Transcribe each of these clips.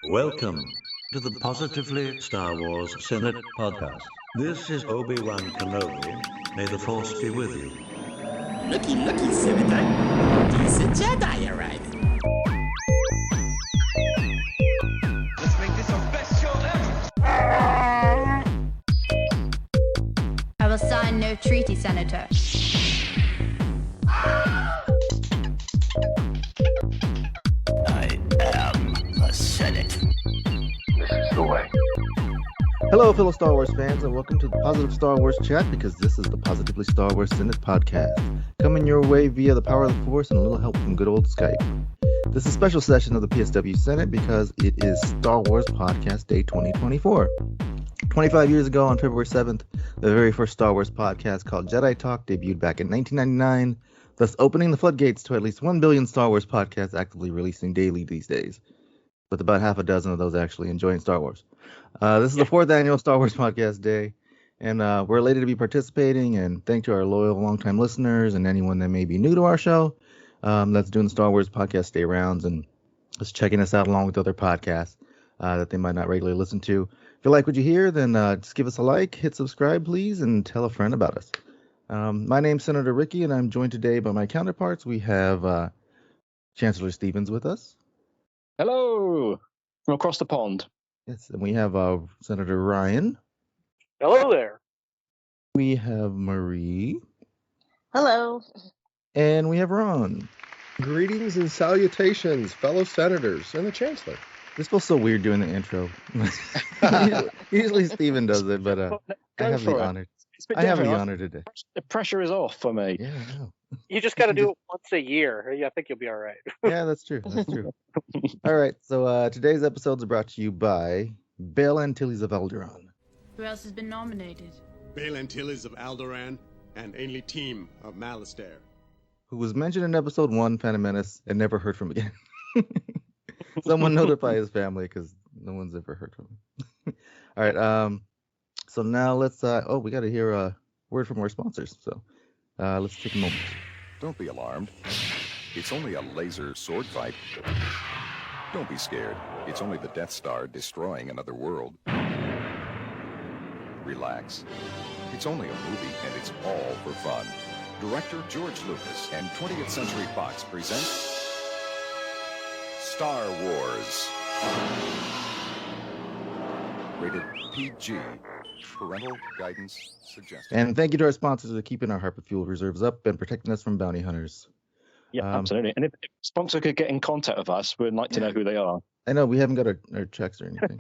Welcome to the Positively Star Wars Senate podcast. This is Obi-Wan Kenobi. May the Force be with you. Looky, Senator. There's a Jedi arriving. Let's make this our best show ever! I will sign no treaty, Senator. I am the Senate. This is the way. Hello, fellow Star Wars fans, and welcome to the Positive Star Wars Chat, because this is the Positively Star Wars Senate podcast, coming your way via the power of the Force and a little help from good old Skype. This is a special session of the PSW Senate because it is Star Wars Podcast Day 2024. 25 years ago, on February 7th, the very first Star Wars podcast called Jedi Talk debuted back in 1999, thus opening the floodgates to at least 1 billion Star Wars podcasts actively releasing daily these days, with about half a dozen of those actually enjoying Star Wars. This is the fourth annual Star Wars Podcast Day, and we're elated to be participating, and thank to our loyal longtime listeners and anyone that may be new to our show that's doing the Star Wars Podcast Day rounds and just checking us out along with other podcasts that they might not regularly listen to. If you like what you hear, then just give us a like, hit subscribe, please, and tell a friend about us. My name's Senator Ricky, and I'm joined today by my counterparts. We have Chancellor Stevens with us. Hello, from across the pond. Yes, and we have Senator Ryan. Hello there. We have Marie. Hello. And we have Ron. Greetings and salutations, fellow senators and the Chancellor. This feels so weird doing the intro. Usually Steven does it, but I have the honor. I have the honor today. The pressure is off for me. Yeah, I know. You just got to do it once a year. I think you'll be all right. Yeah, that's true. That's true. All right, so today's episodes are brought to you by Bail Antilles of Alderaan. Who else has been nominated? Bail Antilles of Alderaan and Ainley Team of Malastair. Who was mentioned in episode 1, Phantom Menace, and never heard from again. Someone notify his family, because no one's ever heard from him. All right, so now let's, we got to hear a word from our sponsors, so let's take a moment. Don't be alarmed. It's only a laser sword fight. Don't be scared. It's only the Death Star destroying another world. Relax. It's only a movie, and it's all for fun. Director George Lucas and 20th Century Fox present Star Wars. Rated PG. Parental guidance suggested. And thank you to our sponsors for keeping our Hyper Fuel reserves up and protecting us from bounty hunters. Yeah, absolutely. And if a sponsor could get in contact with us, we'd like to know who they are. I know, we haven't got our checks or anything.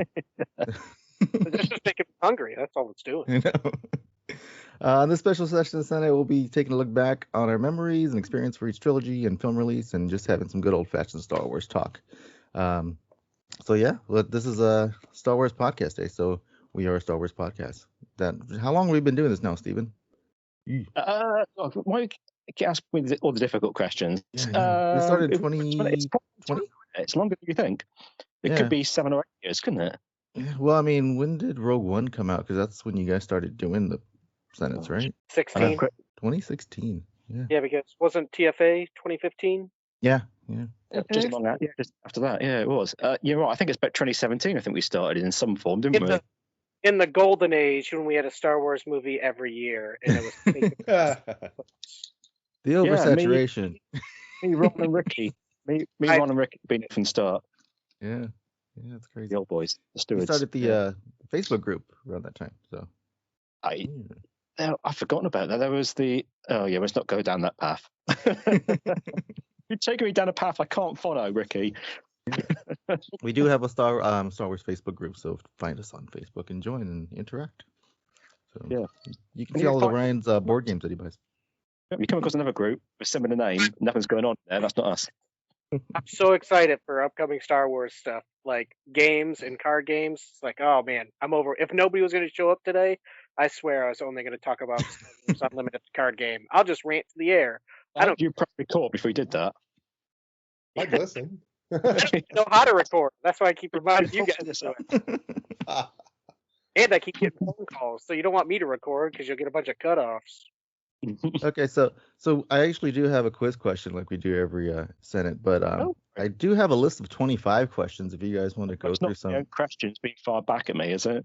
It's just making me hungry. That's all it's doing. I know. In this special session of the Senate, we'll be taking a look back on our memories and experience for each trilogy and film release, and just having some good old-fashioned Star Wars talk. So yeah, this is a Star Wars Podcast Day, so we are a Star Wars podcast. How long have we been doing this now, Stephen? Why you ask me all the difficult questions? Yeah. We started in 2020? It's longer than you think. It could be 7 or 8 years, couldn't it? Yeah, well, I mean, when did Rogue One come out? Because that's when you guys started doing the Senates, right? 16. 2016. Yeah, because wasn't TFA 2015? Yeah. Just after that, yeah, it was. You're right. I think it's about 2017. I think we started in some form, didn't we? In the golden age, when we had a Star Wars movie every year, and it was the oversaturation. Me, Ron, and Ricky. Ron, and Ricky been from start. Yeah, that's crazy. The old boys, the We stewards. started the Facebook group around that time. So I've forgotten about that. There was let's not go down that path. You're taking me down a path I can't follow, Ricky. We do have a Star Wars Facebook group, so find us on Facebook and join and interact. So you can see all of Ryan's board games that he buys. You come across another group with similar name, nothing's going on there. That's not us. I'm so excited for upcoming Star Wars stuff, like games and card games. It's like, oh man, I'm over. If nobody was going to show up today, I swear I was only going to talk about Star Wars Unlimited card game. I'll just rant to the air. You probably caught before you did that. I'd listen. I know how to record. That's why I keep reminding you guys to do it. And I keep getting phone calls, so you don't want me to record because you'll get a bunch of cutoffs. Okay, so I actually do have a quiz question like we do every Senate, but I do have a list of 25 questions if you guys want to go It's through not some. questions being far back at me, is it?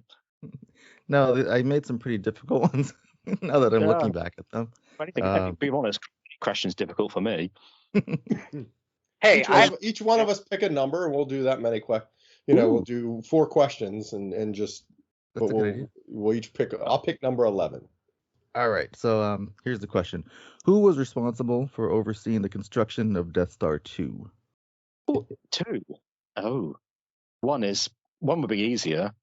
No, I made some pretty difficult ones now that I'm Yeah. looking back at them. Anything, be honest, question's difficult for me. Hey, Each one of us pick a number, and we'll do that many we'll do 4 questions, and just. That's a good idea. We'll each pick. I'll pick number 11. All right, so here's the question: who was responsible for overseeing the construction of Death Star 2? 2. Oh, one would be easier.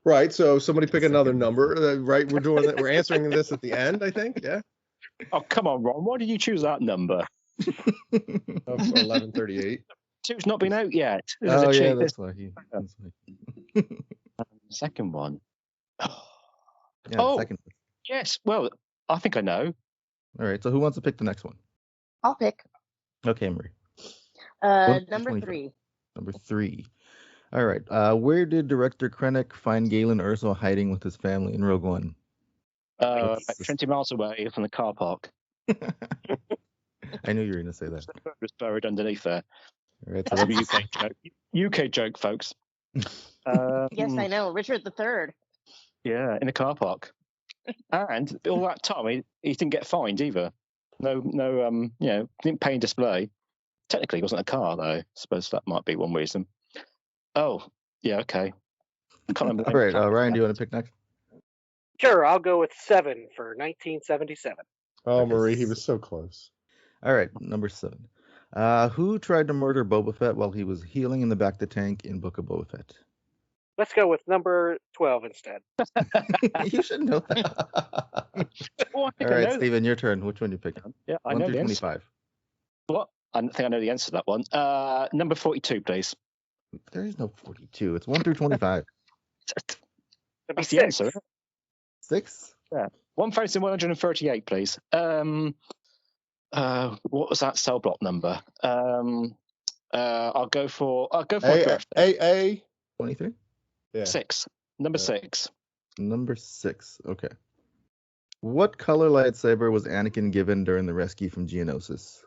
Right. So somebody pick another number. Right. We're doing that. We're answering this at the end, I think. Yeah. Oh, come on, Ron. Why did you choose that number? 1138. 2's not been out yet. Oh yeah, that's why. Second one. Yeah, second. Yes. Well, I think I know. All right. So who wants to pick the next one? I'll pick. Okay, Marie. Number 3. Number 3. All right. Where did director Krennic find Galen Erso hiding with his family in Rogue One? About 20 miles away from the car park. I knew you were going to say that. Just buried underneath there. All right. So That's that's a UK joke. UK joke, folks. Yes, I know. Richard III. Yeah, in a car park. And all that time, he didn't get fined either. No, didn't pay in display. Technically, it wasn't a car, though. I suppose that might be one reason. Oh, yeah, okay. All right, Ryan, do you want to pick next? Sure, I'll go with 7 for 1977. Oh, Marie, he was so close. All right, number 7. Who tried to murder Boba Fett while he was healing in the back of the tank in Book of Boba Fett? Let's go with number 12 instead. You should know that. All right, Steven, your turn. Which one you pick? Yeah, I 1 know through the 25. Answer. What? I think I know the answer to that one. Number 42, please. There is no 42. It's 1 through 25. That's the answer. 6? Yeah. 1,138, please. What was that cell block number? I'll go for A. 23? Yeah. 6. Number 6. Number 6. Okay. What color lightsaber was Anakin given during the rescue from Geonosis?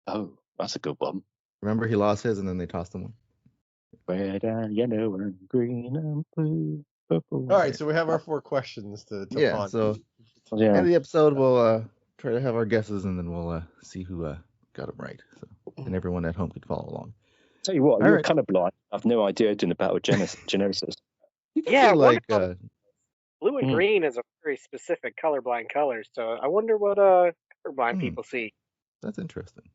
Oh, that's a good one. Remember, he lost his, and then they tossed him one. Red and yellow and green and blue, purple. All right, so we have our 4 questions to ponder. So end of the episode, we'll try to have our guesses, and then we'll see who got them right. So, and everyone at home could follow along. Tell you what, you're colorblind. I've no idea doing about Geonosis. Yeah, like blue and green is a very specific colorblind color, so I wonder what colorblind people see. That's interesting.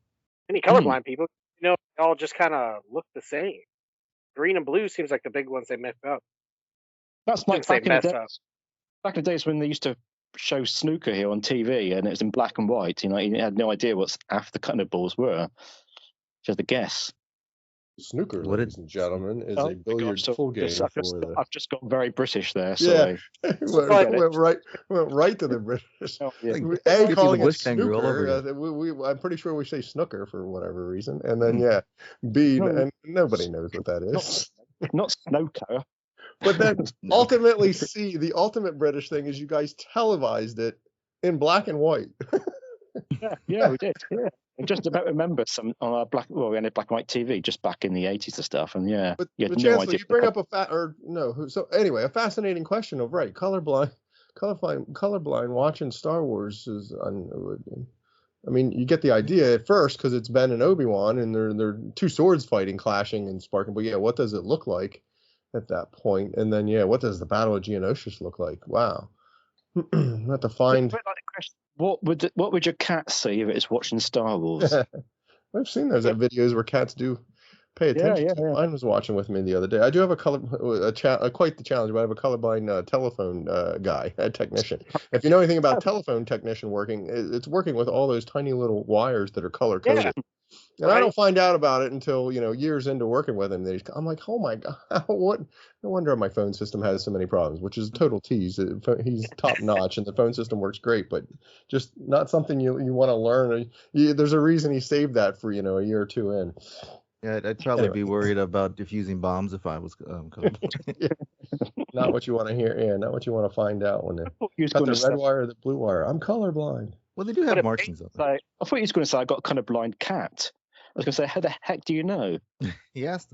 Any colorblind people, they all just kind of look the same. Green and blue seems like the big ones they mess up. That's like back in the days when they used to show snooker here on TV, and it was in black and white. You had no idea what half the kind of balls were. Just a guess. Snooker, ladies and gentlemen, is a billiard full game. I've just got very British there. So went right to the British. Calling it snooker. I'm pretty sure we say snooker for whatever reason, and then B, and nobody knows what that is. Not snooker. But then ultimately, C, the ultimate British thing is you guys televised it in black and white. yeah, we did. Yeah. I just about remember some on our we had black and white TV just back in the 80s and stuff, and but Chancellor, you bring up a fascinating question of colorblind watching Star Wars is. I mean, you get the idea at first because it's Ben and Obi-Wan, and they're 2 swords fighting, clashing, and sparking. But what does it look like at that point? And then what does the Battle of Geonosis look like? Wow, I have to find. What would your cat see if it's watching Star Wars? I've seen those videos where cats do pay attention. Yeah. Mine was watching with me the other day. I do have quite the challenge, but I have a colorblind telephone technician. If you know anything about telephone technician working, it's working with all those tiny little wires that are color coded. Yeah. And I don't find out about it until years into working with him. I'm like, oh my god, what? No wonder my phone system has so many problems, which is a total tease. He's top notch, and the phone system works great, but just not something you want to learn. There's a reason he saved that for a year or 2 in. Yeah, I'd probably be worried about diffusing bombs if I was colorblind. Not what you want to hear. Yeah, not what you want to find out when they He was got going the to red say, wire or the blue wire. I'm colorblind. Well, they do have markings of it. I thought he was going to say I got a kind of blind cat. I was going to say, how the heck do you know? He asked.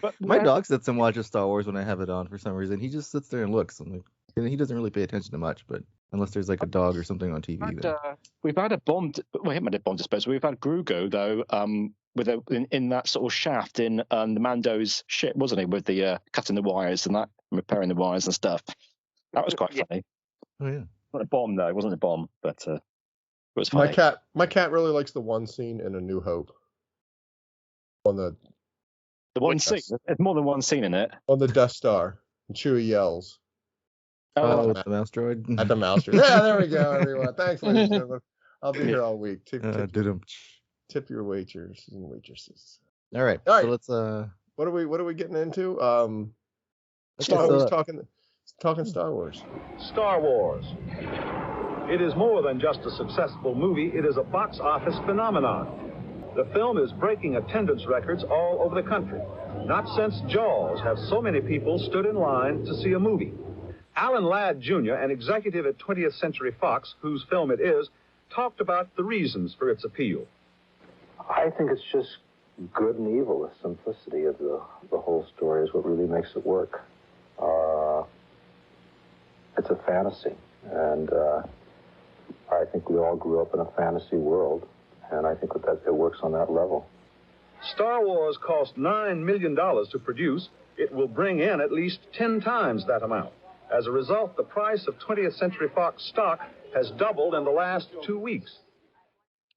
But, My dog sits and watches Star Wars when I have it on for some reason. He just sits there and looks. And he doesn't really pay attention to much, but unless there's like a dog or something on TV. We've had a bomb. We haven't had a bomb disposal. We've had Grugo though, with in that sort of shaft in the Mando's ship, wasn't he? With the cutting the wires and that, repairing the wires and stuff. That was quite funny. Oh yeah. Not a bomb though. It wasn't a bomb, but it was funny. My cat really likes the one scene in A New Hope. On the one scene. There's more than one scene in it. On the Death Star, and Chewie yells. Oh, the mouse droid. At the mouse droid. Yeah, there we go, everyone. Thanks, ladies and gentlemen. I'll be here all week. Tip your waiters and waitresses. All right. So let's What are we getting into? Star Wars talking Star Wars. Star Wars. It is more than just a successful movie. It is a box office phenomenon. The film is breaking attendance records all over the country. Not since Jaws have so many people stood in line to see a movie. Alan Ladd Jr., an executive at 20th Century Fox, whose film it is, talked about the reasons for its appeal. I think it's just good and evil. The simplicity of the whole story is what really makes it work. It's a fantasy, and I think we all grew up in a fantasy world, and I think that it works on that level. Star Wars cost $9 million to produce. It will bring in at least 10 times that amount. As a result, the price of 20th Century Fox stock has doubled in the last 2 weeks.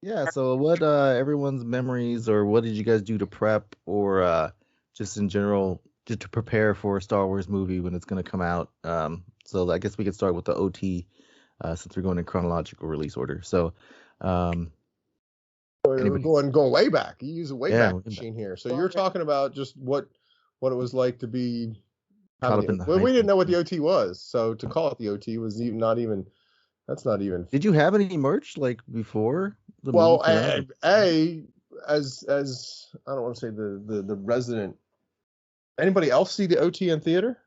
Yeah, so what everyone's memories, or what did you guys do to prep, or just in general, just to prepare for a Star Wars movie when it's going to come out? So I guess we could start with the OT, since we're going in chronological release order. So we're going way back. You use a way back machine here. So you're talking about just what it was like to be caught up in the well, we didn't know what the OT was, so to call it the OT was not even. That's not even. Did you have any merch like before? Well, as I don't want to say the resident. Anybody else see the OT in theater?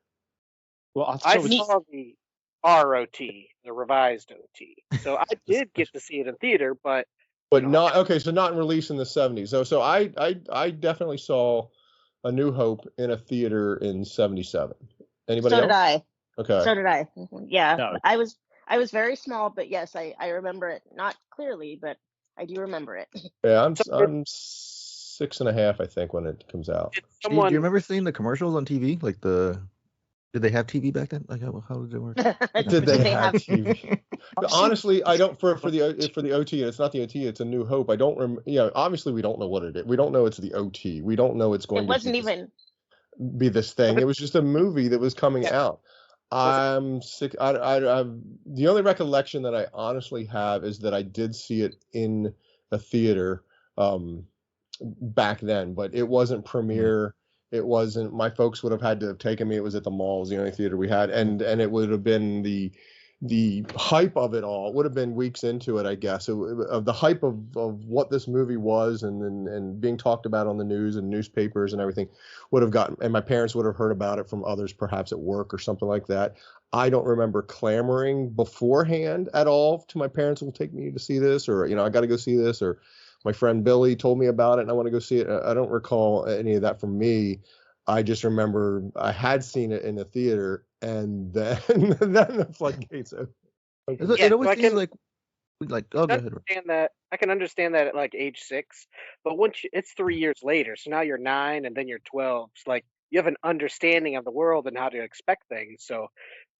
Well, I saw the ROT, the revised OT. So I did get to see it in theater, but not okay. So not in release in the 70s. So I definitely saw A New Hope in a theater in 77. Anybody else? So did I. Okay. So did I. Yeah, No. I was very small, but yes, I remember it. Not clearly, but I do remember it. Yeah, I'm 6.5, I think, when it comes out. Do you remember seeing the commercials on TV? Like did they have TV back then? Like how did it work? Did they have TV? Honestly, I don't for the OT. It's not the OT. It's A New Hope. I don't remember. Obviously we don't know what it is. We don't know it's the OT. We don't know it's going. It wasn't even be this thing. It was just a movie that was coming out. I'm sick. The only recollection that I honestly have is that I did see it in a theater back then, but it wasn't premiere. It wasn't. My folks would have had to have taken me. It was at the mall. It was the only theater we had, and it would have been the hype of it all. It would have been weeks into it, I guess, of the hype of what this movie was, and being talked about on the news and newspapers and everything would have gotten. And my parents would have heard about it from others, perhaps at work or something like that. I don't remember clamoring beforehand at all to my parents, will take me to see this, or I got to go see this, or my friend Billy told me about it and I want to go see it. I don't recall any of that from me. I just remember I had seen it in the theater, and then the floodgates opened. It always seems like go ahead. I can understand that at like age 6, but it's 3 years later, so now you're 9 and then you're 12. It's like you have an understanding of the world and how to expect things. So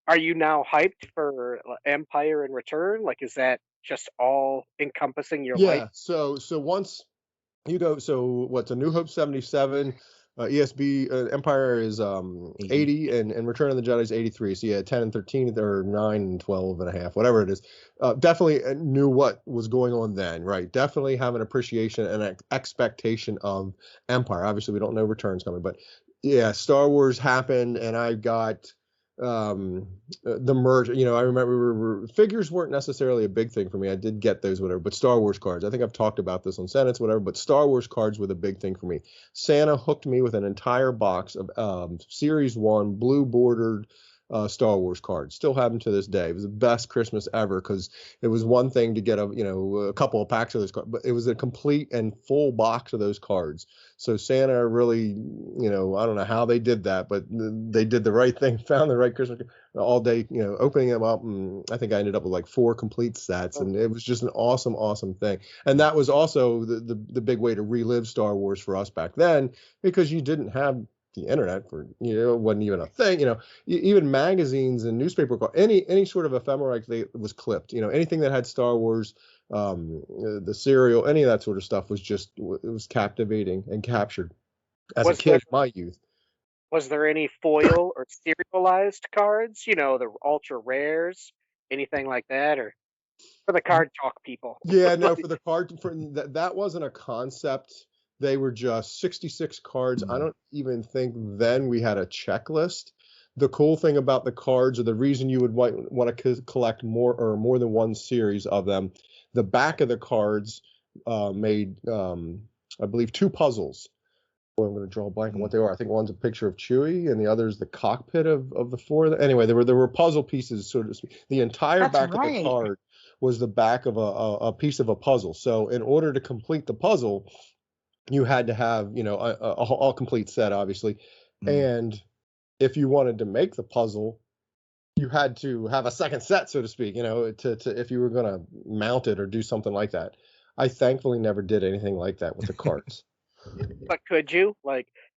are you now hyped for Empire and Return? Like, is that just all encompassing your life? Yeah. So once you go, so what's A New Hope 77, ESB Empire is 80, and Return of the Jedi is 83. So yeah, 10 and 13 or 9 and 12 and a half, whatever it is. Definitely knew what was going on then, right? Definitely have an appreciation and an expectation of Empire. Obviously, we don't know Return's coming, but yeah, Star Wars happened, and I got the merge. You know, I remember figures weren't necessarily a big thing for me. I did get those, whatever, but Star Wars cards. I think I've talked about this on Senate's, whatever. But Star Wars cards were the big thing for me. Santa hooked me with an entire box of Series 1 blue bordered Star Wars cards. Still have them to this day. It was the best Christmas ever because it was one thing to get a couple of packs of those cards, but it was a complete and full box of those cards. So Santa really, I don't know how they did that, but they did the right thing, found the right Christmas all day, opening them up. And I think I ended up with like 4 complete sets, and it was just an awesome, awesome thing. And that was also the big way to relive Star Wars for us back then, because you didn't have the internet wasn't even a thing. Even magazines and newspaper, any sort of ephemera was clipped. Anything that had Star Wars, the serial, any of that sort of stuff it was captivating and captured as a kid in my youth. Was there any foil or serialized cards? The ultra rares, anything like that, or for the card talk people? Yeah, no, for the card, that wasn't a concept. They were just 66 cards. I don't even think then we had a checklist. The cool thing about the cards, or the reason you would want to collect more than one series of them, the back of the cards made, I believe, 2 puzzles. Boy, I'm going to draw a blank on what they are. I think one's a picture of Chewie, and the other is the cockpit of the 4. Anyway, there were puzzle pieces, so to speak. The entire back of the card was the back of a piece of a puzzle. So in order to complete the puzzle, you had to have, a complete set, obviously. And if you wanted to make the puzzle, you had to have a second set, so to speak, if you were going to mount it or do something like that. I thankfully never did anything like that with the cards. But could you?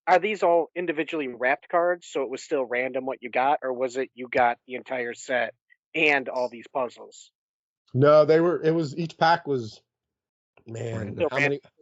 Are these all individually wrapped cards, so it was still random what you got, or was it you got the entire set and all these puzzles? No, each pack was, man,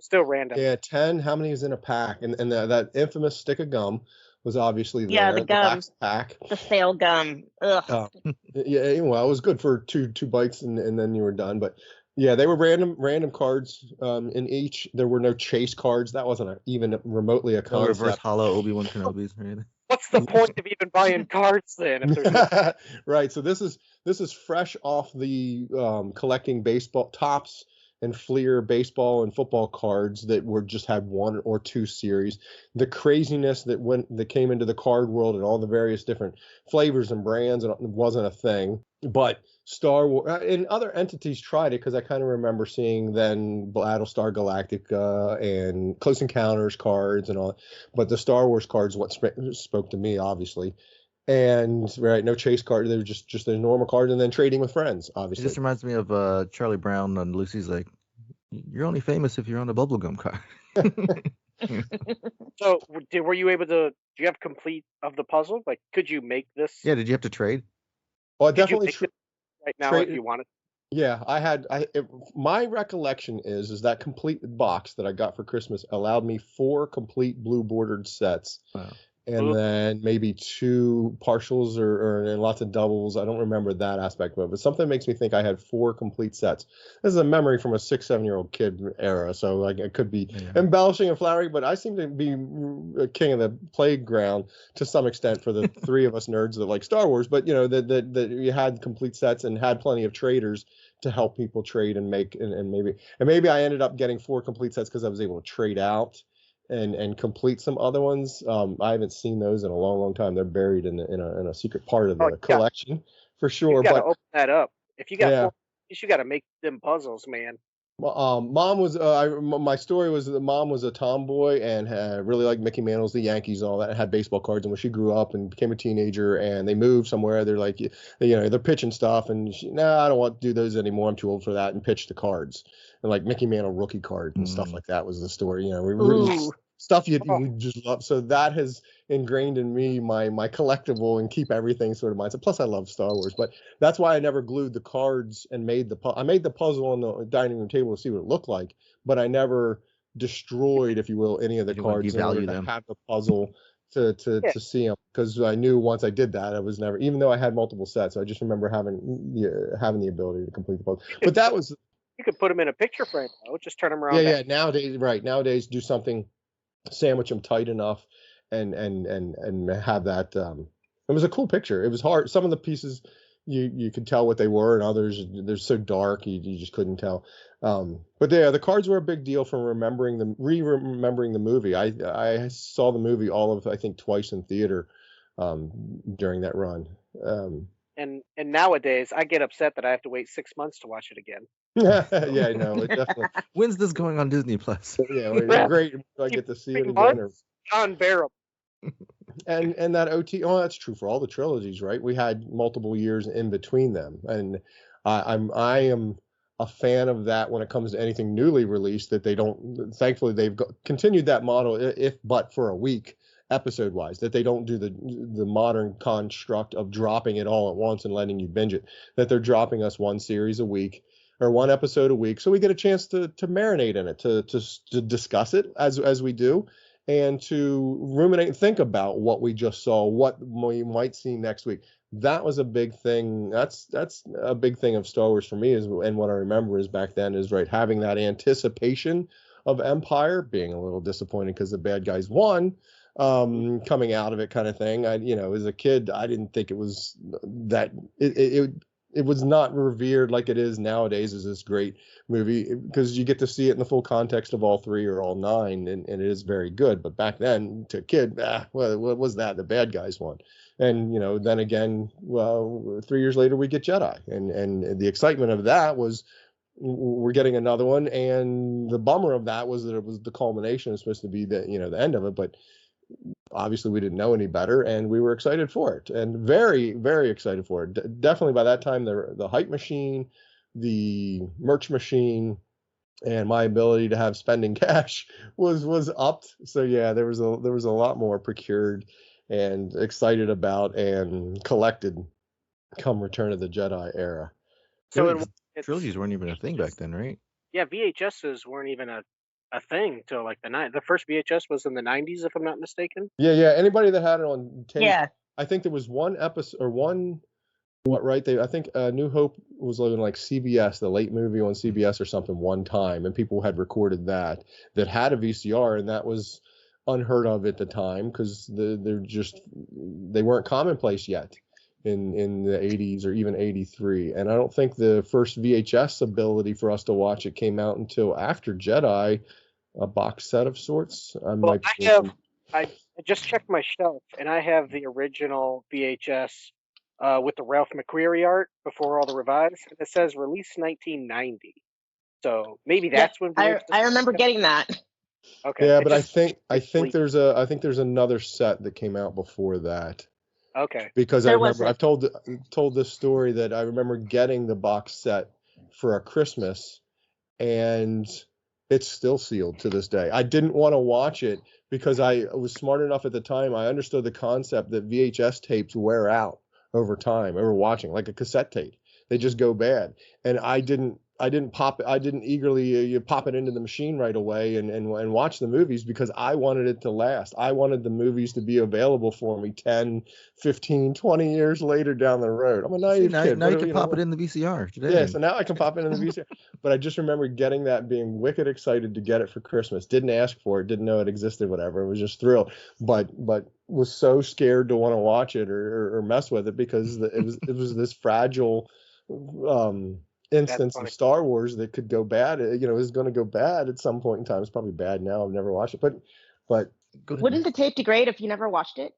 still random. Yeah, 10. How many is in a pack? And that infamous stick of gum was obviously there. Yeah, the gum. last pack. The stale gum. Ugh. Yeah, well, it was good for two bites, and then you were done. But yeah, they were random cards. In each, there were no chase cards. That wasn't even remotely a concept. Reverse hollow Obi-Wan Kenobi's, right? What's the point of even buying cards then? If there's Right. So this is fresh off the collecting baseball tops and Fleer baseball and football cards that just had 1 or 2 series. The craziness that came into the card world and all the various different flavors and brands, and it wasn't a thing. But Star Wars and other entities tried it, because I kind of remember seeing then Battlestar Galactica and Close Encounters cards and all. But the Star Wars cards, what spoke to me, obviously. And no chase card. They were just the normal cards, and then trading with friends, obviously. It just reminds me of Charlie Brown and Lucy's like, "You're only famous if you're on a bubblegum card." So, were you able to? Do you have complete of the puzzle? Could you make this? Yeah. Did you have to trade? Well, I definitely right now if you wanted. Yeah, I had. My recollection is that complete box that I got for Christmas allowed me 4 complete blue bordered sets. Wow. And then maybe 2 partials and lots of doubles. I don't remember that aspect of it, but something makes me think I had 4 complete sets. This is a memory from a 6-7-year-old kid era, so I could be embellishing and flattering, but I seem to be a king of the playground to some extent for the 3 of us nerds that like Star Wars. But that you had complete sets and had plenty of traders to help people trade and make, and maybe I ended up getting 4 complete sets because I was able to trade out and complete some other ones. I haven't seen those in a long, long time. They're buried in a secret part of the collection for sure. You gotta open that up. If you got 4, you got to make them puzzles, man. Mom was my story was that Mom was a tomboy and really liked Mickey Mantle's, the Yankees, and all that, and had baseball cards. And when she grew up and became a teenager and they moved somewhere, they're like, they're pitching stuff, and I don't want to do those anymore. I'm too old for that, and pitch the cards. And like Mickey Mantle rookie cards and stuff like that was the story. Stuff you just love. So that has ingrained in me my collectible and keep everything sort of mindset. Plus, I love Star Wars, but that's why I never glued the cards and I made the puzzle on the dining room table to see what it looked like, but I never destroyed, if you will, any of the cards in order to have the puzzle to see them, because I knew once I did that, I was never, even though I had multiple sets, I just remember having the ability to complete the puzzle. But that was. You could put them in a picture frame, though. Just turn them around. Yeah. Nowadays, do something, sandwich them tight enough, and have that It was a cool picture. It was hard. Some of the pieces you could tell what they were, and others they're so dark you just couldn't tell. But yeah, the cards were a big deal for remembering remembering the movie. I saw the movie I think twice in theater during that run. And nowadays, I get upset that I have to wait 6 months to watch it again. Yeah, I know. It definitely. When's this going on Disney Plus? Yeah, it's great. I get to see it again. Unbearable. And that OT. Oh, that's true for all the trilogies, right? We had multiple years in between them, and I am a fan of that when it comes to anything newly released. That they don't. Thankfully, they've continued that model, if but for a week, episode wise. That they don't do the modern construct of dropping it all at once and letting you binge it. That they're dropping us one series a week or one episode a week, so we get a chance to marinate in it, to discuss it as we do. And to ruminate and think about what we just saw, what we might see next week. That was a big thing. That's a big thing of Star Wars for me, and what I remember is back then is having that anticipation of Empire, being a little disappointed because the bad guys won, coming out of it kind of thing. As a kid, I didn't think it was that it was not revered like it is nowadays as this great movie, because you get to see it in the full context of all three or all nine, and it is very good. But back then, to a kid, what was that? The bad guys won. And, then again, 3 years later, we get Jedi. And the excitement of that was we're getting another one. And the bummer of that was that it was the culmination. It was supposed to be the end of it. But obviously we didn't know any better, and we were excited for it, and very, very excited for it. Definitely by that time, the hype machine, the merch machine, and my ability to have spending cash was upped. So yeah, there was a lot more procured and excited about and collected come Return of the Jedi era. So trilogies weren't even a thing back then, right? Yeah, VHSs weren't even a thing till like the first VHS was in the 90s, if I'm not mistaken. Yeah. Anybody that had it on tape, Yeah. I think there was one episode or one. I think New Hope was on like CBS, the late movie on CBS or something one time, and people had recorded that had a VCR, and that was unheard of at the time because they weren't commonplace yet in the 80s or even 83. And I don't think the first VHS ability for us to watch it came out until after Jedi, a box set of sorts. I just checked my shelf, and I have the original VHS with the Ralph McQuarrie art before all the revives. And it says release 1990. So maybe that's when I remember getting that. Okay. Yeah, but I think there's another set that came out before that. Okay. Because I remember I've told this story that I remember getting the box set for a Christmas, and it's still sealed to this day. I didn't want to watch it because I was smart enough at the time. I understood the concept that VHS tapes wear out over time. Over watching like a cassette tape, they just go bad. And I didn't eagerly pop it into the machine right away and watch the movies because I wanted it to last. I wanted the movies to be available for me 10, 15, 20 years later down the road. I'm a naive kid. Now you can pop it in the VCR today. Yeah, so now I can pop it in the VCR. But I just remember getting that, being wicked excited to get it for Christmas. Didn't ask for it, didn't know it existed, whatever. It was just thrilled. But was so scared to want to watch it or mess with it because it was this fragile instance of Star Wars that could go bad. Is going to go bad at some point in time. It's probably bad now. I've never watched it, but wouldn't the tape degrade if you never watched it?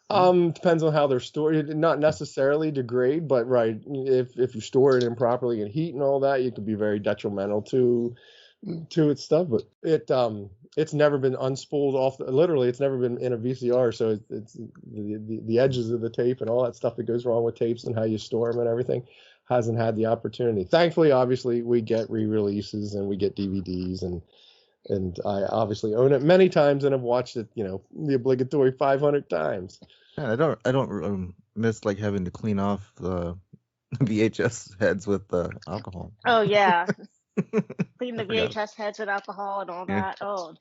Depends on how they're stored. Not necessarily degrade, but right, if you store it improperly in heat and all that, it could be very detrimental to its stuff. But it's never been unspooled off. Literally, it's never been in a VCR. So it's the edges of the tape and all that stuff that goes wrong with tapes and how you store them and everything hasn't had the opportunity. Thankfully, obviously, we get re-releases and we get DVDs, and I obviously own it many times and have watched it, the obligatory 500 times. Yeah, I don't miss like having to clean off the VHS heads with alcohol. Oh yeah, clean the VHS heads with alcohol and all that. Oh,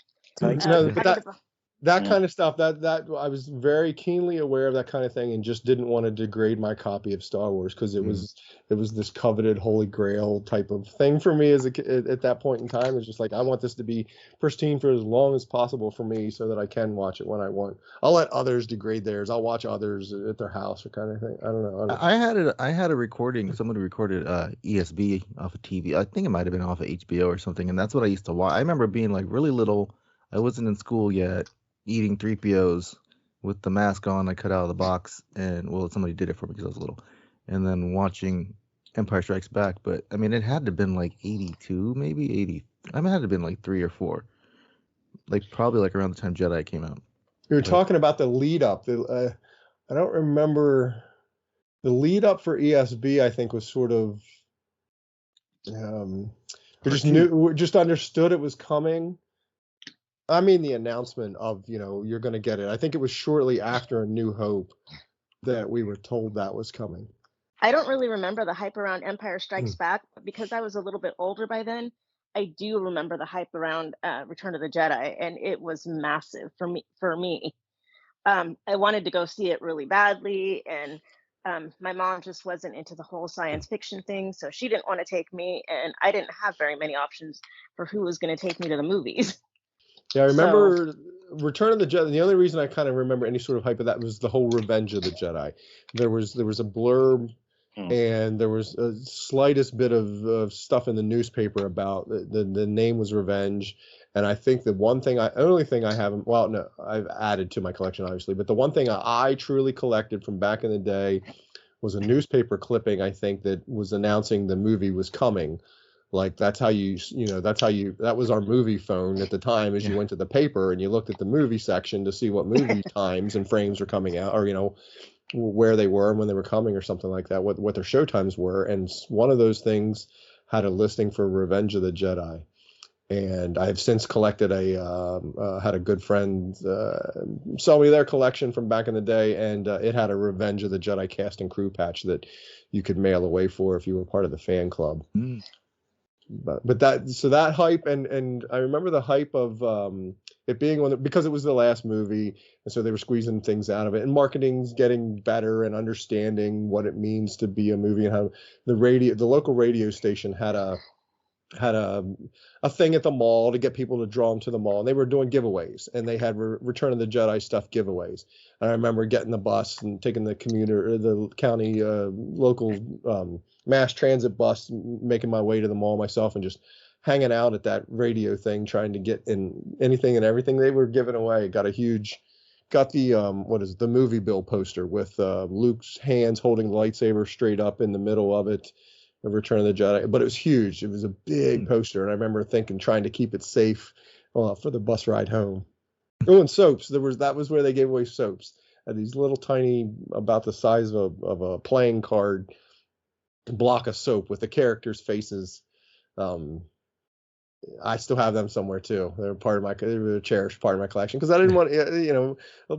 that kind of stuff, that I was very keenly aware of that kind of thing, and just didn't want to degrade my copy of Star Wars, because it was this coveted holy grail type of thing for me as a kid at that point in time. It's just like, I want this to be pristine for as long as possible for me, so that I can watch it when I want. I'll let others degrade theirs. I'll watch others at their house or kind of thing. I don't know. I had a recording. Somebody recorded ESB off of TV. I think it might have been off of HBO or something, and that's what I used to watch. I remember being like really little. I wasn't in school yet, eating 3POs with the mask on. I cut out of the box, and well, somebody did it for me because I was little, and then watching Empire Strikes Back. But I mean, it had to have been like 82, maybe 80. I mean, it had to have been like 3 or 4, like probably like around the time Jedi came out. We were talking about the lead up. I don't remember the lead up for ESB. I think was sort of we just understood it was coming. I mean, the announcement of, you're going to get it. I think it was shortly after A New Hope that we were told that was coming. I don't really remember the hype around Empire Strikes Back, but because I was a little bit older by then, I do remember the hype around Return of the Jedi, and it was massive for me. I wanted to go see it really badly, and my mom just wasn't into the whole science fiction thing, so she didn't want to take me, and I didn't have very many options for who was going to take me to the movies. Yeah, I remember Return of the Jedi. The only reason I kind of remember any sort of hype of that was the whole Revenge of the Jedi. There was a blurb, and there was a slightest bit of stuff in the newspaper about the name was Revenge. And I think the only thing I haven't, well, no, I've added to my collection, obviously, but the one thing I truly collected from back in the day was a newspaper clipping, I think, that was announcing the movie was coming. Like, that was our movie phone at the time, as you went to the paper and you looked at the movie section to see what movie times and frames were coming out, or, where they were and when they were coming or something like that, what their show times were. And one of those things had a listing for Revenge of the Jedi. And I have since collected had a good friend sell me their collection from back in the day, and it had a Revenge of the Jedi cast and crew patch that you could mail away for if you were part of the fan club. But that hype, and I remember the hype of it being because it was the last movie, and so they were squeezing things out of it, and marketing's getting better and understanding what it means to be a movie, and how the local radio station had a thing at the mall to get people to draw them to the mall, and they were doing giveaways, and they had Return of the Jedi stuff giveaways. And I remember getting the bus and taking the the county local mass transit bus, making my way to the mall myself, and just hanging out at that radio thing, trying to get in anything and everything they were giving away. Got the movie bill poster with Luke's hands holding the lightsaber straight up in the middle of it, of Return of the Jedi, but it was huge. It was a big poster, and I remember trying to keep it safe for the bus ride home. Oh, and soaps. That was where they gave away soaps. These little tiny, about the size of a playing card, block of soap with the characters' faces. I still have them somewhere too. They were a cherished part of my collection, because I didn't want,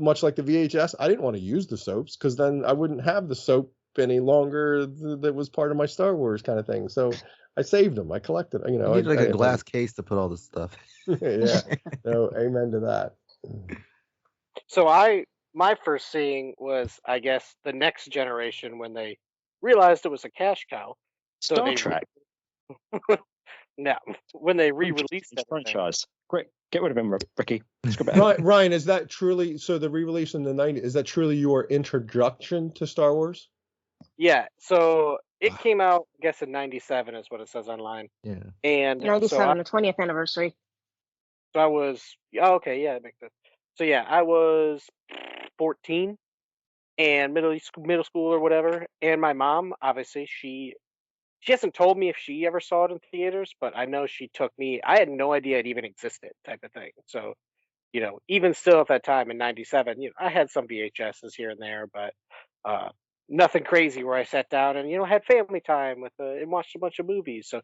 much like the VHS, I didn't want to use the soaps, because then I wouldn't have the soap any longer that was part of my Star Wars kind of thing. So I saved them. I collected. You need like a glass case to put all this stuff. Yeah. No, amen to that. So my first seeing was, I guess, the next generation, when they realized it was a cash cow. Star Trek. No, when they re-released the franchise. Great, get rid of him, Ricky. Ryan, is that truly so? The re-release in the 90s, is that truly your introduction to Star Wars? Yeah, so it came out, I guess, in 97 is what it says online. Yeah. And 97, the 20th anniversary. So I was, okay, yeah, that makes sense. So yeah, I was 14 and middle school or whatever. And my mom, obviously, she hasn't told me if she ever saw it in theaters, but I know she took me. I had no idea it even existed, type of thing. So, even still at that time in 97, I had some VHSs here and there, but nothing crazy where I sat down and, had family time and watched a bunch of movies. So,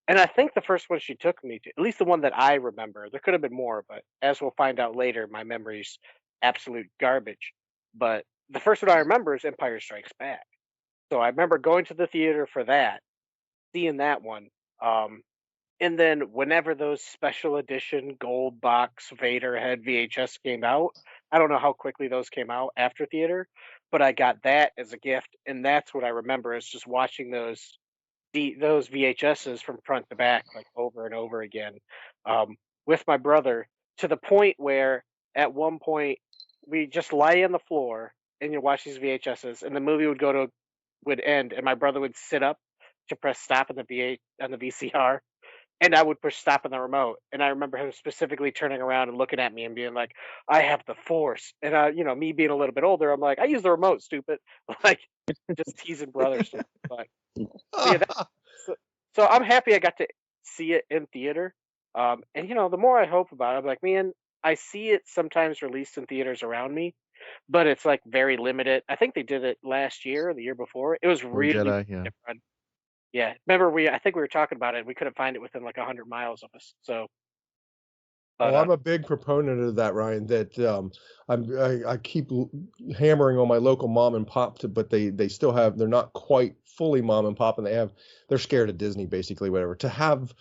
and I think the first one she took me to, at least the one that I remember, there could have been more, but as we'll find out later, my memory's absolute garbage. But the first one I remember is Empire Strikes Back. So I remember going to the theater for that, seeing that one. And then whenever those special edition gold box Vader head VHS came out, I don't know how quickly those came out after theater, but I got that as a gift, and that's what I remember is just watching those VHSs from front to back like over and over again, with my brother, to the point where at one point we just lie on the floor and you watch these VHSs, and the movie would end, and my brother would sit up to press stop on the VCR, and I would push stop on the remote. And I remember him specifically turning around and looking at me and being like, "I have the Force." And me being a little bit older, I'm like, "I use the remote, stupid." Like, just teasing brother stuff. But yeah, so I'm happy I got to see it in theater. And the more I hope about it, I'm like, man, I see it sometimes released in theaters around me, but it's like very limited. I think they did it last year or the year before. It was really Jedi, yeah. different. Yeah, remember I think we were talking about it. We couldn't find it within like 100 miles of us. So, but I'm a big proponent of that, Ryan. That I keep hammering on my local mom and pop, but they still have, they're not quite fully mom and pop, and they're scared of Disney, basically, whatever. To have,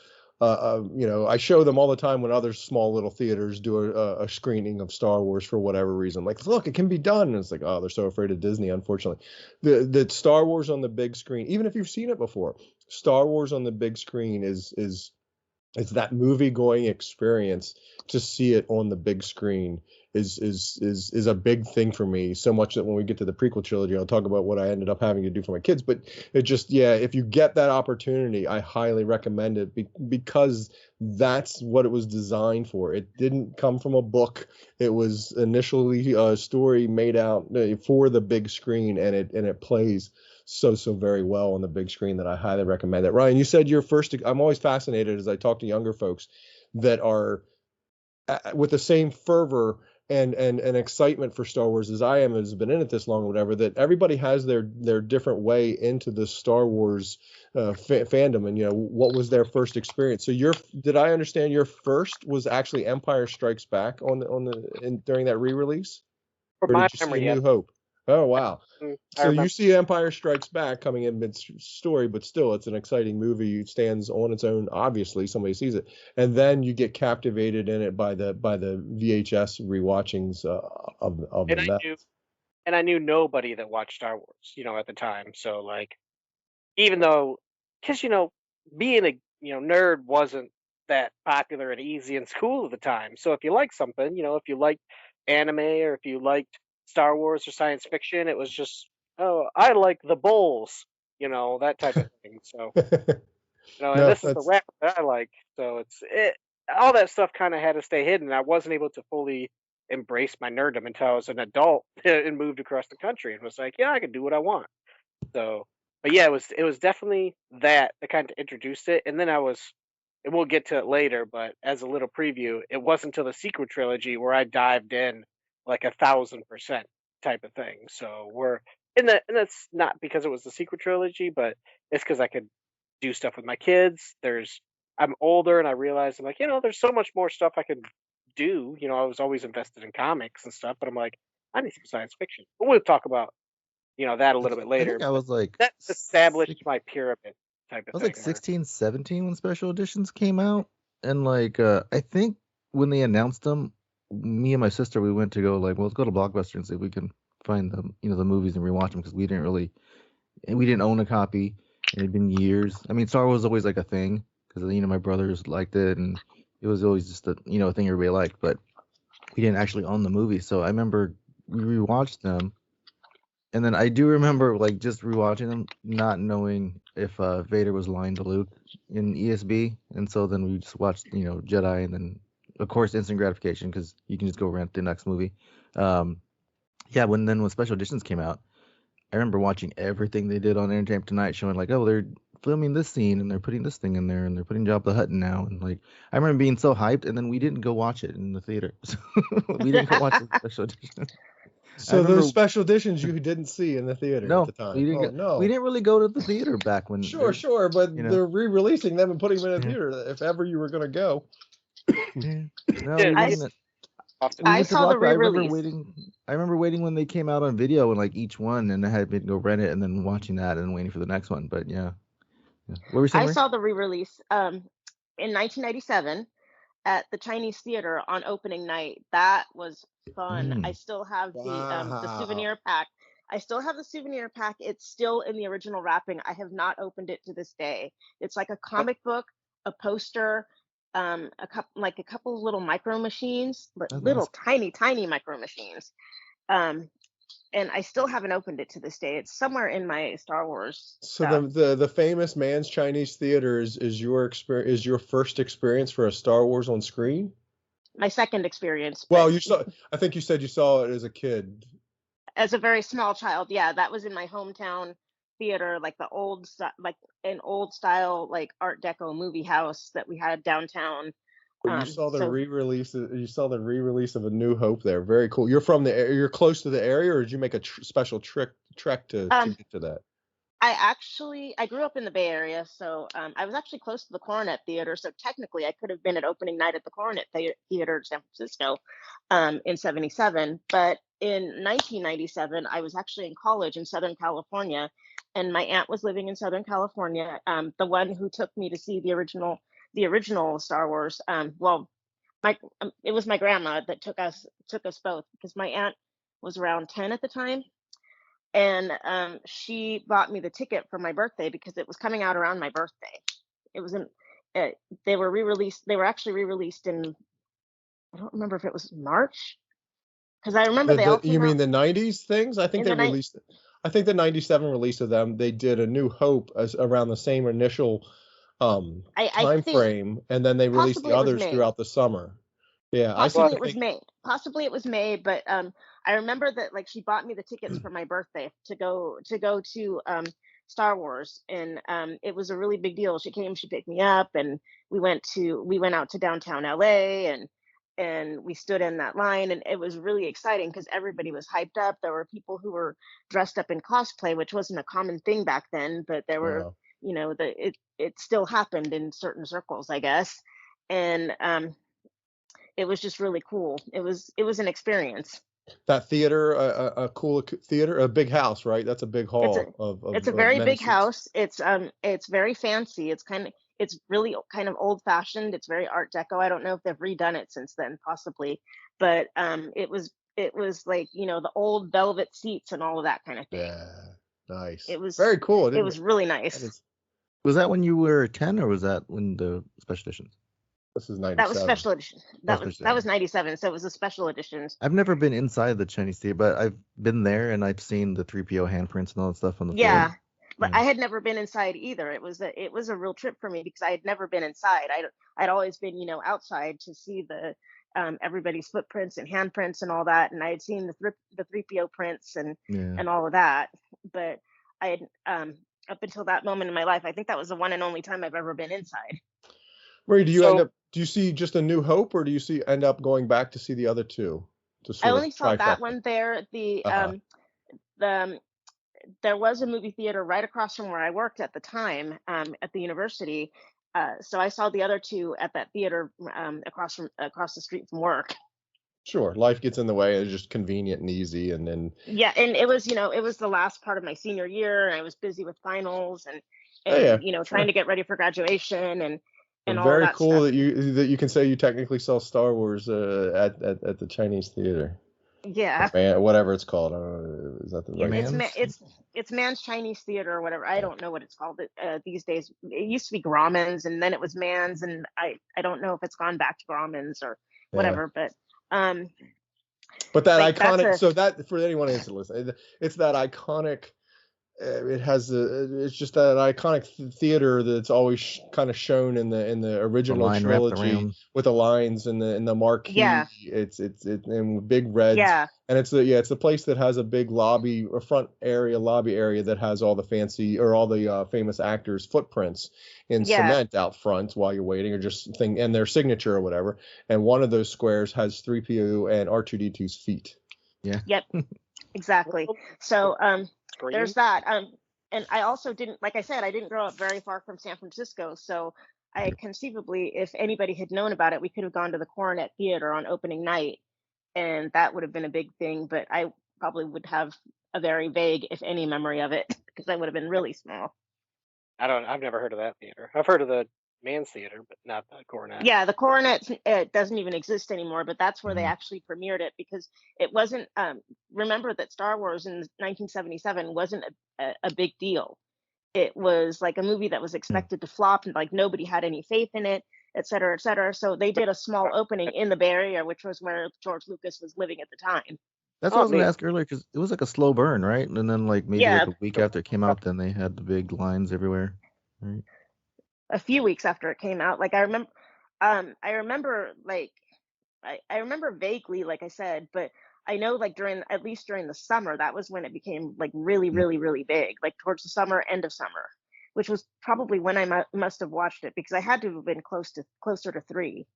I show them all the time when other small little theaters do a screening of Star Wars for whatever reason. Like, look, it can be done. And it's like, oh, they're so afraid of Disney, unfortunately. The Star Wars on the big screen, even if you've seen it before, Star Wars on the big screen is it's that movie going experience. To see it on the big screen is a big thing for me, so much that when we get to the prequel trilogy, I'll talk about what I ended up having to do for my kids. But it just, if you get that opportunity, I highly recommend it because that's what it was designed for. It didn't come from a book. It was initially a story made out for the big screen, and it plays so very well on the big screen that I highly recommend it. Ryan, you said your first. I'm always fascinated as I talk to younger folks that are with the same fervor and excitement for Star Wars as I am, has been in it this long, or whatever, that everybody has their different way into the Star Wars fandom, and what was their first experience. So did I understand your first was actually Empire Strikes Back during that re-release, or did you see A New Hope? Oh, wow. So you see Empire Strikes Back coming in mid-story, but still, it's an exciting movie. It stands on its own. Obviously, somebody sees it. And then you get captivated in it by the VHS rewatchings of the And I knew nobody that watched Star Wars, at the time. So, like, even though, because, being a, nerd wasn't that popular and easy in school at the time. So if you like something, if you liked anime or if you liked Star Wars or science fiction, it was just, oh, I like the Bulls, that type of thing. So, and this is the rapper that I like. So all that stuff kind of had to stay hidden. I wasn't able to fully embrace my nerddom until I was an adult and moved across the country and was like, yeah, I can do what I want. So, but yeah, it was definitely that kind of introduced it. And then and we'll get to it later, but as a little preview, it wasn't until the sequel trilogy where I dived in like 1,000% type of thing. So and that's not because it was the sequel trilogy, but it's because I could do stuff with my kids. I'm older and I realized I'm like, there's so much more stuff I could do. I was always invested in comics and stuff, but I'm like, I need some science fiction. But we'll talk about, that a little bit later. I think I was like, that established my pyramid type of thing. I was like 16, 17 when special editions came out. And like, I think when they announced them, me and my sister, we went to go like, well, let's go to Blockbuster and see if we can find them, the movies and rewatch them, because we didn't own a copy. It had been years. I mean, Star Wars was always like a thing because my brothers liked it, and it was always just a thing everybody liked. But we didn't actually own the movie, so I remember we rewatched them, and then I do remember like just rewatching them, not knowing if Vader was lying to Luke in ESB, and so then we just watched Jedi, and then of course instant gratification because you can just go rent the next movie. When special editions came out, I remember watching everything they did on Entertainment Tonight, showing like, oh, they're filming this scene and they're putting this thing in there and they're putting Jabba the Hutt in now, and like I remember being so hyped, and then we didn't go watch it in the theater. So we didn't go watch the special edition. So those special editions you didn't see in the theater at the time. We didn't really go to the theater back when. Sure, but they're re-releasing them and putting them in a theater. If ever you were going to go. I saw the re-release. I remember waiting when they came out on video and like each one, and I had to go rent it and then watching that and waiting for the next one. But yeah. What were you saying? I saw the re-release. in 1997 at the Chinese Theater on opening night. That was fun. I still have the souvenir pack. I still have the souvenir pack. It's still in the original wrapping. I have not opened it to this day. It's like a comic book, a poster, a couple of little micro machines, little tiny micro machines. And I still haven't opened it to this day. It's somewhere in my Star Wars So the famous Man's Chinese Theater is your first experience for a Star Wars on screen? My second experience. Well, I think you said you saw it as a kid. As a very small child, yeah, that was in my hometown theater, like an old style, like Art Deco movie house that we had downtown. You saw the re-release. You saw the re-release of A New Hope there. Very cool. You're close to the area, or did you make a special trek to get to that? I grew up in the Bay Area, so I was actually close to the Coronet Theater. So technically, I could have been at opening night at the Coronet Theater in San Francisco in '77. But in 1997, I was actually in college in Southern California, and my aunt was living in Southern California. The one who took me to see the original Star Wars. It was my grandma that took us both, because my aunt was around 10 at the time, and she bought me the ticket for my birthday because it was coming out around my birthday. It was they were re-released. They were actually re-released in, I don't remember if it was March, because I remember they all came You out mean the '90s things? I think they released. I think the '97 release of them, they did A New Hope as around the same initial time frame, and then they released the others throughout the summer. Yeah, possibly it was May. Possibly it was May, but I remember that, like, she bought me the tickets for my birthday to go to Star Wars, and it was a really big deal. She picked me up, and we went out to downtown LA, and we stood in that line, and it was really exciting because everybody was hyped up. There were people who were dressed up in cosplay, which wasn't a common thing back then, but there were, it still happened in certain circles, I guess. And it was just really cool. It was an experience. That theater, a cool theater, a big house, right? That's a big hall. It's a very big house. It's very fancy. It's really kind of old fashioned. It's very Art Deco. I don't know if they've redone it since then, possibly, but it was like, the old velvet seats and all of that kind of thing. Yeah, nice. It was very cool. It was really nice. Was that when you were 10, or was that when the special editions? This is 97. That was special edition. That was 97. So it was a special editions. I've never been inside the Chinese theater, but I've been there and I've seen the 3PO handprints and all that stuff on the floor. But I had never been inside either. It was a real trip for me because I had never been inside. I'd always been, outside to see the everybody's footprints and handprints and all that, and I had seen the 3PO prints and all of that. But I had up until that moment in my life, I think that was the one and only time I've ever been inside. Marie, do you see just A New Hope, or do you end up going back to see the other two? I only saw that one there. There was a movie theater right across from where I worked at the time, at the university. So I saw the other two at that theater across the street from work. Sure, life gets in the way. It's just convenient and easy, and then and it was the last part of my senior year, and I was busy with finals and trying to get ready for graduation and all very that cool stuff. that you can say you technically saw Star Wars at the Chinese theater. Yeah. Whatever it's called. I don't know, is that the right? It's Man's Chinese Theater or whatever. I don't know what it's called these days. It used to be Grauman's, and then it was Man's, and I don't know if it's gone back to Grauman's or whatever. But that iconic. So that, for anyone who's listening, it's that iconic. It's just that iconic theater that's always kind of shown in the original trilogy with the lines and the marquee. Yeah. It's in big reds. Yeah. And it's the place that has a big lobby area that has all the fancy or all the famous actors' footprints in cement out front while you're waiting, or just and their signature or whatever. And one of those squares has 3PO and R2D2's feet. Yeah. Yep. Exactly. So there's that. And I also didn't, like I said, I didn't grow up very far from San Francisco. So I conceivably, if anybody had known about it, we could have gone to the Coronet Theater on opening night, and that would have been a big thing. But I probably would have a very vague, if any, memory of it because I would have been really small. I've never heard of that theater. I've heard of the Mann's Theater, but not the Coronet. Yeah, the Coronet doesn't even exist anymore, but that's where they actually premiered it because it wasn't. Remember that Star Wars in 1977 wasn't a big deal. It was like a movie that was expected to flop, and like nobody had any faith in it, et cetera, et cetera. So they did a small opening in the Bay Area, which was where George Lucas was living at the time. That's what I was going to ask earlier, because it was like a slow burn, right? And then like maybe Yeah. like a week after it came out, then they had the big lines everywhere. Right? A few weeks after it came out, like I remember like I remember vaguely, like I said, but I know like at least during the summer, that was when it became like really, really, really big, like towards the summer, end of summer, which was probably when I must have watched it because I had to have been closer to 3.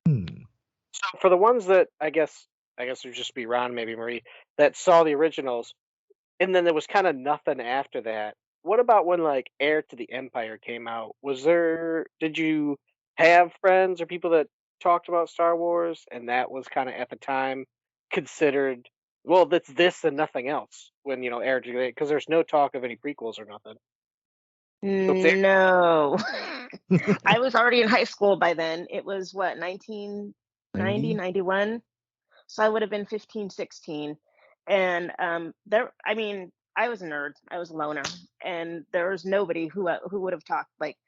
So for the ones that I guess it would just be Ron, maybe Marie, that saw the originals, and then there was kind of nothing after that. What about when like Heir to the Empire came out? Did you have friends or people that talked about Star Wars, and that was kind of at the time considered, well, that's this and nothing else when Heir to the, because there's no talk of any prequels or nothing. No. I was already in high school by then. It was what, 1990, 91? So I would have been 15, 16. And I was a nerd. I was a loner. And there was nobody who would have talked like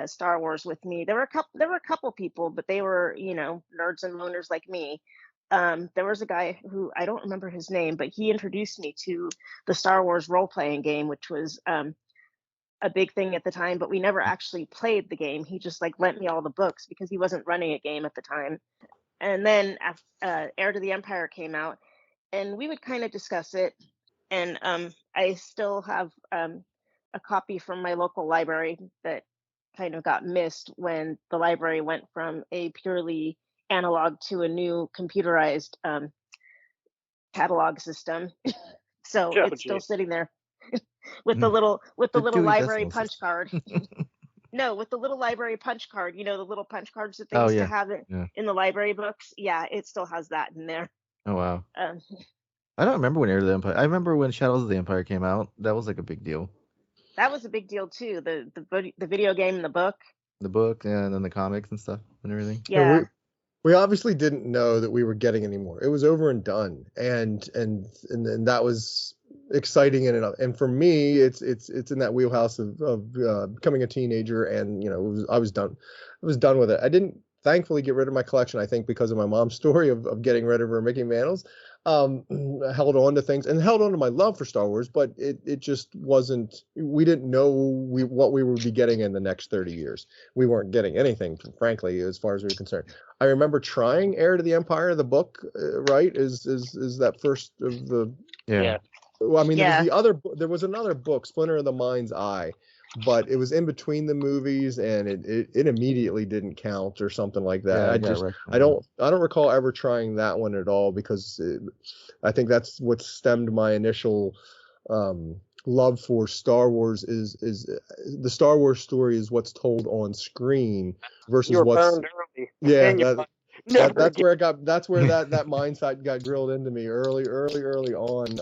Star Wars with me. There were a couple people, but they were, nerds and loners like me. There was a guy who I don't remember his name, but he introduced me to the Star Wars role-playing game, which was a big thing at the time, but we never actually played the game. He just like lent me all the books because he wasn't running a game at the time. And then Heir to the Empire came out, and we would kind of discuss it. And I still have a copy from my local library that kind of got missed when the library went from a purely analog to a new computerized catalog system. So it's still sitting there with the little library punch card. No, with the little library punch card, the little punch cards that they used to have in the library books. Yeah, it still has that in there. Oh, wow. I don't remember when Heir to the Empire. I remember when Shadows of the Empire came out. That was like a big deal. That was a big deal too. The video game and the book. The book and then the comics and stuff and everything. Yeah. We obviously didn't know that we were getting any more. It was over and done, and that was exciting in and of. And for me, it's in that wheelhouse of becoming a teenager, and I was done with it. I didn't thankfully get rid of my collection. I think because of my mom's story of getting rid of her Mickey Mantles. Held on to things and held on to my love for Star Wars, but it just wasn't. We didn't know what we would be getting in the next 30 years. We weren't getting anything, frankly, as far as we were concerned. I remember trying Heir to the Empire, the book, right? Is that first of the? Yeah. Well, I mean, there was another book, Splinter of the Mind's Eye, but it was in between the movies, and it immediately didn't count or something like that. I don't recall ever trying that one at all because I think that's what stemmed my initial love for Star Wars is the Star Wars story is what's told on screen versus what's early. Yeah. That's where that mindset got drilled into me early on,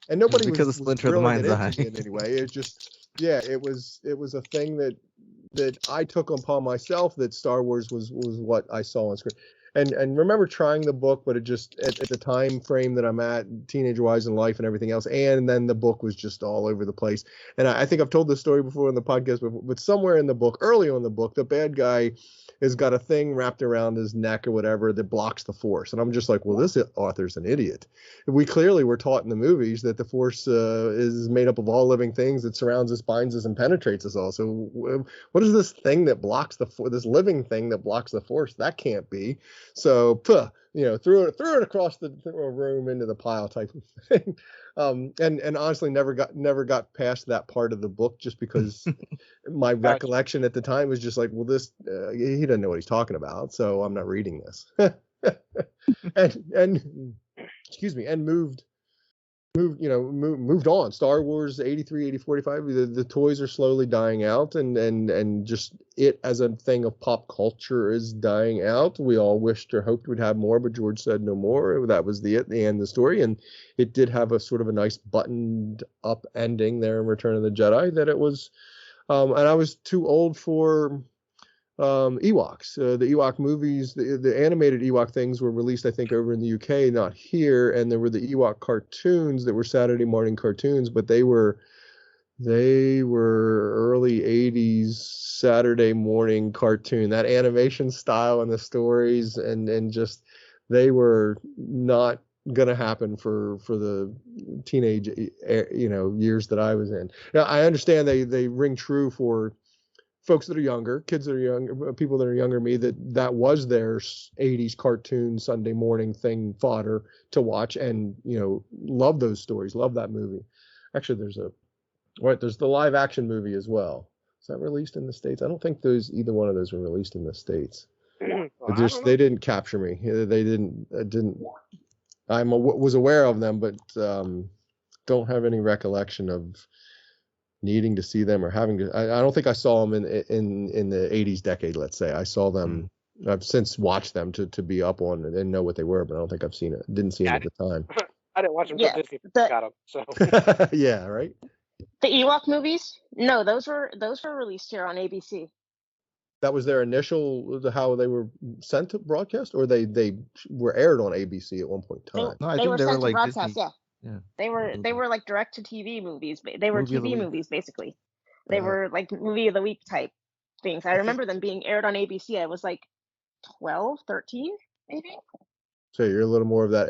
and nobody because was of Splinter of the Mind's Eye in any way. It just it was a thing that I took upon myself, that Star Wars was what I saw on screen. And remember trying the book, but it just at the time frame that I'm at, teenager wise in life and everything else, and then the book was just all over the place. And I think I've told this story before in the podcast, but somewhere in the book, early on in the book, the bad guy has got a thing wrapped around his neck or whatever that blocks the Force. And I'm just like, well, this author's an idiot. We clearly were taught in the movies that the Force is made up of all living things that surrounds us, binds us, and penetrates us all. So what is this thing that blocks this living thing that blocks the Force? That can't be. So, threw it across the room into the pile type of thing. And honestly, never got past that part of the book just because my recollection at the time was just like, well, this he doesn't know what he's talking about, so I'm not reading this. and excuse me, and moved on. Star Wars 83, 80, 45, the toys are slowly dying out, and just it as a thing of pop culture is dying out. We all wished or hoped we'd have more, but George said no more. That was the end of the story, and it did have a sort of a nice buttoned up ending there in Return of the Jedi, that it was and I was too old for Ewoks. The Ewok movies, the animated Ewok things were released, I think, over in the UK, not here. And there were the Ewok cartoons that were Saturday morning cartoons, but they were early 80s Saturday morning cartoon. That animation style and the stories and just they were not going to happen for the teenage years that I was in. Now I understand they ring true for folks that are younger, kids that are younger, people that are younger than me, that was their 80s cartoon Sunday morning thing, fodder to watch, and love those stories, love that movie. Actually, there's the live action movie as well. Is that released in the States? I don't think either one of those were released in the States. They didn't capture me. They didn't. I was aware of them, but don't have any recollection of needing to see them or having to. I don't think I saw them in the 80s decade, let's say. I saw them. I've since watched them to be up on and know what they were, but I don't think I've didn't see them at the time. I didn't watch them until Disney got them. So yeah, right. The Ewok movies? No, those were released here on ABC. That was their initial how they were sent to broadcast, or they were aired on ABC at one point in time. No, I They think were they were sent to like broadcast. Disney. Yeah, Yeah. they were like direct to TV movies. They were Movie of the TV week. movies basically. They were like movie of the week type things. I remember them being aired on ABC. I was like 12, 13, maybe. So you're a little more of that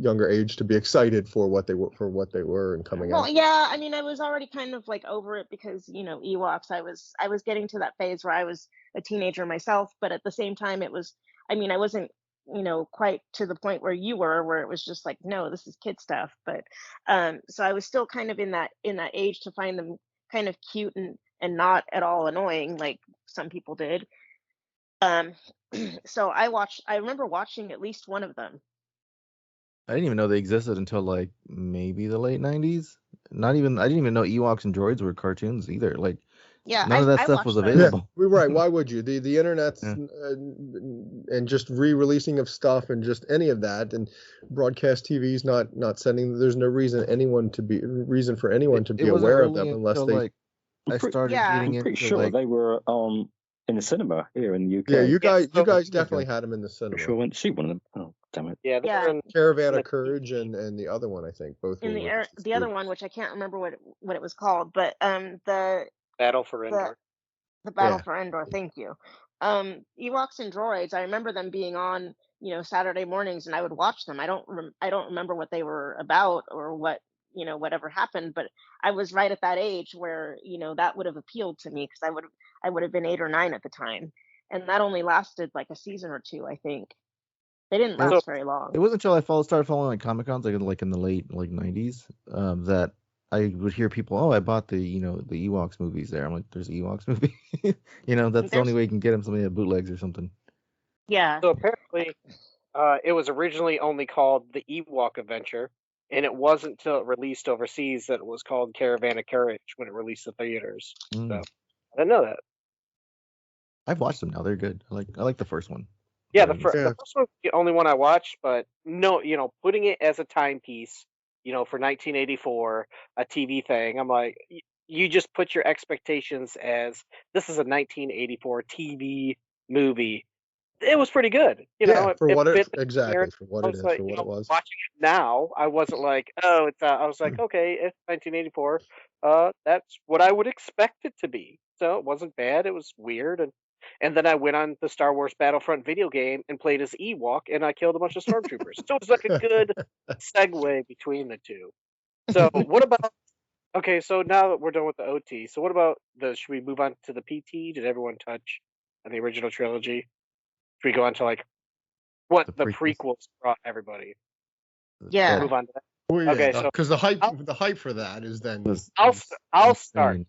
younger age to be excited for what they were and coming out. Well, yeah, I mean, I was already kind of like over it because Ewoks. I was getting to that phase where I was a teenager myself, but at the same time, I wasn't quite to the point where you were, where it was just like, no, this is kid stuff. But so I was still kind of in that age to find them kind of cute and not at all annoying like some people did. So I remember watching at least one of them. I didn't even know they existed until like maybe the late 90s. I didn't even know Ewoks and droids were cartoons either. Like, yeah, none of that stuff was available. Yeah, right. Why would you? The internet's and just re-releasing of stuff and just any of that, and broadcast TV's not sending. There's no reason for anyone to be aware of them unless they. Like, I started getting I'm pretty into sure like they were in the cinema here in the UK. Yeah, you guys definitely had them in the cinema. Sure, went to see one of them. Oh, damn it. Yeah, Yeah. Caravan of Courage and the other one, I think both. In the other one, which I can't remember what it was called, but the Battle for Endor. The Battle for Endor. Thank you. Ewoks and droids. I remember them being on Saturday mornings, and I would watch them. I don't remember what they were about or what whatever happened, but I was right at that age where that would have appealed to me because I would have been 8 or 9 at the time, and that only lasted like a season or two, I think. They didn't last very long. It wasn't until I started following like Comic Cons, like in the late 90s, that I would hear people, oh, I bought the the Ewoks movies there. I'm like, there's an Ewoks movie. That's the only way you can get them. Somebody had bootlegs or something. Yeah. So apparently, it was originally only called the Ewok Adventure, and it wasn't until it released overseas that it was called Caravan of Courage when it released to theaters. So I didn't know that. I've watched them now. They're good. I like the first one. Yeah, the first one's the only one I watched, but no, putting it as a timepiece, for 1984, a TV thing, I'm like, you just put your expectations as this is a 1984 TV movie. It was pretty good, for what it was. Watching it now, I wasn't like, oh, it's. I was like, okay, it's 1984. That's what I would expect it to be. So it wasn't bad. It was weird, and then I went on the Star Wars Battlefront video game and played as Ewok, and I killed a bunch of stormtroopers. So it was like a good segue between the two. So what about? Okay, so now that we're done with the OT, so what about should we move on to the PT? Did everyone touch on the original trilogy? Should we go on to like what the prequels brought everybody? Yeah. Move on to that. Oh, yeah. Okay, so because the hype for that is then. I'll start.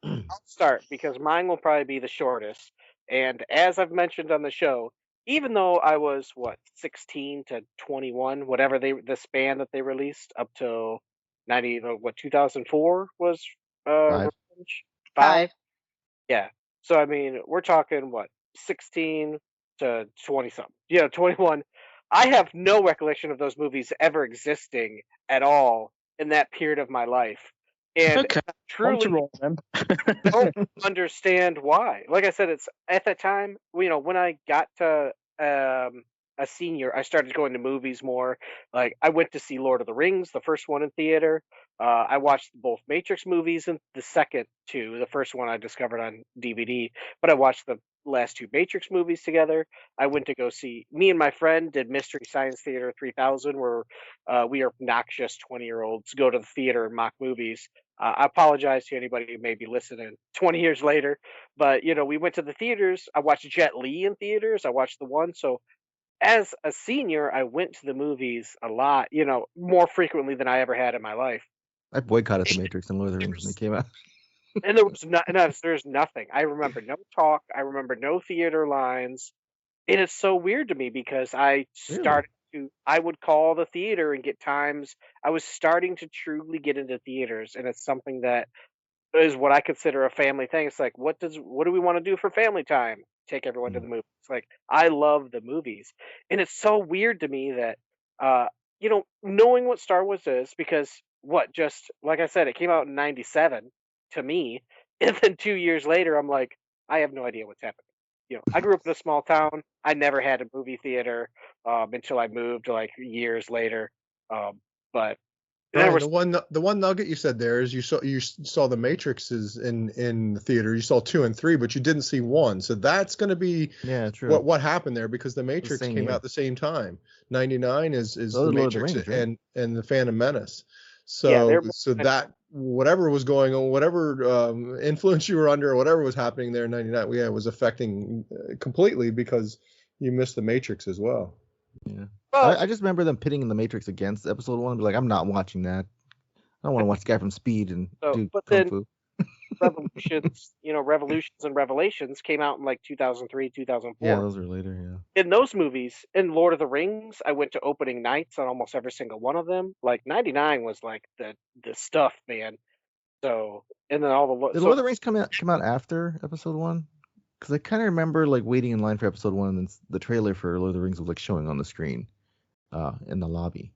I'll start because mine will probably be the shortest. And as I've mentioned on the show, even though I was 16 to 21, whatever the span that they released up till 2004 was 5. Yeah. So I mean, we're talking 16 to 20 something. 21. I have no recollection of those movies ever existing at all in that period of my life. And Okay. truly don't understand why. Like I said, it's at that time, when I got to a senior, I started going to movies more. Like I went to see Lord of the Rings, the first one in theater. I watched both Matrix movies and the second two. The first one I discovered on DVD, but I watched the last two Matrix movies together. I went to go see. Me and my friend did Mystery Science Theater 3000, where we are obnoxious 20-year-olds go to the theater and mock movies. I apologize to anybody who may be listening 20 years later, but we went to the theaters. I watched Jet Li in theaters. I watched the one. So as a senior, I went to the movies a lot, more frequently than I ever had in my life. I boycotted The Matrix and Lord of the Rings when they came out. And there was there's nothing. I remember no talk. I remember no theater lines. And it's so weird to me because I would call the theater and get times. I was starting to truly get into theaters, and it's something that is what I consider a family thing. It's like, what do we want to do for family time? Take everyone to the movies. It's like, I love the movies. And it's so weird to me that, knowing what Star Wars is, because just like I said, it came out in 97 to me. And then 2 years later, I'm like, I have no idea what's happening. I grew up in a small town. I never had a movie theater until I moved like years later. But Brian, the one nugget you said there is you saw the Matrixes in the theater. You saw 2 and 3, but you didn't see 1. So that's going to be true. What happened there, because the Matrix came out the same time. 99 is the Matrix and the Phantom Menace. So that whatever was going on, whatever influence you were under, or whatever was happening there in 99, it was affecting completely because you missed the Matrix as well. Yeah. I just remember them pitting the Matrix against Episode 1. Be like, I'm not watching that. I don't want to watch the guy from Speed and do Kung Fu. Revolutions and Revelations came out in like 2003, 2004. Yeah, those were later, yeah. In those movies, in Lord of the Rings, I went to opening nights on almost every single one of them. Like 99 was like the stuff, man. So, and then Did Lord of the Rings come out after Episode 1? Because I kind of remember like waiting in line for Episode 1, and then the trailer for Lord of the Rings was like showing on the screen in the lobby.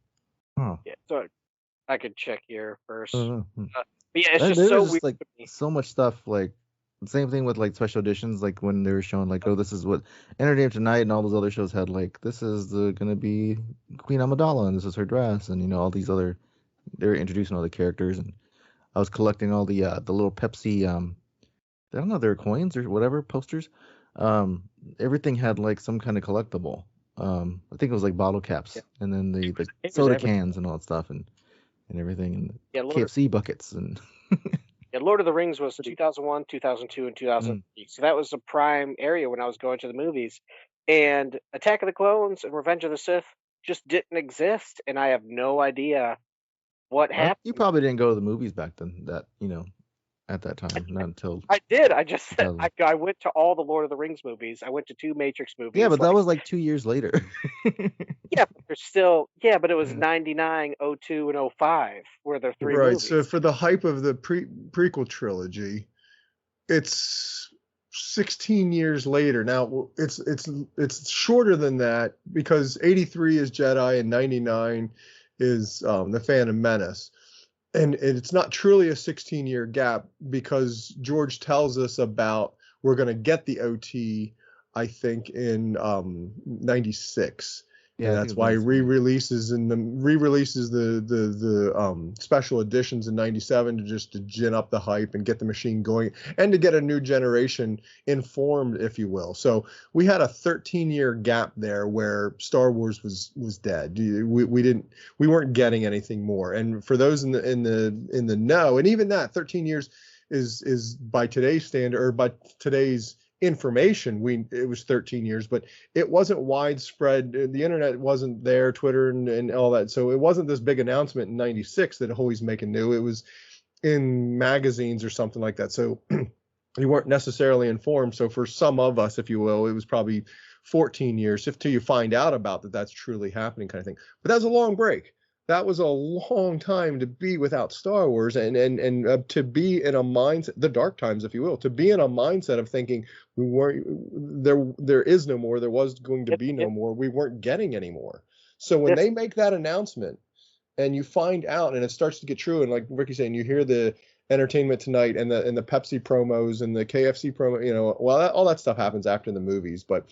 Oh. Yeah, so I could check here first. But yeah, it's just so weird. Like so much stuff. Like the same thing with like special editions. Like when they were showing like, oh, this is what Entertainment Tonight and all those other shows had. Like this is gonna be Queen Amidala and this is her dress, and all these other. They were introducing all the characters, and I was collecting all the little Pepsi. I don't know, they were coins or whatever posters. Everything had like some kind of collectible. I think it was like bottle caps, and then the soda cans and all that stuff, and everything, and KFC buckets and. Yeah, Lord of the Rings was 2001, 2002, and 2003. So that was the prime area when I was going to the movies. And Attack of the Clones and Revenge of the Sith just didn't exist, and I have no idea what happened. You probably didn't go to the movies back then. At that time, not until I did. I just said I went to all the Lord of the Rings movies. I went to 2 Matrix movies. Yeah, but that was like 2 years later. Yeah, but there's still but it was 99, 02, and 05 were there 3 right. movies. So for the hype of the prequel trilogy, it's 16 years later. Now it's shorter than that because 83 is Jedi and 99 is the Phantom Menace. And it's not truly a 16-year gap because George tells us about we're going to get the OT, I think, in 96. Yeah, and that's why he re-releases the special editions in 97 to gin up the hype and get the machine going and to get a new generation informed, if you will. So we had a 13-year gap there where Star Wars was dead. We weren't getting anything more. And for those in the know, and even that 13 years is by today's standard or by today's information, it was 13 years, but it wasn't widespread. The internet wasn't there, Twitter and all that. So it wasn't this big announcement in 96 that Hoy's making new. It was in magazines or something like that. So you weren't necessarily informed. So for some of us, if you will, it was probably 14 years till you find out about that's truly happening kind of thing. But that was a long break. That was a long time to be without Star Wars and to be in a mindset, the dark times, if you will, to be in a mindset of thinking there is no more, there was going to be no more, we weren't getting any more. So when they make that announcement and you find out, and it starts to get true. And like Ricky's saying, you hear the Entertainment Tonight and the Pepsi promos and the KFC promo. You know, well, all that stuff happens after the movies, but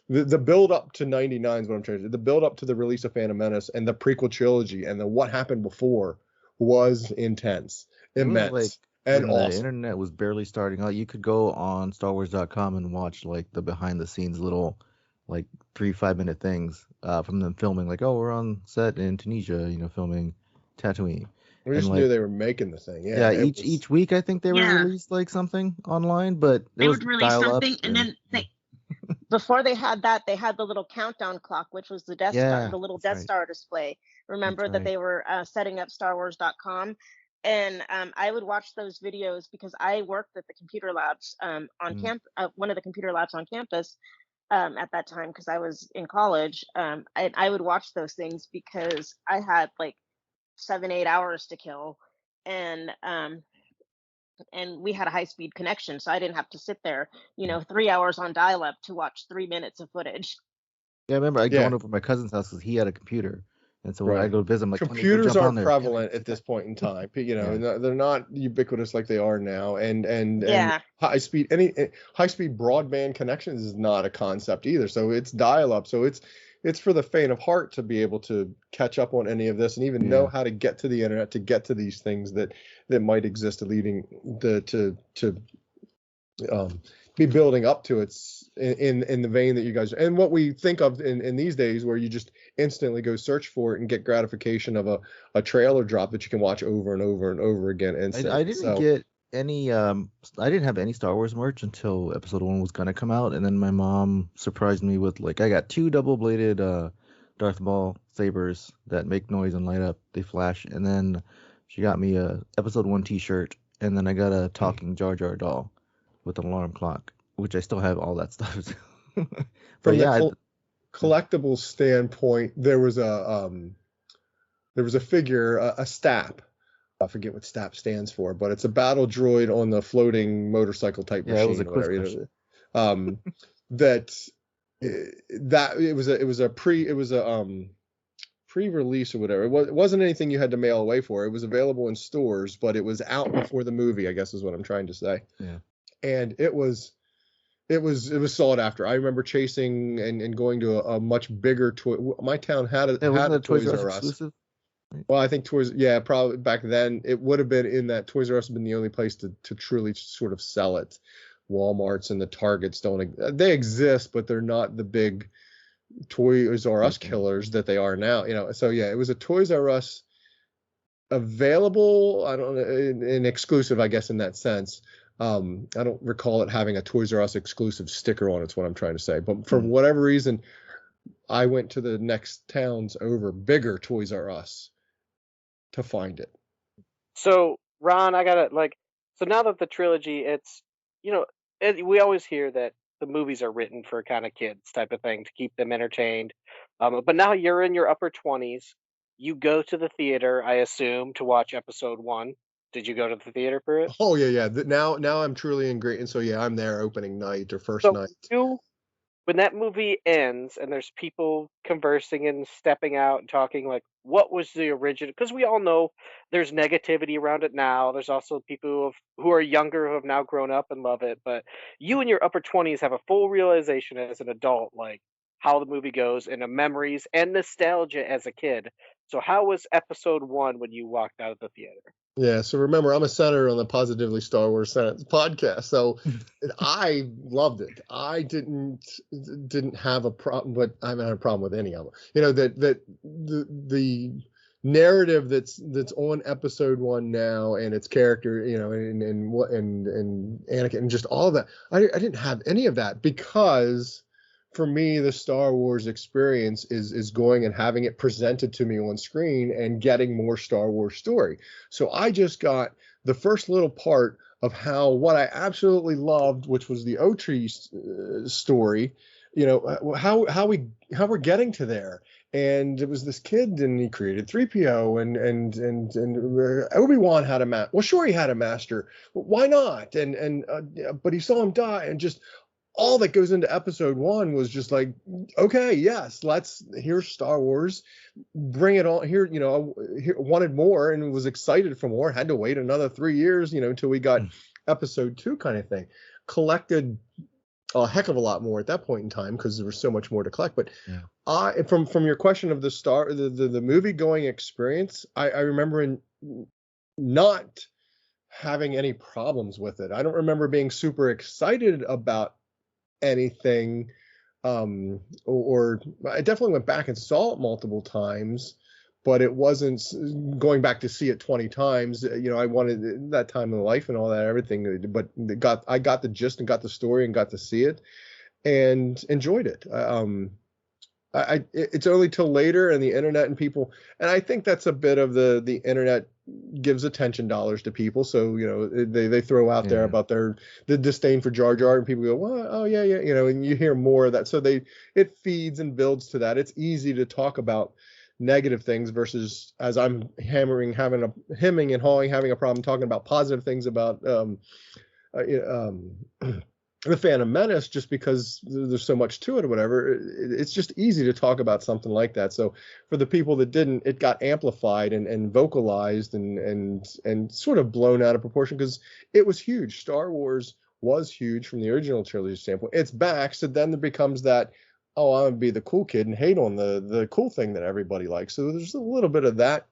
the build up to 99 is what I'm trying to say. The build up to the release of Phantom Menace and the prequel trilogy and the what happened before was intense, immense, like and when awesome. the internet was barely starting out, you could go on StarWars.com and watch like the behind the scenes little like 3-5 minute things from them filming, like, oh, we're on set in Tunisia, you know, filming Tatooine. We just and knew like, they were making the thing. yeah, Yeah, each week I think they would release like something online, but it They was would release dial up. something, and then before they had that, they had the little countdown clock, which was the Death Star, the little Death Star display. Remember that they were setting up StarWars.com, and I would watch those videos because I worked at the computer labs on one of the computer labs on campus at that time because I was in college. I would watch those things because I had like 7-8 hours to kill, and we had a high-speed connection, so I didn't have to sit there, 3 hours on dial-up to watch 3 minutes of footage. Yeah, I remember going over to my cousin's house because he had a computer, and so when I Right. go visit him, like, computers jump on aren't there. prevalent at this point in time. You know, they're not ubiquitous like they are now, and high speed broadband connections is not a concept either. So it's dial up. So it's for the faint of heart to be able to catch up on any of this and even know how to get to the internet, to get to these things that might exist, leading to be building up to it's in the vein that you guys, and what we think of in these days, where you just instantly go search for it and get gratification of a trailer drop that you can watch over and over and over again. I didn't get any I didn't have any Star Wars merch until episode 1 was gonna come out, and then my mom surprised me with, like, I got 2 double-bladed Darth Maul sabers that make noise and light up. They flash, and then she got me a episode 1 t-shirt, and then I got a talking Jar Jar doll with an alarm clock, which I still have all that stuff. But from yeah, the collectible standpoint, there was a figure, a STAP. I forget what STAP stands for, but it's a battle droid on the floating motorcycle type machine. It was a or whatever, quiz you know. It was a pre-release or whatever. It wasn't anything you had to mail away for. It was available in stores, but it was out before the movie, I guess is what I'm trying to say. Yeah. And it was sought after. I remember chasing and going to a much bigger toy. My town had a Toys R Us exclusive. Well, I think probably back then it would have been in that Toys R Us have been the only place to truly sort of sell it. Walmarts and the Targets they exist, but they're not the big Toys R Us killers that they are now. You know, so yeah, it was a Toys R Us available. I don't know, an exclusive, I guess, in that sense. I don't recall it having a Toys R Us exclusive sticker on it. It's what I'm trying to say. But for whatever reason, I went to the next towns over, bigger Toys R Us, to find it. So, Ron, I gotta so now that the trilogy, it's, we always hear that the movies are written for kind of kids type of thing to keep them entertained. But now you're in your upper 20s. You go to the theater, I assume, to watch episode 1. Did you go to the theater for it? Oh yeah. Now I'm truly ingrained, and so yeah, I'm there opening night or first night. When that movie ends and there's people conversing and stepping out and talking, like, what was the original? Because we all know there's negativity around it now. There's also people who are younger who have now grown up and love it. But you in your upper 20s have a full realization as an adult, like how the movie goes and the memories and nostalgia as a kid. So how was episode 1 when you walked out of the theater? Yeah, so remember, I'm a senator on the Positively Star Wars Senate podcast, so I loved it. I didn't have a problem, but I haven't had a problem with any of them. You know, that the narrative that's on episode 1 now, and its character, you know, and Anakin and just all of that. I didn't have any of that, because for me, the Star Wars experience is going and having it presented to me on screen and getting more Star Wars story. So I just got the first little part of what I absolutely loved, which was the Otri story. You know, how we're getting to there. And it was this kid, and he created 3PO, and Obi-Wan had a master. Well, sure, he had a master. Why not? But he saw him die, and just all that goes into episode 1 was just like, okay, yes, here's Star Wars, bring it on here. Wanted more and was excited for more. Had to wait another 3 years, until we got episode 2 kind of thing. Collected a heck of a lot more at that point in time because there was so much more to collect. But from your question of the movie going experience, I remember not having any problems with it. I don't remember being super excited about anything, or I definitely went back and saw it multiple times, but it wasn't going back to see it 20 times. I wanted that time in life and all that, everything, but I got the gist and got the story and got to see it and enjoyed it. It's only till later and the internet and people, and I think that's a bit of the internet gives attention dollars to people. So, they throw out there about the disdain for Jar Jar, and people go, well, oh yeah. And you hear more of that. So it feeds and builds to that. It's easy to talk about negative things versus, as I'm hemming and hawing, having a problem talking about positive things about, the Phantom Menace, just because there's so much to it or whatever. It's just easy to talk about something like that. So for the people that didn't, it got amplified and vocalized and sort of blown out of proportion because it was huge. Star Wars was huge from the original trilogy standpoint. It's back, so then there becomes that, oh, I'm gonna be the cool kid and hate on the cool thing that everybody likes. So there's a little bit of that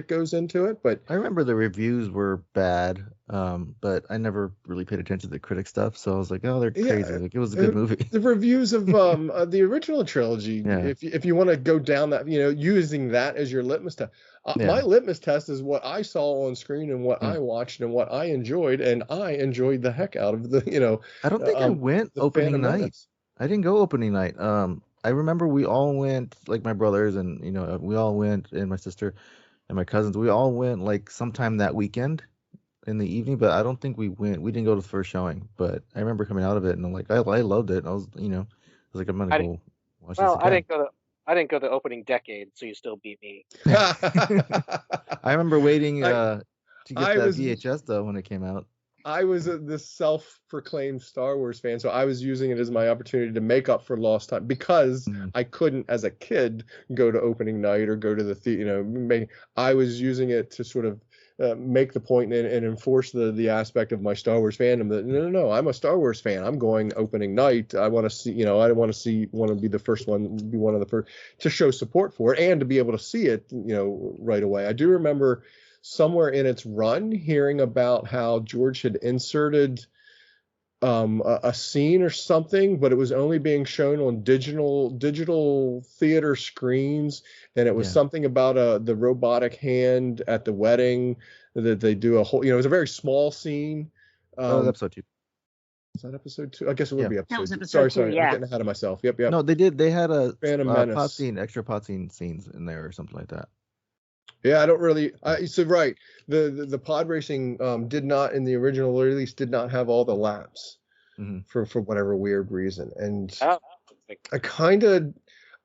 goes into it. But I remember the reviews were bad, but I never really paid attention to the critic stuff. So I was like, oh, they're crazy. Like, it was a good movie. The reviews of the original trilogy, if you want to go down that, using that as your litmus test. My litmus test is what I saw on screen and what I watched and what I enjoyed, and I enjoyed the heck out of the. I don't think I went opening night. I didn't go opening night. I remember we all went, like my brothers and we all went, and my sister and my cousins. We all went like sometime that weekend in the evening, but I don't think we went. We didn't go to the first showing, but I remember coming out of it and I'm like, I loved it. I was, like, I'm gonna go watch this again. I didn't go the opening decade, so you still beat me. I remember waiting to get that VHS though when it came out. I was this self-proclaimed Star Wars fan, so I was using it as my opportunity to make up for lost time because I couldn't, as a kid, go to opening night or go to the theater. I was using it to sort of make the point and enforce the aspect of my Star Wars fandom that no, I'm a Star Wars fan. I'm going opening night. I want to see, I want to be the first one, be one of the first to show support for it and to be able to see it, right away. I do remember somewhere in its run hearing about how George had inserted a scene or something, but it was only being shown on digital theater screens, and it was something about the robotic hand at the wedding that they do a whole, it was a very small scene. Episode 2. Is that episode 2? I guess it would be episode 2. That was episode 2, I'm getting ahead of myself. Yep. No, they did. They had a Menace. extra pot scene scenes in there or something like that. Yeah, I don't really. So right, the pod racing did not, in the original release, did not have all the laps for whatever weird reason, and I kind of,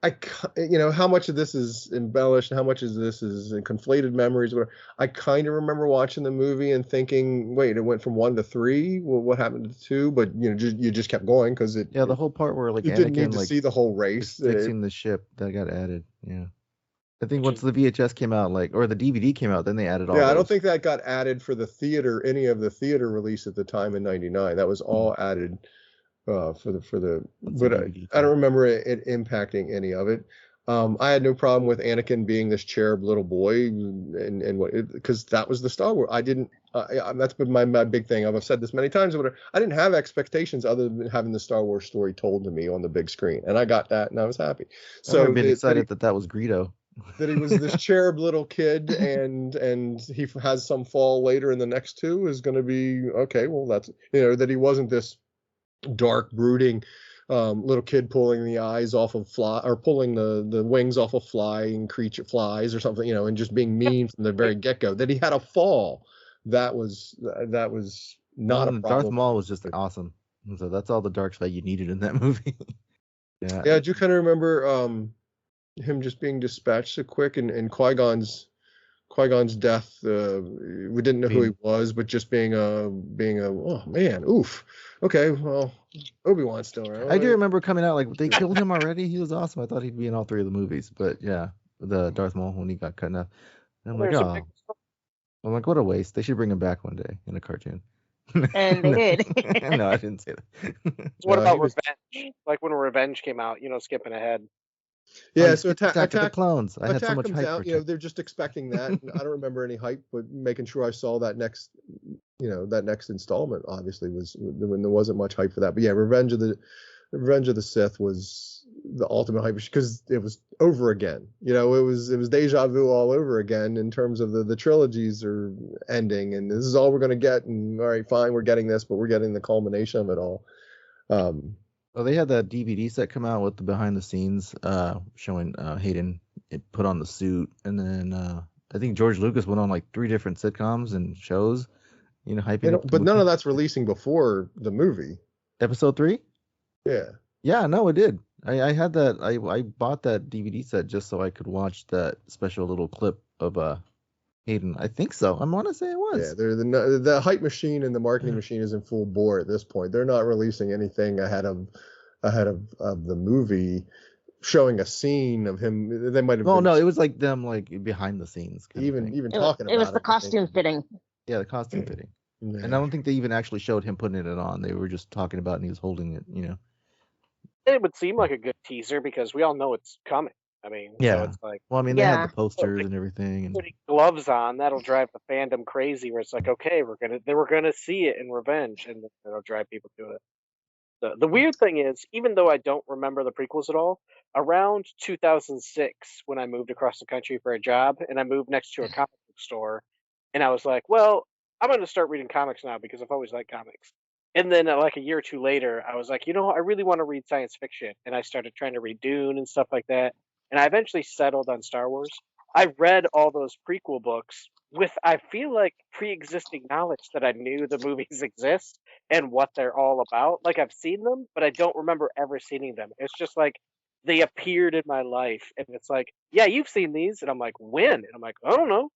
how much of this is embellished and how much of this is conflated memories. Whatever. I kind of remember watching the movie and thinking, wait, it went from 1 to 3. Well, what happened to 2? But you just kept going because it. Yeah, the whole part where like you didn't need to see the whole race. Fixing the ship that got added. Yeah. I think once the VHS came out, or the DVD came out, then they added all. Yeah, I don't think that got added for the theater, any of the theater release at the time in '99. That was all added for the. But I don't remember it impacting any of it. I had no problem with Anakin being this cherub little boy, and what, because that was the Star Wars. I didn't. That's been my big thing. I've said this many times. But I didn't have expectations other than having the Star Wars story told to me on the big screen, and I got that, and I was happy. So I've been excited that was Greedo. That he was this cherub little kid, and he has some fall later in the next 2 is going to be okay. Well, that's that he wasn't this dark, brooding little kid pulling the eyes off of pulling the wings off of flying creature flies or something, and just being mean from the very get-go. That he had a fall, that was not a problem. Darth Maul was just awesome. So that's all the dark side you needed in that movie. Yeah. Do you kind of remember him just being dispatched so quick, and Qui-Gon's Qui-Gon's death. We didn't know who he was, but just being a oh man, oof. Okay, well, Obi-Wan's still around. I do remember coming out like they killed him already. He was awesome. I thought he'd be in all 3 of the movies, but yeah, the Darth Maul when he got cut up. And I'm like, oh, I'm like, what a waste. They should bring him back one day in a cartoon. And they did. No, I didn't say that. What about Revenge? Like when Revenge came out, skipping ahead. Yeah, so Attack of the Clones. I had so much comes hype out, for they're just expecting that. I don't remember any hype, but making sure I saw that next, that next installment obviously was when there wasn't much hype for that. But yeah, Revenge of the Sith was the ultimate hype because it was over again. It was deja vu all over again in terms of the trilogies are ending and this is all we're going to get. And all right, fine, we're getting this, but we're getting the culmination of it all. Well, they had that DVD set come out with the behind the scenes showing Hayden put on the suit, and then I think George Lucas went on like 3 different sitcoms and shows, hyping up. But none of that's releasing before the movie. Episode 3? Yeah. Yeah, no, it did. I had that. I bought that DVD set just so I could watch that special little clip of Hayden. I think so. I want to say it was. Yeah, the hype machine and the marketing machine is in full bore at this point. They're not releasing anything ahead of the movie, showing a scene of him. They might have. Oh no, it was like them behind the scenes. Even talking about it. It was the costume fitting. Yeah, the costume fitting. Yeah. And I don't think they even actually showed him putting it on. They were just talking about it and he was holding it. It would seem like a good teaser because we all know it's coming. I mean, yeah. So it's like, well, I mean, they had the posters and everything, and putting gloves on that'll drive the fandom crazy. Where it's like, okay, we're gonna see it in Revenge, and it'll drive people to it. The weird thing is, even though I don't remember the prequels at all, around 2006 when I moved across the country for a job, and I moved next to a comic book store, and I was like, well, I'm gonna start reading comics now because I've always liked comics. And then like a year or 2 later, I was like, I really want to read science fiction, and I started trying to read Dune and stuff like that. And I eventually settled on Star Wars. I read all those prequel books with, I feel like, pre-existing knowledge that I knew the movies exist and what they're all about. Like, I've seen them, but I don't remember ever seeing them. It's just like they appeared in my life. And it's like, yeah, you've seen these. And I'm like, when? And I'm like, I don't know.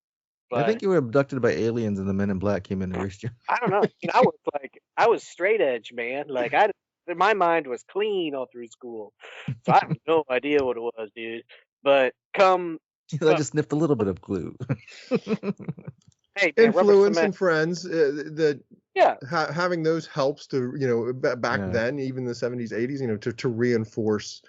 But I think you were abducted by aliens and the Men in Black came in and erased you. I don't know. I was straight edge, man. Like, my mind was clean all through school. So I have no idea what it was, dude. But I just sniffed a little bit of glue. Hey, man, influence and friends. Having those helps to, back then, even the 70s, 80s, to reinforce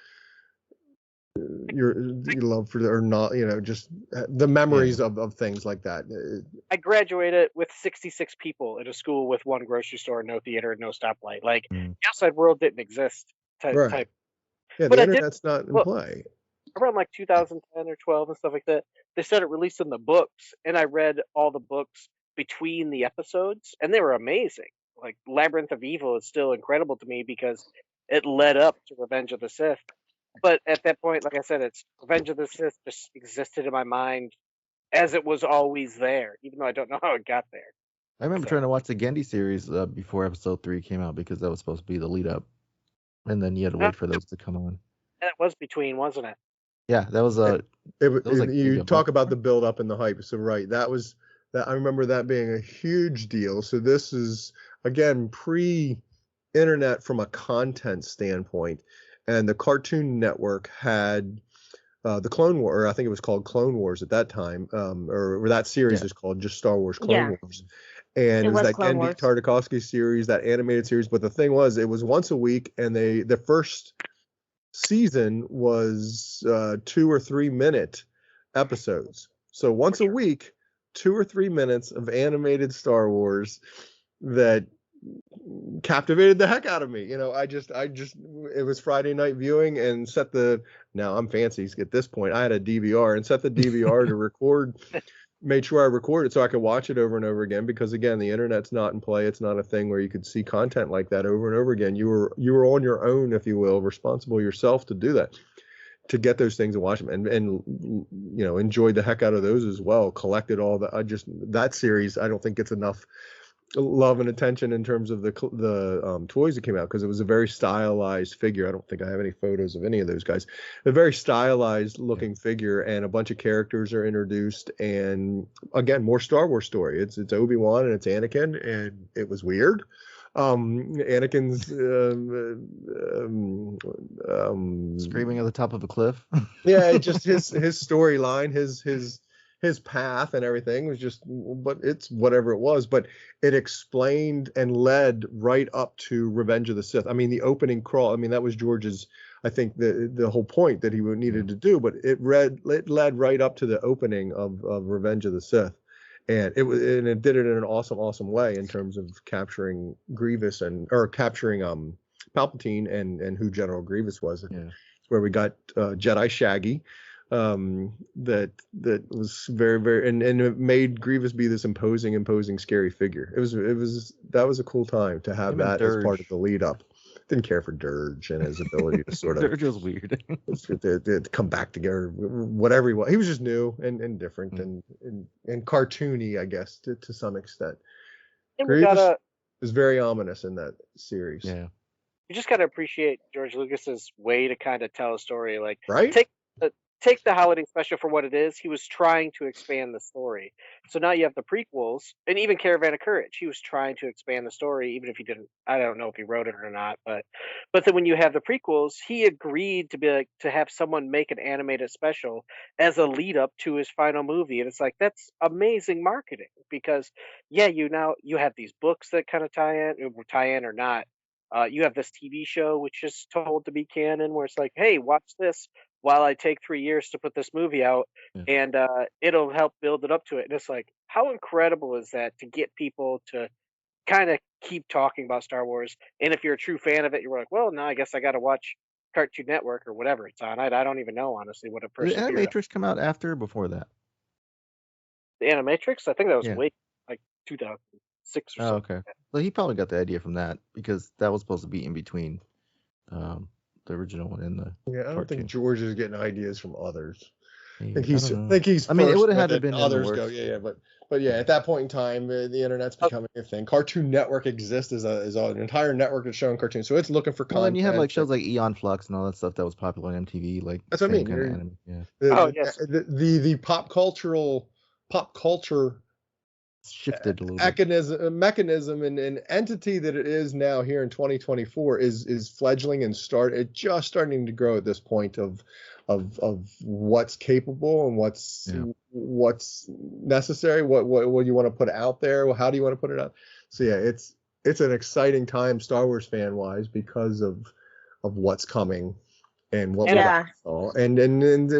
your love for or not, just the memories of things like that. I graduated with 66 people in a school with 1 grocery store, no theater, no stoplight. Like the outside world didn't exist. Type. Yeah, the internet's not in play. Around like 2010 or 12 and stuff like that, they started releasing the books, and I read all the books between the episodes, and they were amazing. Like Labyrinth of Evil is still incredible to me because it led up to Revenge of the Sith. But at that point, like I said, it's Revenge of the Sith just existed in my mind as it was always there, even though I don't know how it got there. I remember trying to watch the Gendy series before episode 3 came out because that was supposed to be the lead up. And then you had to wait for those to come on. And it was between, wasn't it? Yeah, that was you talk about the build up and the hype. So right, that was that. I remember that being a huge deal. So this is again pre-internet from a content standpoint. And the Cartoon Network had the Clone War, or I think it was called Clone Wars at that time, or that series is called just Star Wars Clone Wars. And it was that Gendy Tartakovsky series, that animated series. But the thing was, it was once a week, and the first season was 2 or 3 minute episodes. So once a week, 2 or 3 minutes of animated Star Wars that captivated the heck out of me. I just it was Friday night viewing and now I'm fancy at this point. I had a DVR and set the DVR to record, made sure I recorded so I could watch it over and over again, because again, the internet's not in play. It's not a thing where you could see content like that over and over again. You were on your own, if you will, responsible yourself to do that, to get those things and watch them and enjoyed the heck out of those as well. Collected all that series. I don't think it's enough love and attention in terms of the toys that came out, because it was a very stylized figure. I don't think I have any photos of any of those guys. A very stylized looking figure, and a bunch of characters are introduced, and again, more Star Wars story. It's Obi-Wan and it's Anakin, and it was weird. Anakin's screaming at the top of a cliff. Yeah, just his storyline, his path and everything was just, but it's whatever it was, but it explained and led right up to Revenge of the Sith. I mean, the opening crawl, I mean, that was George's, I think, the whole point that he needed to do, but it led right up to the opening of Revenge of the Sith. And it did it in an awesome way in terms of capturing Grievous or capturing Palpatine and who General Grievous was. Yeah. Where we got Jedi Shaggy, that was very and it made Grievous be this imposing scary figure. That was a cool time to have that as part of the lead up. Didn't care for Dirge and his ability to sort of Dirge was weird. to come back together, whatever he was. He was just new and different and cartoony, I guess, to some extent. And Grievous was very ominous in that series. Yeah. You just gotta appreciate George Lucas's way to kind of tell a story. Like, right? Take the holiday special for what it is. He was trying to expand the story. So now you have the prequels, and even Caravan of Courage. He was trying to expand the story, even if he didn't. I don't know if he wrote it or not, but then when you have the prequels, he agreed to have someone make an animated special as a lead up to his final movie, and it's like, that's amazing marketing, because you have these books that kind of tie in or not. You have this TV show which is told to be canon, where it's like, hey, watch this while I take 3 years to put this movie out, and it'll help build it up to it. And it's like, how incredible is that to get people to kind of keep talking about Star Wars? And if you're a true fan of it, you're like, well, now I guess I got to watch Cartoon Network or whatever it's on. I don't even know, honestly, what a Did person. Animatrix come out after or before that? The Animatrix? I think that was Yeah. way like 2006 or Oh, something. okay. Well, he probably got the idea from that, because that was supposed to be in between the original one and the Yeah, I don't think cartoon. George is getting ideas from others. I Yeah, think I he's. don't I know. think he's. I mean, it first would have with had to it, have been in the others go. works. Yeah, but yeah, at that point in time, the internet's becoming a thing. Cartoon Network exists as an entire network that's showing cartoons, so it's looking for Well, content. then you had like shows like Eon Flux and all that stuff that was popular on MTV. Like, That's what I same mean. kind of You're- anime. Yeah. The pop culture Shifted a little bit. mechanism and entity that it is now here in 2024 is fledgling and just starting to grow at this point of what's capable and what's necessary, what you want to put out there, how do you want to put it out. So yeah, it's an exciting time Star Wars fan wise, because of what's coming and what we saw. And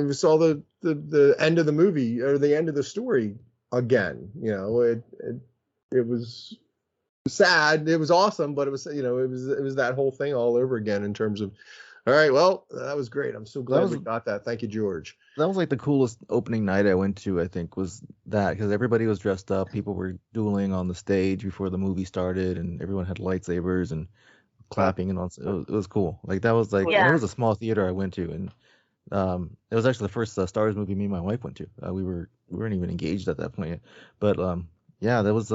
we saw the end of the movie, or the end of the story again. It was sad. It was awesome, but it was that whole thing all over again in terms of, all right, well, that was great. I'm so glad we got that. Thank you, George. That was like the coolest opening night I went to, I think, was that, because everybody was dressed up. People were dueling on the stage before the movie started, and everyone had lightsabers and clapping and all. It was cool. Like, that was like, and it was a small theater I went to, and it was actually the first Star Wars movie me and my wife went to. We weren't even engaged at that point yet. But yeah, that was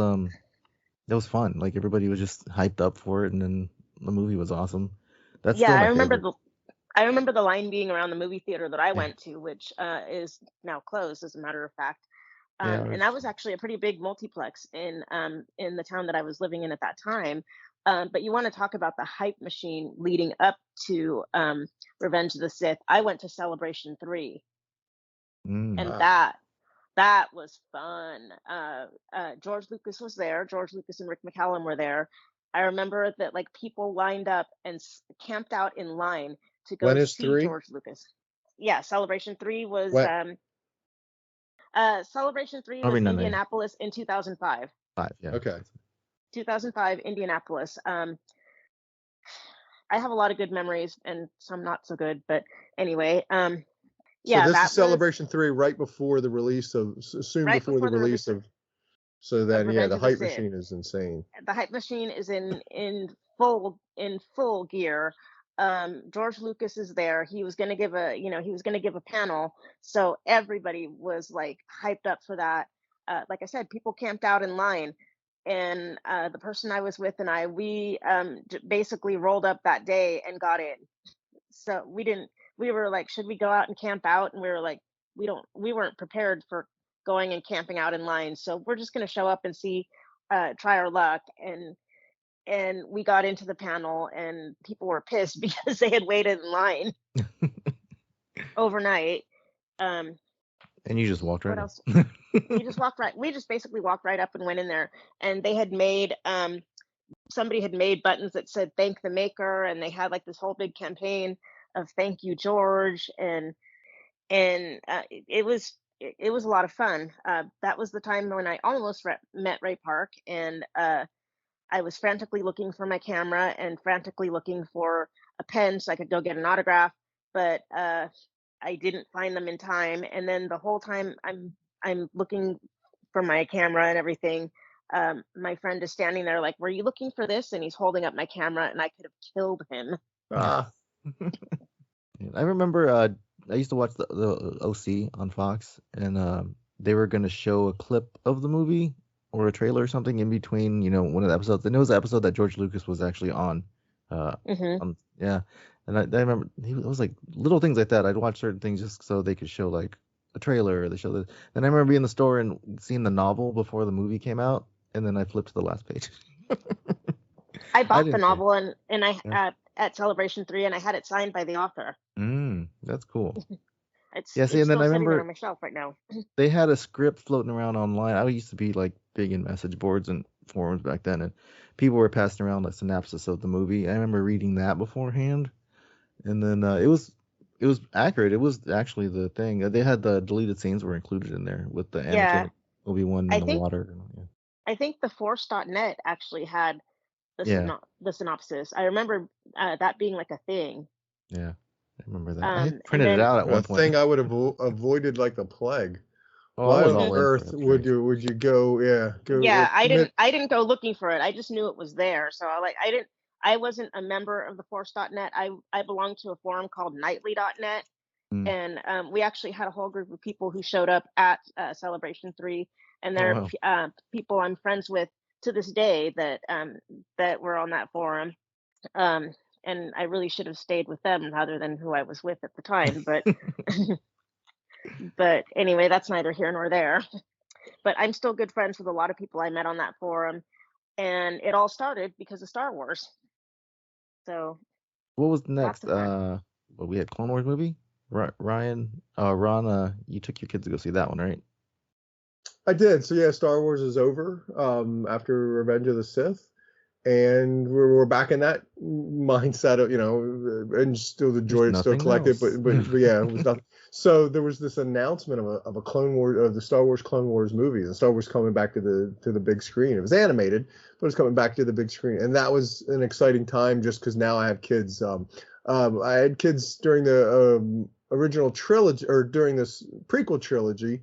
fun. Like, everybody was just hyped up for it, and then the movie was awesome. That's still my favorite. I remember the line being around the movie theater that I went to, which is now closed, as a matter of fact. And that was actually a pretty big multiplex in the town that I was living in at that time. But you want to talk about the hype machine leading up to Revenge of the Sith. I went to Celebration 3, and that was fun. George Lucas was there. George Lucas and Rick McCallum were there. I remember that, like, people lined up and camped out in line to go see 3? George Lucas. Yeah, Celebration 3 was Celebration 3 was Indianapolis in 2005. Okay. 2005, Indianapolis. I have a lot of good memories and some not so good, but anyway, So this is Celebration 3 right before the release of, before the release of. So then, the hype machine is insane. The hype machine is in full gear. George Lucas is there. He was going to give a panel, so everybody was like hyped up for that. Like I said, people camped out in line. the person I was with and we basically rolled up that day and got in. So we were like, should we go out and camp out? And we were like, we weren't prepared for going and camping out in line. So we're just going to show up and see, try our luck. And we got into the panel and people were pissed because they had waited in line overnight. And you just walked right What in. else? We just basically walked right up and went in there, and they had made, somebody had made buttons that said thank the maker, and they had like this whole big campaign of thank you George, and it was a lot of fun. That was the time when I almost met Ray Park, and I was frantically looking for my camera and frantically looking for a pen so I could go get an autograph, but I didn't find them in time. And then the whole time I'm looking for my camera and everything, my friend is standing there like, "Were you looking for this?" And he's holding up my camera, and I could have killed him. I remember I used to watch the OC on Fox, and they were going to show a clip of the movie or a trailer or something in between, one of the episodes. And it was the episode that George Lucas was actually on. Yeah. And I remember it was like little things like that. I'd watch certain things just so they could show like a trailer or they show this. Then I remember being in the store and seeing the novel before the movie came out. And then I flipped to the last page. I bought the novel and I at Celebration 3, and I had it signed by the author. That's cool. It's and then I sitting remember there on my shelf right now. they had a script floating around online. I used to be like big in message boards and forums back then, and people were passing around like synopsis of the movie. I remember reading that beforehand, and then it was accurate. It was actually the thing. They had the deleted scenes were included in there with the Anakin, Obi-Wan in the water. I think the Force.net actually had the synopsis. I remember that being like a thing. Yeah. I remember that. I printed it out at one point. A thing I would have avoided like the plague. Oh, Why I was on all earth would you go? Yeah, I didn't go looking for it. I just knew it was there. So I wasn't a member of the Force.net. I belonged to a forum called Nightly.net, and we actually had a whole group of people who showed up at Celebration 3, and there are people I'm friends with to this day that were on that forum. And I really should have stayed with them rather than who I was with at the time. But but anyway, that's neither here nor there. But I'm still good friends with a lot of people I met on that forum, and it all started because of Star Wars. So what was next? We had Clone Wars movie. Ron, you took your kids to go see that one, right? I did. So yeah, Star Wars is over after Revenge of the Sith. And we're back in that mindset of, and still the joy still collected, but yeah, it was nothing. So there was this announcement of a Clone Wars, of the Star Wars Clone Wars movies, and Star Wars coming back to the big screen. It was animated, but it's coming back to the big screen, and that was an exciting time just because now I have kids. I had kids during the original trilogy or during this prequel trilogy.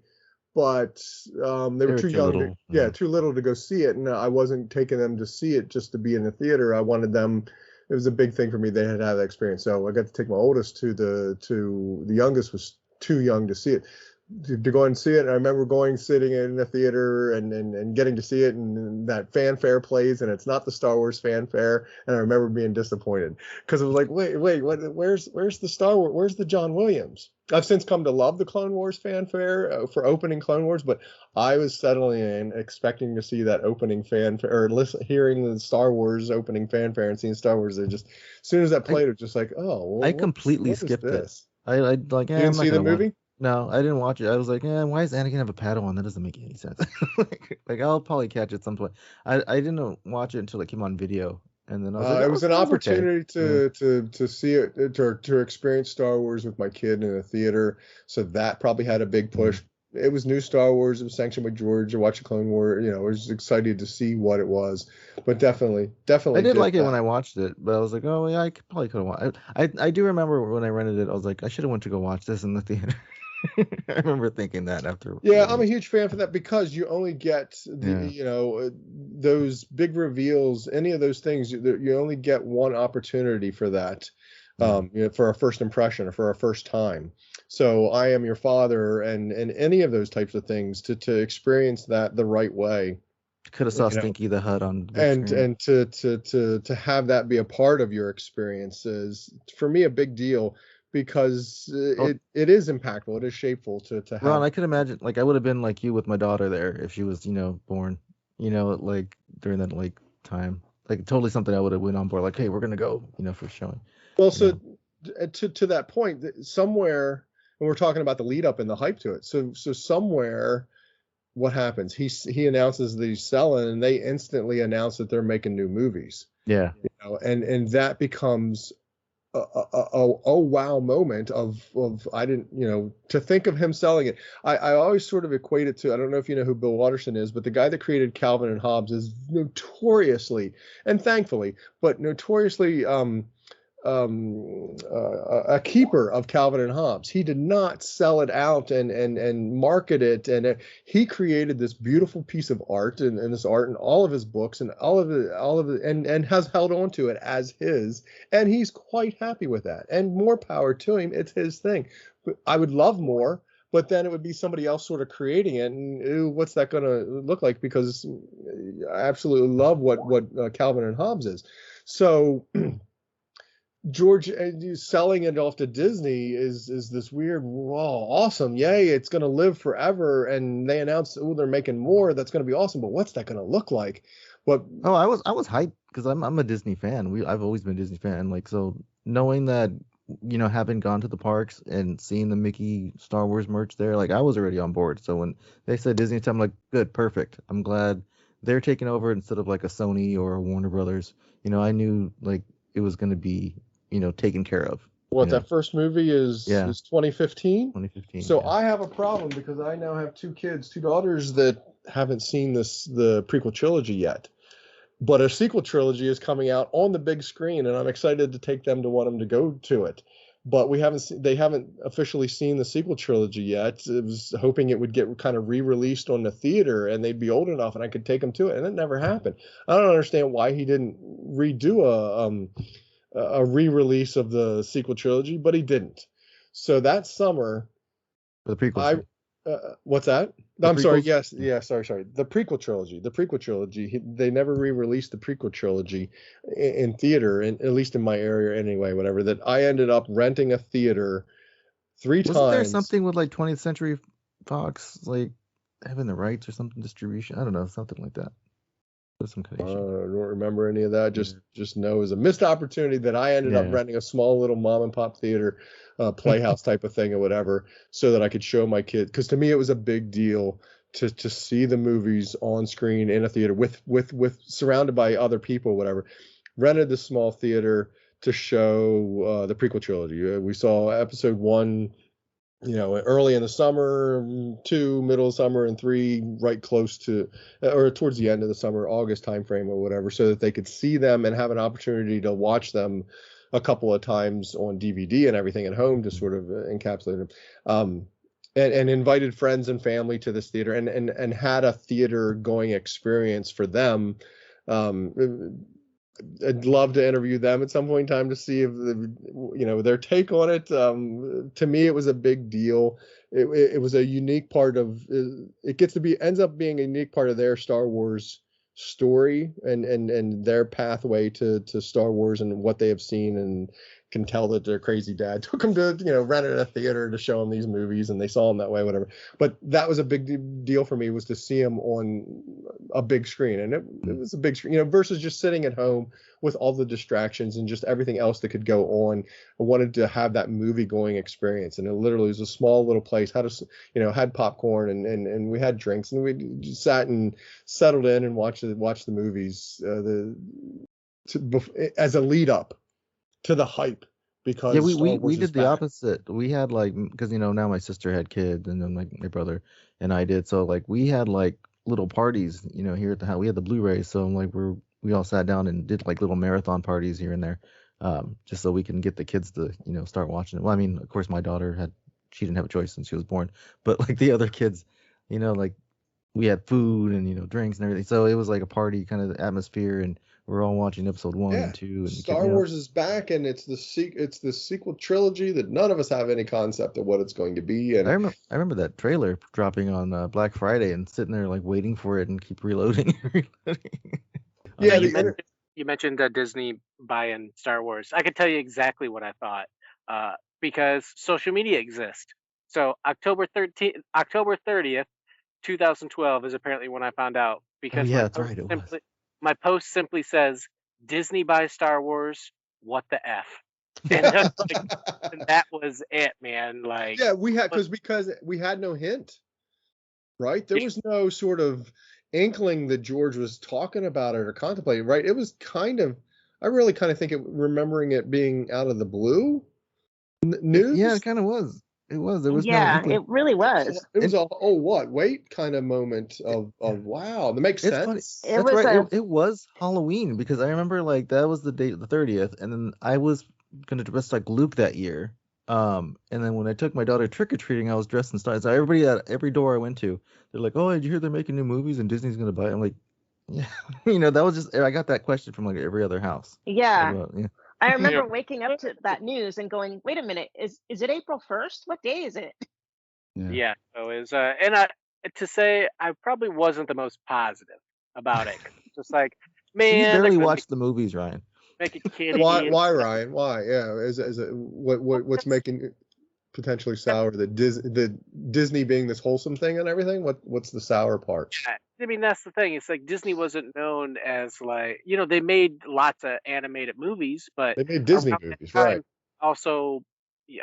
But they were too young, too little to go see it, and I wasn't taking them to see it just to be in the theater. I wanted them. It was a big thing for me. They had to have that experience, so I got to take my oldest to the youngest was too young to see it. To go and see it. And I remember sitting in the theater and getting to see it, and that fanfare plays, and it's not the Star Wars fanfare, and I remember being disappointed because it was like, wait, where's the Star Wars? Where's the John Williams? I've since come to love the Clone Wars fanfare for opening Clone Wars, but I was settling in expecting to see that opening fanfare, or hearing the Star Wars opening fanfare and seeing Star Wars. They just, as soon as that played, it was just like, I completely skipped this. I like. You didn't see the movie? No, I didn't watch it. I was like, why does Anakin have a Padawan? That doesn't make any sense. like I'll probably catch it at some point. I didn't watch it until it came on video, and then I was like, it was an opportunity to see it, to experience Star Wars with my kid in a theater. So that probably had a big push. It was new Star Wars. It was sanctioned by George. I watched the Clone War. I was excited to see what it was. But definitely. I did like it when I watched it, but I was like, oh yeah, I probably could have watched. I do remember when I rented it, I was like, I should have went to go watch this in the theater. I remember thinking that after. Yeah, I'm a huge fan for that because you only get those big reveals, any of those things. You only get one opportunity for that, for a first impression or for a first time. So I Am Your Father and any of those types of things to experience that the right way. Could have saw you know, Stinky the Hut on the big screen. and to have that be a part of your experience is for me a big deal because it is impactful. It is shapeful to have. Ron, I could imagine, like, I would have been like you with my daughter there if she was, born, like during that like time, like totally something I would have went on board, like, hey, we're gonna go, for showing. Well, so to that point, somewhere, and we're talking about the lead up and the hype to it. So somewhere, what happens? He announces that he's selling, and they instantly announce that they're making new movies. Yeah. And that becomes a wow moment of I didn't, to think of him selling it. I always sort of equate it to, I don't know if you know who Bill Watterson is, but the guy that created Calvin and Hobbes is notoriously, and thankfully, but notoriously a keeper of Calvin and Hobbes. He did not sell it out and market it, and he created this beautiful piece of art and this art in all of his books and all of it, and has held on to it as his, and he's quite happy with that. And more power to him. It's his thing. But I would love more, but then it would be somebody else sort of creating it, and what's that going to look like? Because I absolutely love what Calvin and Hobbes is. So George selling it off to Disney is this weird, wow, awesome, yay, it's going to live forever. And they announced, they're making more. That's going to be awesome. But what's that going to look like? But I was hyped because I'm a Disney fan. I've always been a Disney fan. Like, so knowing that, having gone to the parks and seeing the Mickey Star Wars merch there, like I was already on board. So when they said Disney, I'm like, good, perfect. I'm glad they're taking over instead of like a Sony or a Warner Brothers. I knew like it was going to be, taken care of. That first movie is 2015? 2015. So I have a problem because I now have two daughters that haven't seen the prequel trilogy yet. But a sequel trilogy is coming out on the big screen, and I'm excited to take them to want them to go to it. But they haven't officially seen the sequel trilogy yet. I was hoping it would get kind of re-released on the theater and they'd be old enough and I could take them to it, and it never happened. I don't understand why he didn't redo a re-release of the sequel trilogy, but he didn't. So that summer, the prequel. What's that? I'm sorry. Yes. Yeah. Sorry. The prequel trilogy. They never re-released the prequel trilogy in theater, at least in my area anyway. Whatever. That I ended up renting a theater 3 times. Wasn't there something with like 20th Century Fox, like having the rights or something, distribution? I don't know, something like that. Some connection. I don't remember any of that. Just know it was a missed opportunity that I ended up renting a small little mom and pop theater, playhouse type of thing or whatever, so that I could show my kids. Because to me, it was a big deal to see the movies on screen in a theater with surrounded by other people, whatever. Rented this small theater to show the prequel trilogy. We saw episode 1. Early in the summer, 2 middle of summer, and 3 right close to or towards the end of the summer, August timeframe or whatever, so that they could see them and have an opportunity to watch them a couple of times on DVD and everything at home to sort of encapsulate them. And invited friends and family to this theater and had a theater going experience for them. I'd love to interview them at some point in time to see if their take on it. To me, it was a big deal. It was a unique part of it. Ends up being a unique part of their Star Wars story and their pathway to Star Wars and what they have seen, and can tell that their crazy dad took them to rent at a theater to show them these movies, and they saw them that way, whatever. But that was a big deal for me, was to see them on a big screen, and it was a big screen, versus just sitting at home with all the distractions and just everything else that could go on. I wanted to have that movie going experience, and it literally was a small little place, had popcorn and we had drinks, and we just sat and settled in and watched the movies as a lead up to the hype. Because we did the opposite. We had because now my sister had kids, and then my brother and I did, so we had little parties here at the house. We had the Blu-rays, so we all sat down and did little marathon parties here and there, just so we can get the kids to start watching it. Well, I mean, of course my daughter she didn't have a choice since she was born, but the other kids, we had food and drinks and everything, so it was like a party kind of atmosphere, and we're all watching episode 1 and 2. And Star Wars is back, and it's the sequel trilogy that none of us have any concept of what it's going to be. And I remember that trailer dropping on Black Friday and sitting there like waiting for it and keep reloading. Yeah, you mentioned Disney buying Star Wars. I could tell you exactly what I thought because social media exists. So October 30th, 2012 is apparently when I found out because that's right. My post simply says Disney buys Star Wars. What the F? And that was it, man. Like, yeah, we had because we had no hint, right? There was no sort of inkling that George was talking about it or contemplating, right? It was I really kind of think remembering it being out of the blue news. Yeah, it kind of was. It was. There was it really was. It was wait kind of moment of wow. That makes sense. Funny. That's right. It was Halloween because I remember like that was the date, the 30th, and then I was gonna dress like Luke that year. And then when I took my daughter trick or treating, I was dressed in Star Wars. So everybody at every door I went to, they're like, "Oh, did you hear they're making new movies and Disney's gonna buy it?" I'm like, "Yeah." That was just I got that question from like every other house. Yeah. I remember waking up to that news and going, "Wait a minute, is it April 1st? What day is it?" Yeah, so it was, to say I probably wasn't the most positive about it. Just like, man, you barely watched the movies, Ryan. Make it kiddie. Why, Ryan? Why? Yeah, is it what's making it potentially sour? The Disney being this wholesome thing and everything. What's the sour part? I mean, that's the thing. It's like Disney wasn't known as like, they made lots of animated movies, but they made Disney movies, right? Also,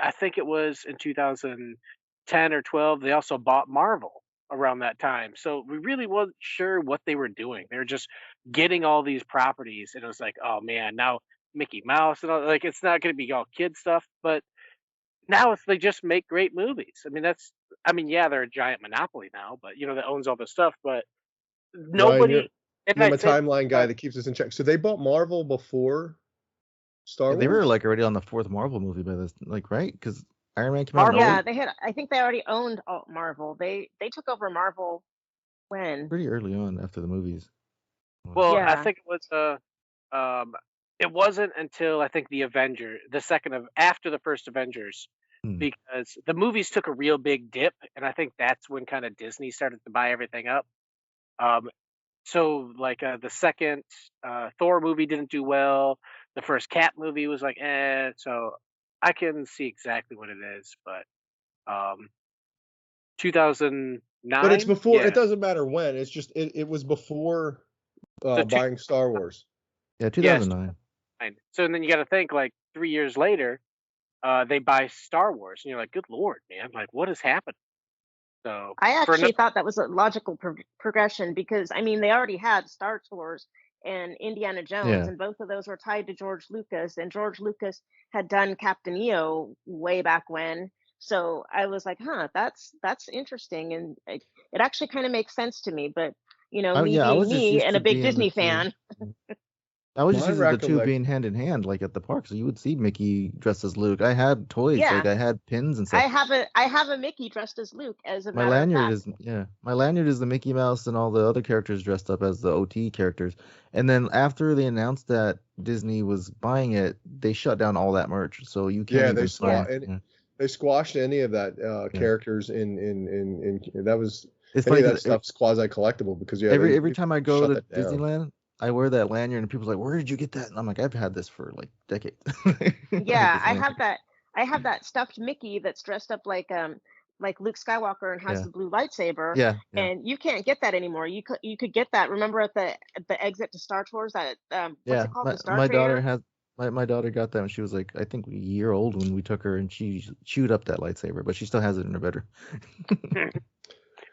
I think it was in 2010 or 12, they also bought Marvel around that time. So we really wasn't sure what they were doing. They were just getting all these properties, and it was like, oh man, now Mickey Mouse and all, like it's not going to be all kid stuff, but now they just make great movies. I mean, yeah, they're a giant monopoly now, but that owns all the stuff, but nobody. Ryan, I'm a timeline guy that keeps us in check. So they bought Marvel before Star Wars. They were like already on the 4th Marvel movie by this, like, right? Because Iron Man came out. Yeah, they had. I think they already owned Marvel. They took over Marvel when? Pretty early on after the movies. Well, yeah. I think it was it wasn't until I think after the first Avengers, because the movies took a real big dip, and I think that's when kind of Disney started to buy everything up. So like the second Thor movie didn't do well. The first Cat movie was like, so I can see exactly what it is, but 2009. But it's before. Yeah. It doesn't matter when. It's just it was before buying Star Wars. Yeah, 2009. Yes. So then you got to think like 3 years later, they buy Star Wars, and you're like, good Lord, man, like what has happened? So I actually thought that was a logical progression because I mean they already had Star Tours and Indiana Jones, and both of those were tied to George Lucas, and George Lucas had done Captain EO way back when. So I was like, that's interesting, and it actually kind of makes sense to me. But me being and a big Disney fan. I was just used to the two being hand in hand, like at the park. So you would see Mickey dressed as Luke. I had toys, like I had pins and stuff. I have a Mickey dressed as Luke. As a my lanyard is my lanyard is the Mickey Mouse and all the other characters dressed up as the OT characters. And then after they announced that Disney was buying it, they shut down all that merch. So you can't. They squashed any of that characters in that was. It's funny that stuff's quasi collectible because every time I go to Disneyland. I wear that lanyard and people's like, where did you get that? And I'm like, I've had this for like decades. Yeah, I have that stuffed Mickey that's dressed up like Luke Skywalker and has the blue lightsaber. Yeah. And you can't get that anymore. You could get that. Remember at the exit to Star Tours that what's it called? The Star my daughter has my daughter got that when she was like I think a year old when we took her, and she chewed up that lightsaber, but she still has it in her bedroom.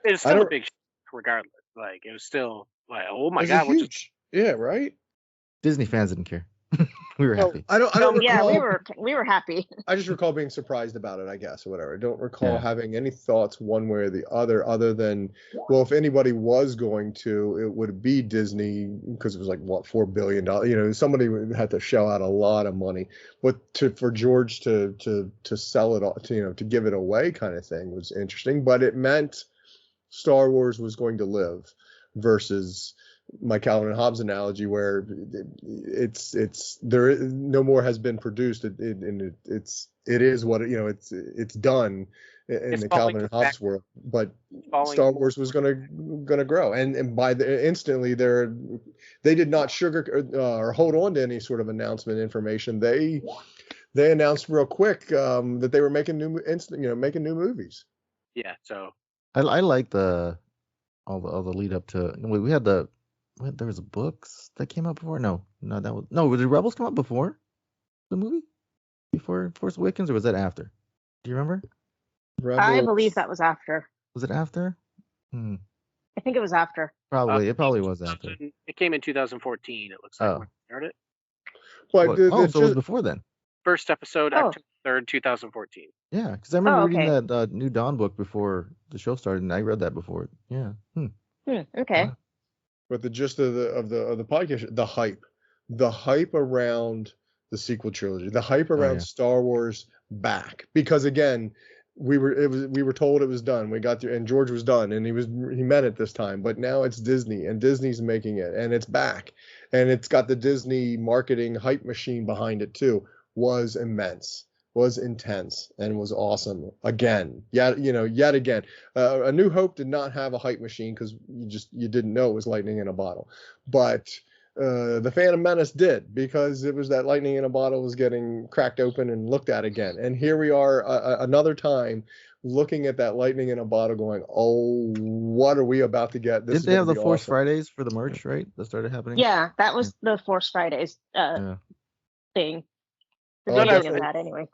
It's still a big regardless. Like it was still like, oh my god, huge. Yeah, right. Disney fans didn't care. We were happy. I don't recall, yeah, we were happy. I just recall being surprised about it, I guess, or whatever. I don't recall having any thoughts one way or the other than, well, if anybody was going to, it would be Disney because it was like what, $4 billion. Somebody had to shell out a lot of money, but for George to sell it all, to give it away, kind of thing was interesting. But it meant Star Wars was going to live versus my Calvin and Hobbes analogy, where it's there no more has been produced. It is what it's done in the Calvin and Hobbes world. But Star Wars was gonna grow, and by the instantly they did not sugar or hold on to any sort of announcement information. They announced real quick that they were making making new movies. Yeah, so I like all the lead up to. We had there was books that came out before. No, did Rebels come out before the movie? Before Force Awakens, or was that after? Do you remember? I believe that was after. Was it after? I think it was after. Probably. It probably was after. It came in 2014. It looks like when it started. Well, so it was before then. First episode, October 3rd, 2014. Yeah, because I remember reading that New Dawn book before the show started, and I read that before. Yeah. Okay. But the gist of the podcast, the hype around the sequel trilogy, the hype around Star Wars back, because again, we were told it was done. We got through, and George was done, and he meant it this time. But now it's Disney, and Disney's making it, and it's back, and it's got the Disney marketing hype machine behind it too. Was immense, was intense, and was awesome again. Yet again. A New Hope did not have a hype machine because you didn't know it was lightning in a bottle. But the Phantom Menace did, because it was that lightning in a bottle was getting cracked open and looked at again. And here we are another time looking at that lightning in a bottle going, oh, what are we about to get? Didn't they have the Force Fridays for the merch, right? That started happening? Yeah, that was the Force Fridays thing. The beginning of that, anyway.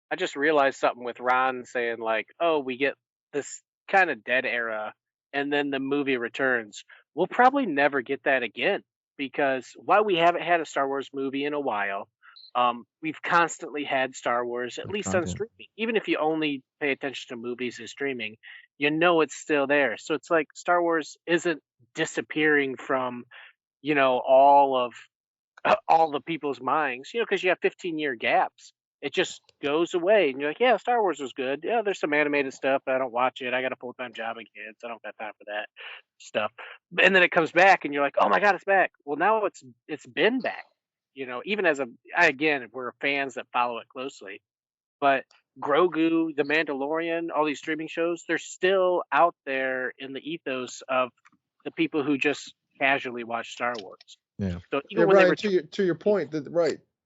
I just realized something with Ron saying like, "Oh, we get this kind of dead era, and then the movie returns." We'll probably never get that again, because while we haven't had a Star Wars movie in a while, we've constantly had Star Wars, at least on streaming. Even if you only pay attention to movies and streaming, it's still there. So it's like Star Wars isn't disappearing from, all the people's minds, because you have 15-year gaps. It just goes away, and you're like, yeah, Star Wars was good. Yeah, there's some animated stuff, but I don't watch it. I got a full-time job and kids. I don't got time for that stuff. And then it comes back, and you're like, oh my God, it's back. Well, now it's been back. Even again, we're fans that follow it closely, but Grogu, The Mandalorian, all these streaming shows, they're still out there in the ethos of the people who just casually watch Star Wars. Yeah. So Ryan, to your point,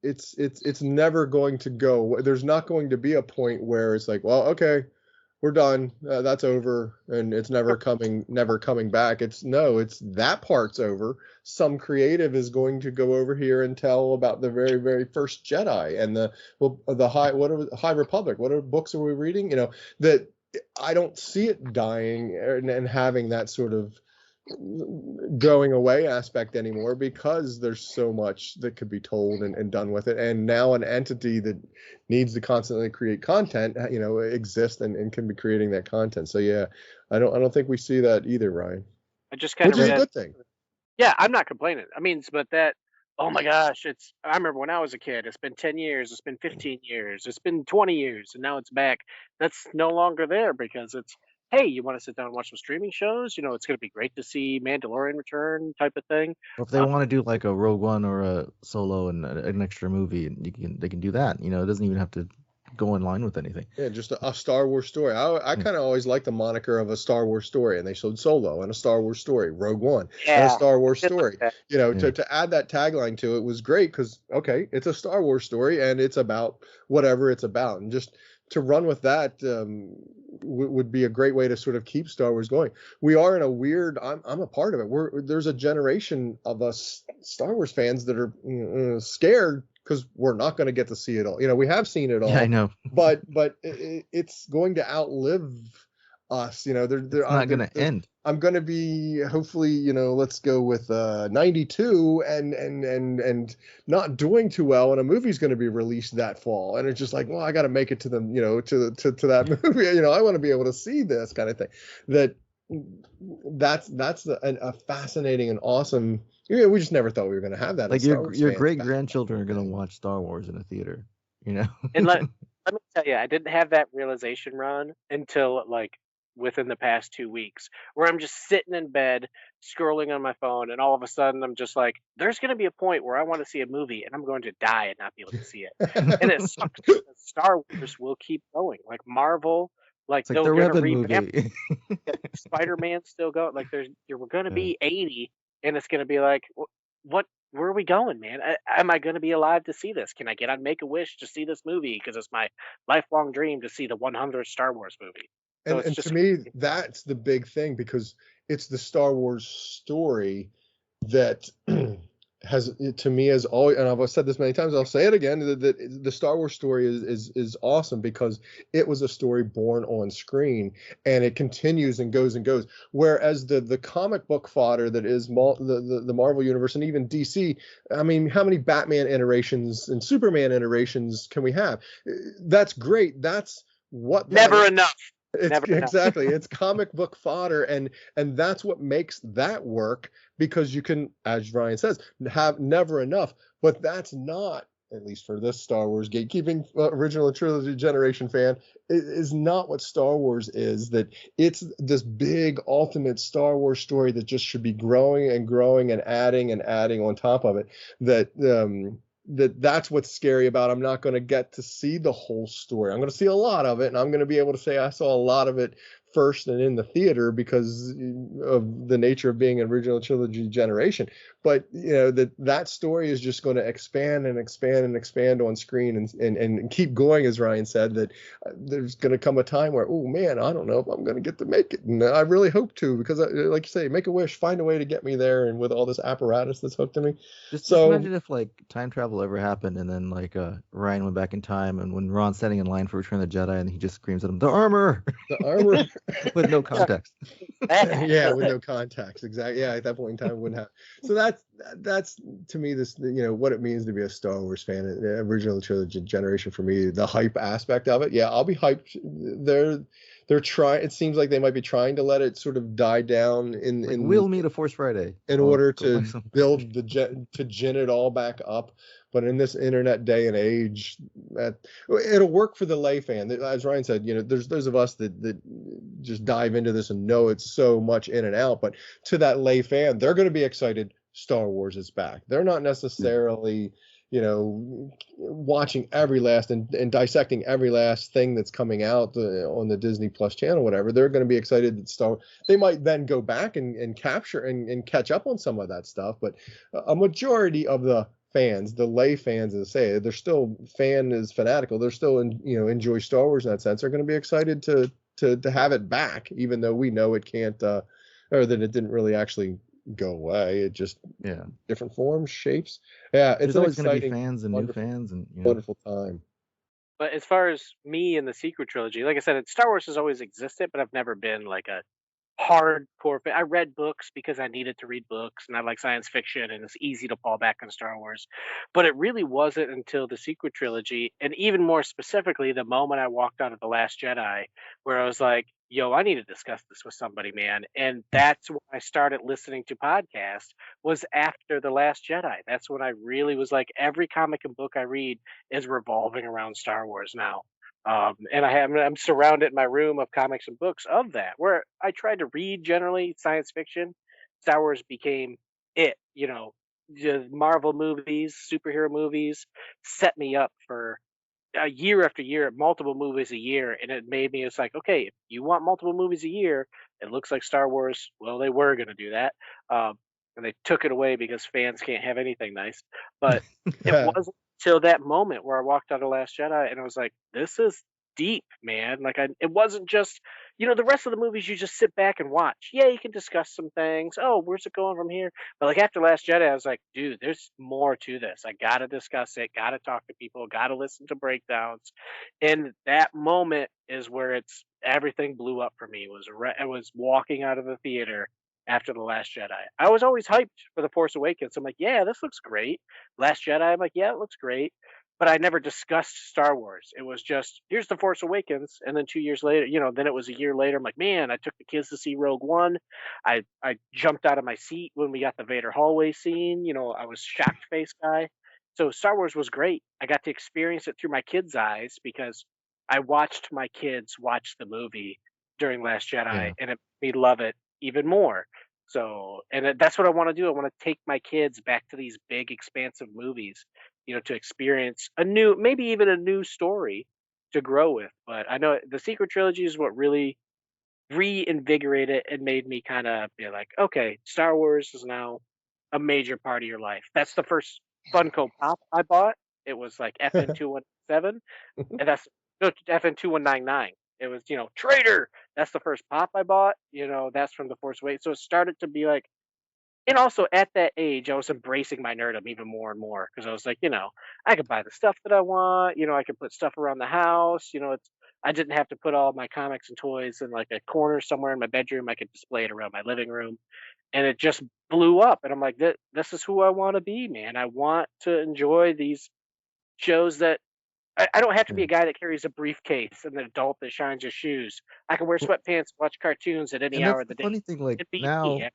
it's never going to go. There's not going to be a point where it's like, well, okay, we're done. That's over, and it's never coming back. It's that part's over. Some creative is going to go over here and tell about the very, very first Jedi and the High Republic. What books are we reading? That I don't see it dying and having that sort of going away aspect anymore, because there's so much that could be told and done with it, and now an entity that needs to constantly create content exists and can be creating that content. So yeah, I don't think we see that either, Ryan. I just kind of, which is a good thing. Yeah, I'm not complaining. But that, oh my gosh, I remember when I was a kid, it's been 10 years, it's been 15 years, it's been 20 years, and now it's back. That's no longer there, because it's, hey, you want to sit down and watch some streaming shows? It's going to be great to see Mandalorian return type of thing. Or if they want to do like a Rogue One or a Solo and an extra movie, they can do that. It doesn't even have to go in line with anything. Yeah, just a Star Wars story. I kind of always like the moniker of a Star Wars story, and they showed Solo and a Star Wars story, Rogue One and a Star Wars story. To add that tagline to it was great, because okay, it's a Star Wars story and it's about whatever it's about, and just to run with that would be a great way to sort of keep Star Wars going. We are in a weird, I'm a part of it. There's a generation of us Star Wars fans that are scared because we're not going to get to see it all. We have seen it all. Yeah, I know. But it's going to outlive us. It's not going to end. I'm going to be, hopefully, let's go with 92 and not doing too well, and a movie's going to be released that fall, and it's just like, well, I got to make it to them, to that movie. I want to be able to see this kind of thing. That's a fascinating and awesome. We just never thought we were going to have that. Like your great grandchildren are going to watch Star Wars in a theater, And let me tell you, I didn't have that realization, Ron, until like within the past 2 weeks, where I'm just sitting in bed scrolling on my phone, and all of a sudden I'm just like, there's going to be a point where I want to see a movie and I'm going to die and not be able to see it. And it sucks because Star Wars will keep going. Like Marvel, like It's like they're the going to Revan revamp movie. Spider-Man's still going. Like we're going to Yeah. be 80, and it's going to be like, what? Where are we going, man? Am I going to be alive to see this? Can I get on Make a Wish to see this movie? Because it's my lifelong dream to see the 100th Star Wars movie. So it's And just to me, that's the big thing, because it's the Star Wars story that has, to me, has always, and I've said this many times, I'll say it again, that the Star Wars story is awesome because it was a story born on screen, and it continues and goes and goes. Whereas the comic book fodder that is the Marvel universe and even DC, I mean, how many Batman iterations and Superman iterations can we have? That's great. That's what that never is. enough. It's Never enough. exactly, it's comic book fodder, and that's what makes that work, because you can, as Ryan says, have never enough. But that's not, at least for this Star Wars gatekeeping original trilogy generation fan, is not what Star Wars is. That it's this big ultimate Star Wars story that just should be growing and growing and adding on top of it. That's what's scary about. I'm not going to get to see the whole story. I'm going to see a lot of it, and I'm going to be able to say I saw a lot of it first and in the theater because of the nature of being an original trilogy generation. But that story is just going to expand and expand and expand on screen and keep going, as Ryan said, that there's going to come a time where, oh man, I don't know if I'm going to get to make it, and I really hope to, because like you say, make a wish, find a way to get me there, and with all this apparatus that's hooked to me. Just imagine if like time travel ever happened, and then like Ryan went back in time, and when Ron's standing in line for Return of the Jedi, and he just screams at him, "The armor!" The armor. With no context. Yeah, with no context. Exactly. Yeah, at that point in time, it wouldn't have. So that's to me this, what it means to be a Star Wars fan, original trilogy generation for me, the hype aspect of it. Yeah, I'll be hyped. They're trying. It seems like they might be trying to let it sort of die down in we'll meet a Force Friday in order to build to gin it all back up. But in this internet day and age, it'll work for the lay fan. As Ryan said, there's those of us that just dive into this and know it's so much in and out. But to that lay fan, they're going to be excited Star Wars is back. They're not necessarily, watching every last and dissecting every last thing that's coming out on the Disney Plus channel, whatever. They're going to be excited that they might then go back and capture and catch up on some of that stuff. But a majority of the fans, the lay fans, as I say, they're still fanatical. They're still enjoy Star Wars in that sense. They're going to be excited to have it back, even though we know it can't, or that it didn't really actually go away. It just different forms, shapes. Yeah, it's always going to be fans and new wonderful, fans and wonderful time. But as far as me and the sequel trilogy, like I said, Star Wars has always existed, but I've never been like a hardcore fan. I read books because I needed to read books, and I like science fiction, and it's easy to fall back on Star Wars. But it really wasn't until the sequel trilogy, and even more specifically, the moment I walked out of The Last Jedi, where I was like, yo, I need to discuss this with somebody, man. And that's when I started listening to podcasts, was after The Last Jedi. That's when I really was like, every comic and book I read is revolving around Star Wars now. And I'm surrounded in my room of comics and books of that, where I tried to read generally science fiction. Star Wars became it, the Marvel movies, superhero movies set me up for a year after year, multiple movies a year. And it made me, it's like, okay, if you want multiple movies a year, it looks like Star Wars, well, they were going to do that. And they took it away because fans can't have anything nice. But it wasn't till that moment where I walked out of Last Jedi and I was like, this is deep, man. Like, it wasn't just, the rest of the movies you just sit back and watch. Yeah, you can discuss some things. Oh, where's it going from here? But like after Last Jedi, I was like, dude, there's more to this. I got to discuss it, got to talk to people, got to listen to breakdowns. And that moment is where everything blew up for me. I was walking out of the theater after The Last Jedi. I was always hyped for The Force Awakens. I'm like, yeah, this looks great. Last Jedi, I'm like, yeah, it looks great. But I never discussed Star Wars. It was just, here's The Force Awakens. And then 2 years later, then it was a year later. I'm like, man, I took the kids to see Rogue One. I jumped out of my seat when we got the Vader hallway scene. I was shocked face guy. So Star Wars was great. I got to experience it through my kids' eyes because I watched my kids watch the movie. during Last Jedi, Yeah. and it made me love it even more. So, and that's what I want to do. I want to take my kids back to these big, expansive movies, to experience maybe even a new story to grow with. But I know the Secret Trilogy is what really reinvigorated and made me kind of be like, okay, Star Wars is now a major part of your life. That's the first Funko Pop I bought. It was like FN217, and that's no, FN2199. It was, Traitor. That's the first pop I bought. That's from The Force Awakens. So it started to be like, and also at that age, I was embracing my nerdom even more and more because I was like, I could buy the stuff that I want. I could put stuff around the house. I didn't have to put all my comics and toys in like a corner somewhere in my bedroom. I could display it around my living room, and it just blew up. And I'm like, this is who I want to be, man. I want to enjoy these shows that I don't have to be a guy that carries a briefcase and an adult that shines his shoes. I can wear sweatpants, watch cartoons at any And hour that's of the the day. funny thing. Like It'd be now, me.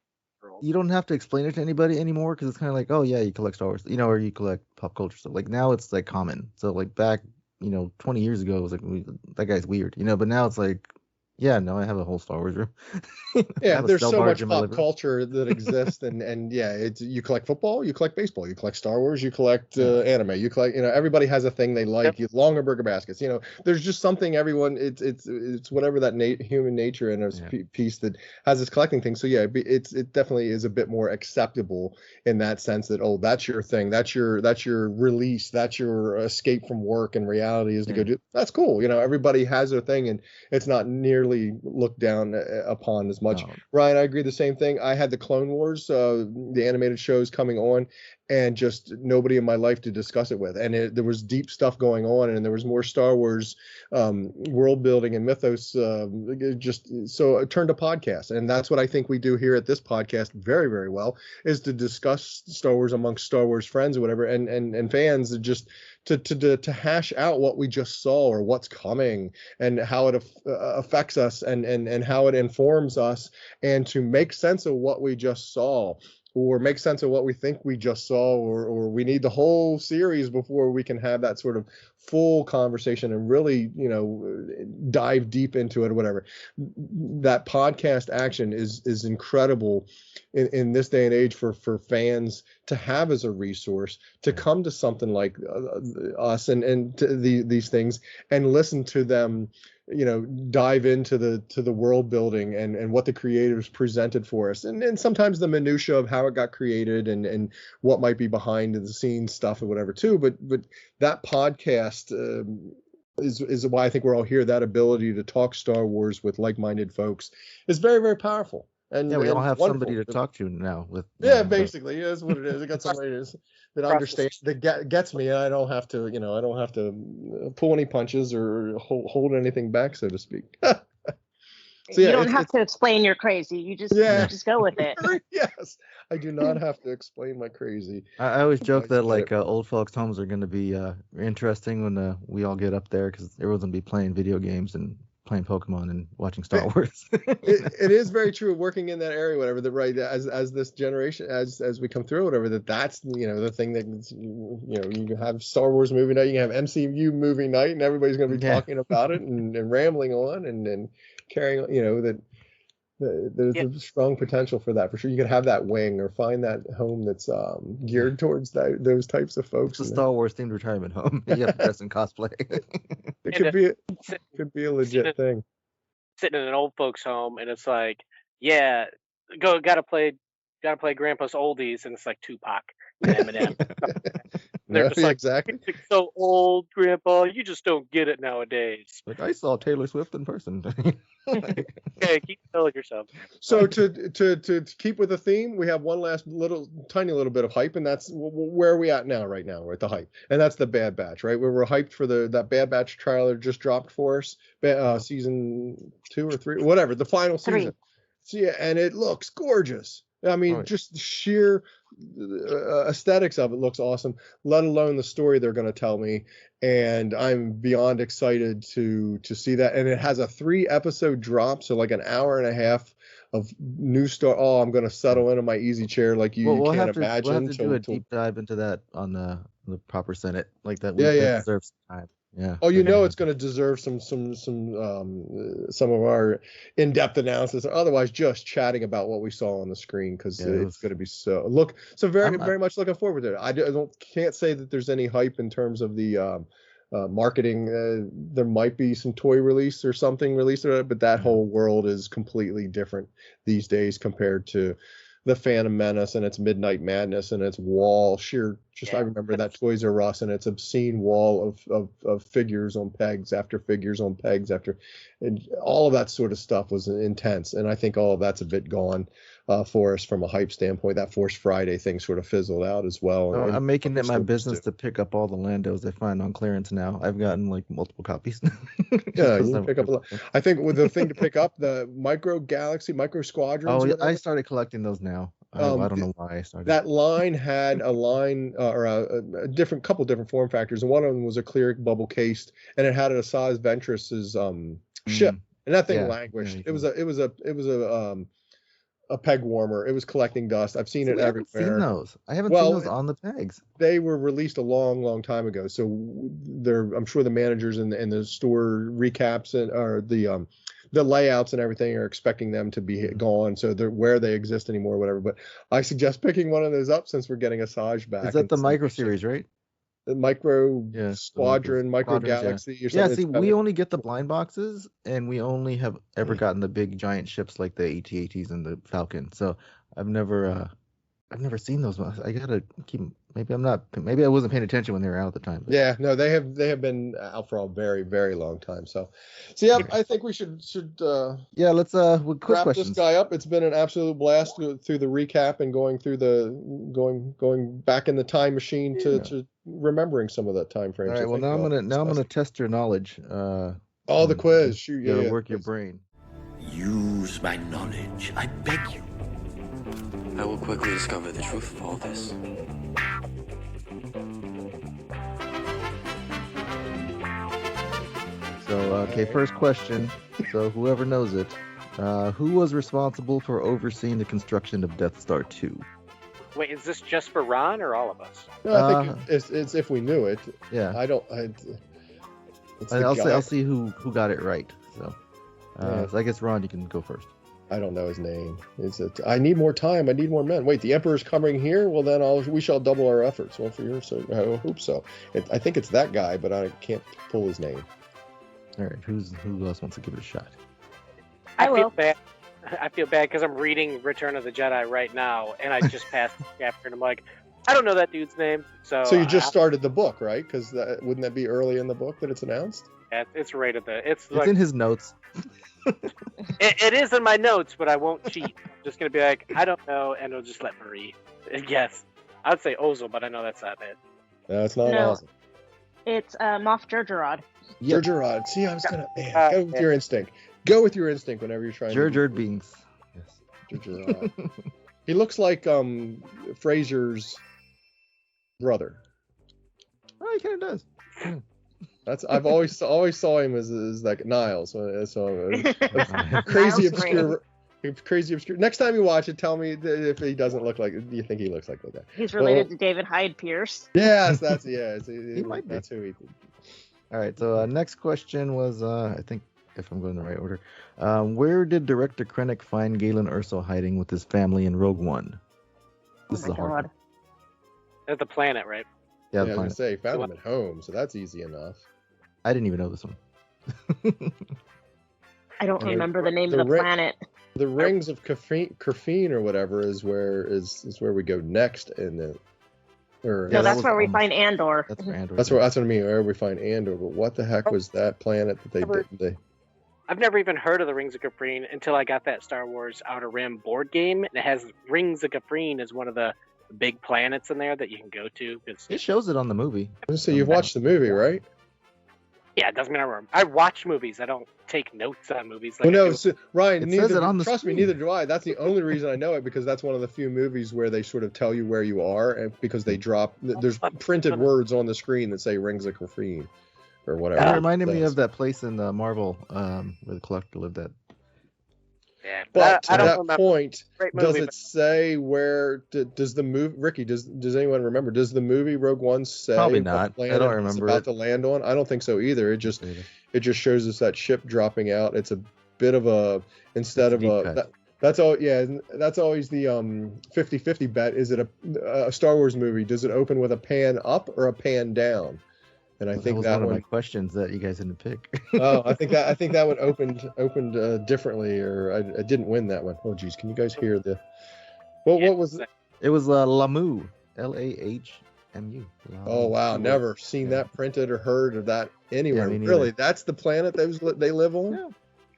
you don't have to explain it to anybody anymore because it's kind of like, oh yeah, you collect Star Wars, or you collect pop culture stuff. Like now it's like common. So like back, 20 years ago, it was like that guy's weird, But now it's like, yeah, no, I have a whole Star Wars room. Yeah, there's so much pop culture that exists, and yeah, you collect football, you collect baseball, you collect Star Wars, you collect anime, you collect, everybody has a thing they like. Yep. Longaberger baskets, there's just something everyone. It's whatever that human nature in a piece that has this collecting thing. So yeah, it definitely is a bit more acceptable in that sense that that's your thing, that's your release, that's your escape from work and reality is to go do. That's cool, everybody has their thing, and it's not nearly looked down upon as much. No. Ryan, I agree the same thing. I had the Clone Wars, the animated shows coming on, and just nobody in my life to discuss it with. And there was deep stuff going on, and there was more Star Wars world building and mythos. Just so I turned to podcast, and that's what I think we do here at this podcast very, very well, is to discuss Star Wars amongst Star Wars friends or whatever, and fans, just to hash out what we just saw or what's coming and how it affects us and how it informs us, and to make sense of what we just saw, or make sense of what we think we just saw, or we need the whole series before we can have that sort of full conversation and really, dive deep into it or whatever. That podcast action is incredible in this day and age for fans to have as a resource, to come to something like us and to these things and listen to them, dive into the world building and what the creators presented for us, and sometimes the minutia of how it got created and what might be behind the scenes stuff or whatever too. But that podcast is why I think we're all here. That ability to talk Star Wars with like-minded folks is very, very powerful. And we all have wonderful. Somebody to talk to now. Basically, that's what it is. I got somebody that understands, that gets me, and I don't have to, I don't have to pull any punches or hold anything back, so to speak. So, you don't have to explain you're crazy. You just go with it. Yes, I do not have to explain my crazy. I always joke that old folks' homes are going to be interesting when we all get up there, because everyone's going to be playing video games and playing Pokemon and watching Star Wars. it is very true, working in that area, whatever, that right as this generation, as we come through, whatever, that's the thing that you can have Star Wars movie night, you can have MCU movie night, and everybody's going to be talking about it and rambling on and carrying, that there's a strong potential for that, for sure. You could have that wing or find that home that's geared towards those types of folks. It's a Star Wars themed retirement home. You have to dress in cosplay. It could be a legit thing. Sitting in an old folks home, and it's like, gotta play Grandpa's oldies, and it's like Tupac and Eminem. They're just like, exactly. Music's so old, Grandpa. You just don't get it nowadays. Like, I saw Taylor Swift in person. Okay, keep telling yourself. So to keep with the theme, we have one last tiny little bit of hype, and that's where are we at now? Right now, we're at the hype, and that's the Bad Batch, right? Where we're hyped for that Bad Batch trailer just dropped for us, season 2 or 3, whatever, the final season. So, and it looks gorgeous. I mean, just sheer aesthetics of it looks awesome, let alone the story they're going to tell me. And I'm beyond excited to see that. And it has a 3-episode drop, so like an hour and a half of new stuff. Oh, I'm going to settle into my easy chair like you can't imagine. We'll have to do a deep dive into that on the proper Senate, like that. That deserves time. Yeah. Oh, it's going to deserve some of our in-depth analysis. Otherwise, just chatting about what we saw on the screen because it's going to be very much looking forward to it. I can't say that there's any hype in terms of the marketing. There might be some toy release or something released, but that whole world is completely different these days compared to the Phantom Menace and its Midnight Madness and its wall I remember that Toys R Us and its obscene wall of figures on pegs after figures on pegs and all of that sort of stuff was intense, and I think all of that's a bit gone for us from a hype standpoint. That Force Friday thing sort of fizzled out as well. Oh, I'm making it my business to pick up all the Landos I find on clearance now. I've gotten like multiple copies. Yeah, you can pick up I think with the thing to pick up, the Micro Squadrons. Oh, yeah, I started collecting those now. I don't know why I started. That line had a line or a couple different form factors, and one of them was a clear bubble cased, and it had a Asajj Ventress's ship, and that thing languished. Yeah, it was a peg warmer. It was collecting dust. I've seen it everywhere. Seen those. I haven't seen those on the pegs. They were released a long time ago, so I'm sure the managers and the store recaps or the layouts and everything are expecting them to be gone, so they're where they exist anymore, whatever. But I suggest picking one of those up since we're getting Asajj back. Is that the Micro series, right? The Micro Squadron, Micro Galaxy, or something. Yeah, see, we only get the blind boxes, and we only have ever gotten the big giant ships like the AT-ATs and the Falcon. So I've never seen those. I gotta keep. Maybe I wasn't paying attention when they were out at the time. But. Yeah, no, they have been out for a very, very long time. So yeah, I think we should let's with quick wrap questions. This guy up. It's been an absolute blast through the recap and going through going back in the time machine to remembering some of that time frame. All right, well now I'm gonna test your knowledge. The quiz. Shoot, you gotta work your brain. Use my knowledge, I beg you. I will quickly discover the truth of all this. So, first question. So, whoever knows it, who was responsible for overseeing the construction of Death Star 2? Wait, is this just for Ron or all of us? No, I think it's if we knew it. Yeah. I'll see who got it right. So, so I guess Ron, you can go first. I don't know his name. I need more time. I need more men. Wait, the Emperor's coming here? Well, then we shall double our efforts. Well, for your sake, I hope so. I think it's that guy, but I can't pull his name. All right, who else wants to give it a shot? I feel bad. I feel bad because I'm reading Return of the Jedi right now, and I just passed the chapter, and I'm like, I don't know that dude's name. So you just started the book, right? Because wouldn't that be early in the book that it's announced? Yeah, it's right at the. It's in his notes. it is in my notes, but I won't cheat. I'm just gonna be like, I don't know, and it'll just let Marie guess. I'd say Ozil, but I know that's not it. No, it's not Ozil. It's Moff Jerjerrod. Yep. Jerjerrod. See, I was gonna go with your instinct. Go with your instinct whenever you're trying. Jerjerrod beans. Yes. Jerjerrod. He looks like Fraser's brother. Oh, he kind of does. I've always saw him as like Niles. So crazy obscure. Next time you watch it, tell me if he doesn't look like. Do you think he looks like that guy? He's related to David Hyde Pierce. Yes, that's he might be. That's who he. All right. So next question was, I think if I'm going in the right order, where did director Krennic find Galen Erso hiding with his family in Rogue One? This is a hard one. At the planet, right? Yeah, I was gonna say found him at home, so that's easy enough. I didn't even know this one. I don't remember the name of the planet. The rings of Kerfine or whatever is where we go next in the. That's where we find Andor. That's where Andor. That's what I mean. Where we find Andor, but what the heck was that planet that they? I've never even heard of the Rings of Kerfine until I got that Star Wars Outer Rim board game, and it has Rings of Kerfine as one of the big planets in there that you can go to. It shows it on the movie. So you've watched the movie, right? Yeah, it doesn't mean I remember. I watch movies. I don't take notes on movies. Like well, no, so, Ryan, says it on the trust screen. Me, neither do I. That's the only reason I know it, because that's one of the few movies where they sort of tell you where you are, and because they drop. There's printed words on the screen that say Rings of Kerfine or whatever. It reminded me of that place in Marvel where the Collector lived at. Yeah, But I to don't that remember. point, Great does movie, it say where does the movie? Ricky, does anyone remember? Does the movie Rogue One say Probably what not. I planet don't it's remember about it. to land on? I don't think so either. It just shows us that ship dropping out. It's a bit of a instead of deep a cut. that's all. Yeah, that's always the 50-50 bet. Is it a Star Wars movie? Does it open with a pan up or a pan down? And I That think was that one of my one. questions that you guys didn't pick. Oh, I think that one opened differently, or I didn't win that one. Oh, geez, can you guys hear the? What was it? It was Lamu, Lahmu. Oh wow, Two never words. seen Yeah. that printed or heard of that anywhere. me neither. Really, that's the planet they live on. Yeah.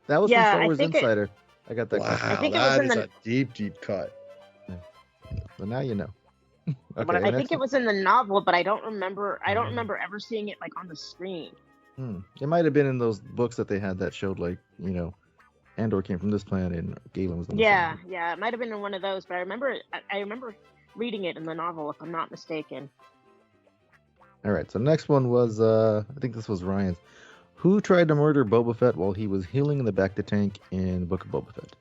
That was from Star Wars Insider. I got that. Wow, I think it was that in is the- a deep cut. So now you know. I next think it was in the novel, but I don't remember. I don't remember ever seeing it like on the screen. It might have been in those books that they had that showed Andor came from this planet and Galen was on this Yeah, it might have been in one of those, but I remember reading it in the novel, if I'm not mistaken. All right, so next one was I think this was Ryan's. Who tried to murder Boba Fett while he was healing in the bacta tank in Book of Boba Fett?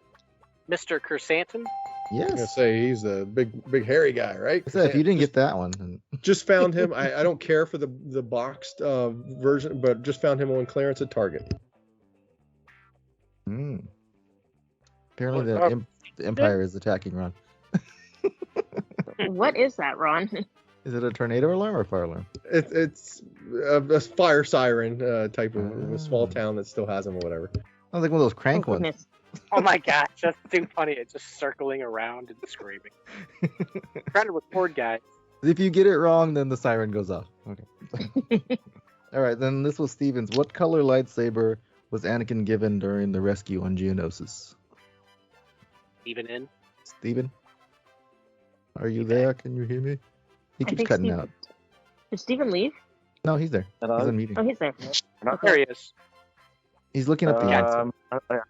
Mr. Kersantin. I was gonna Yes. say he's a big hairy guy, right? So if you didn't get that one, then Just found him. I don't care for the boxed version, but just found him on clearance at Target. apparently the Empire is attacking Ron. What is that, Ron? Is it a tornado alarm or a fire alarm? It's a fire siren type of a small town that still has them or whatever. Sounds like one of those crank ones. Goodness. Oh my gosh, that's too funny. It's just circling around and screaming. Trying to record, guys. If you get it wrong, then the siren goes off. Okay. All right, then this was Steven's. What color lightsaber was Anakin given during the rescue on Geonosis? Even in. Steven? Are you there? Can you hear me? He keeps cutting Steven, out. Did Steven leave? No, he's there. Hello? He's in meeting. Oh, he's there. There he is. He's looking up the answer. I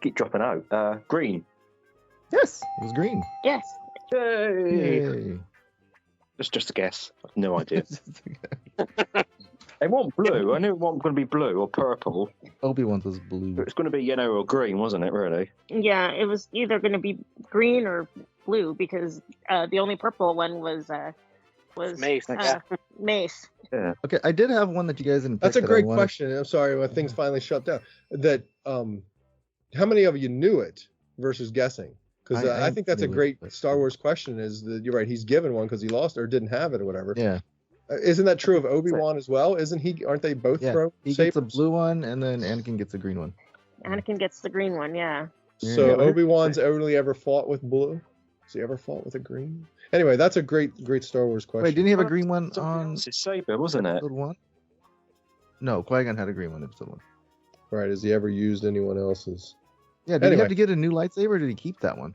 keep dropping out. Green. Yes, it was green. Yes. Yay! Yay. Just a guess. I've no idea. They want blue. I knew it wasn't going to be blue or purple. Obi-Wan's was blue. It was going to be yellow or green, wasn't it? Really? Yeah, it was either going to be green or blue because the only purple one was Mace. Mace. Yeah. Okay, I did have one that you guys didn't pick. That's a that I great wanted- question. I'm sorry when things finally shut down. That how many of you knew it versus guessing? Because I I think that's a knew it, great but- Star Wars question. Is that you're right? He's given one because he lost or didn't have it or whatever. Yeah. Isn't that true of Obi-Wan as well? Isn't he? Aren't they both Yeah, thrown he gets a sabers? blue one, and then Anakin gets a green one. Anakin gets the green one, yeah. So Yeah. Obi-Wan's only ever fought with blue. Has he ever fought with a green? Anyway, that's a great Star Wars question. Wait, didn't he have a green one on It's his saber, wasn't it? episode 1? No, Qui-Gon had a green one in episode 1. Right? Has he ever used anyone else's? Yeah, did he Anyway. have to get a new lightsaber, or did he keep that one?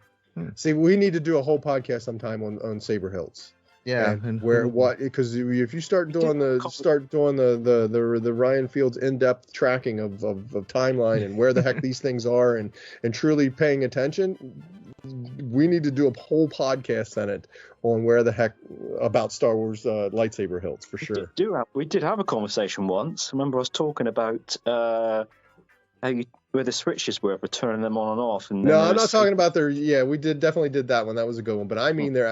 See, we need to do a whole podcast sometime on saber hilts. Yeah, and where what? Because if you start doing the Ryan Fields in-depth tracking of timeline and where the heck these things are and truly paying attention, we need to do a whole podcast on it on where the heck about Star Wars lightsaber hilts for sure. We did have a conversation once. Remember, I was talking about where the switches were for turning them on and off. And No, I'm not talking about their. Yeah, we definitely did that one. That was a good one. But I mean their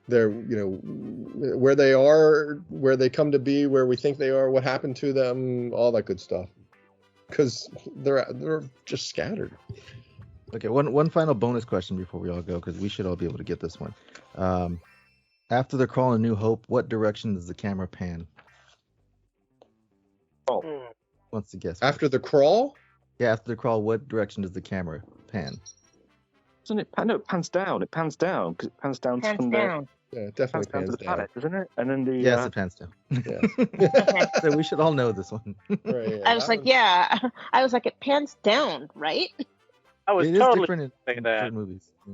where they are, where they come to be, where we think they are, what happened to them, all that good stuff. Because they're just scattered. Okay, one final bonus question before we all go, because we should all be able to get this one. After the crawl in New Hope, what direction does the camera pan? Oh, wants to guess. After the crawl? Yeah, after the crawl, what direction does the camera pan? Doesn't it? No, it pans down. It pans down because it pans down Pans from down. Yeah, it definitely down to the planet, doesn't it? And then the Yes, it pans down. Yeah. So we should all know this one. Right, I was like, it pans down, right? I was It is totally different in saying that. certain movies. Yeah.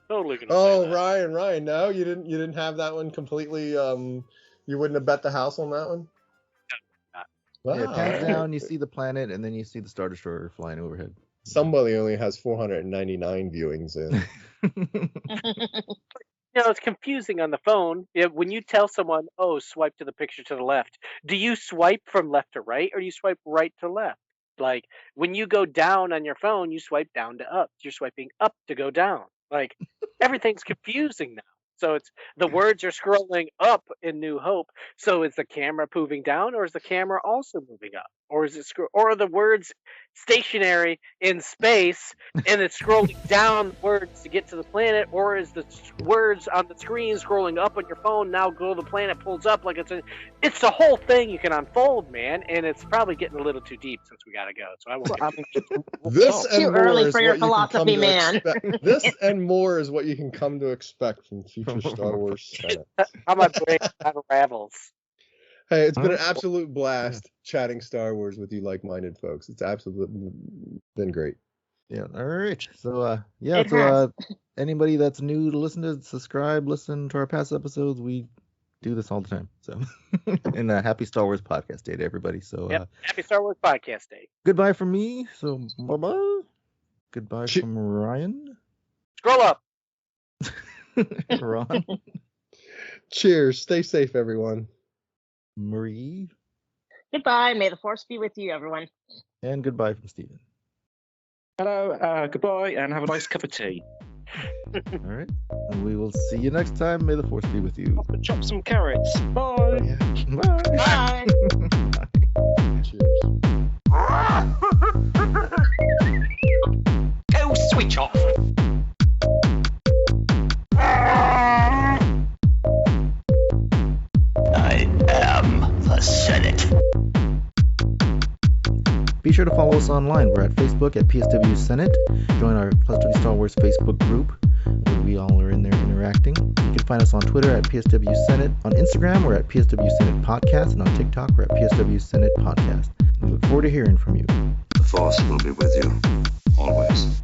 Totally gonna say Oh, that. Ryan, no, you didn't have that one completely. You wouldn't have bet the house on that one. Wow. Yeah, it pans down, you see the planet, and then you see the Star Destroyer flying overhead. Somebody only has 499 viewings in. It's confusing on the phone. Yeah, when you tell someone, "Oh, swipe to the picture to the left," do you swipe from left to right, or do you swipe right to left? Like when you go down on your phone, you swipe down to up. You're swiping up to go down. Like everything's confusing now. So it's the words are scrolling up in New Hope. So is the camera moving down, or is the camera also moving up, or is it or are the words stationary in space and it's scrolling down words to get to the planet, or is the words on the screen scrolling up on your phone now go to the planet pulls up like it's the whole thing you can unfold, man, and it's probably getting a little too deep since we gotta go. So I won't. This and Too more early is for your what you can come philosophy, to man. expect. This and more is what you can come to expect from future Star Wars Senate. How my brain unravels. Hey, it's been an absolute blast chatting Star Wars with you like-minded folks. It's absolutely been great. Yeah. All right. So anybody that's new to listen to, subscribe, listen to our past episodes. We do this all the time. So and happy Star Wars podcast day to everybody. So happy Star Wars podcast day. Goodbye from me. So bye-bye. Goodbye from Ryan. Scroll up. Ron. Cheers. Stay safe, everyone. Marie. Goodbye. May the force be with you, everyone. And goodbye from Steven. Hello, goodbye, and have a nice cup of tea. All right. And we will see you next time. May the force be with you. Chop some carrots. Bye. Bye. Bye. Cheers. Go switch off. I am the Senate. Be sure to follow us online. We're at Facebook at PSW Senate. Join our PSW Star Wars Facebook group, where we all are in there interacting. You can find us on Twitter at PSW Senate. On Instagram, we're at PSW Senate Podcast. And on TikTok, we're at PSW Senate Podcast. We look forward to hearing from you. The Force will be with you, always.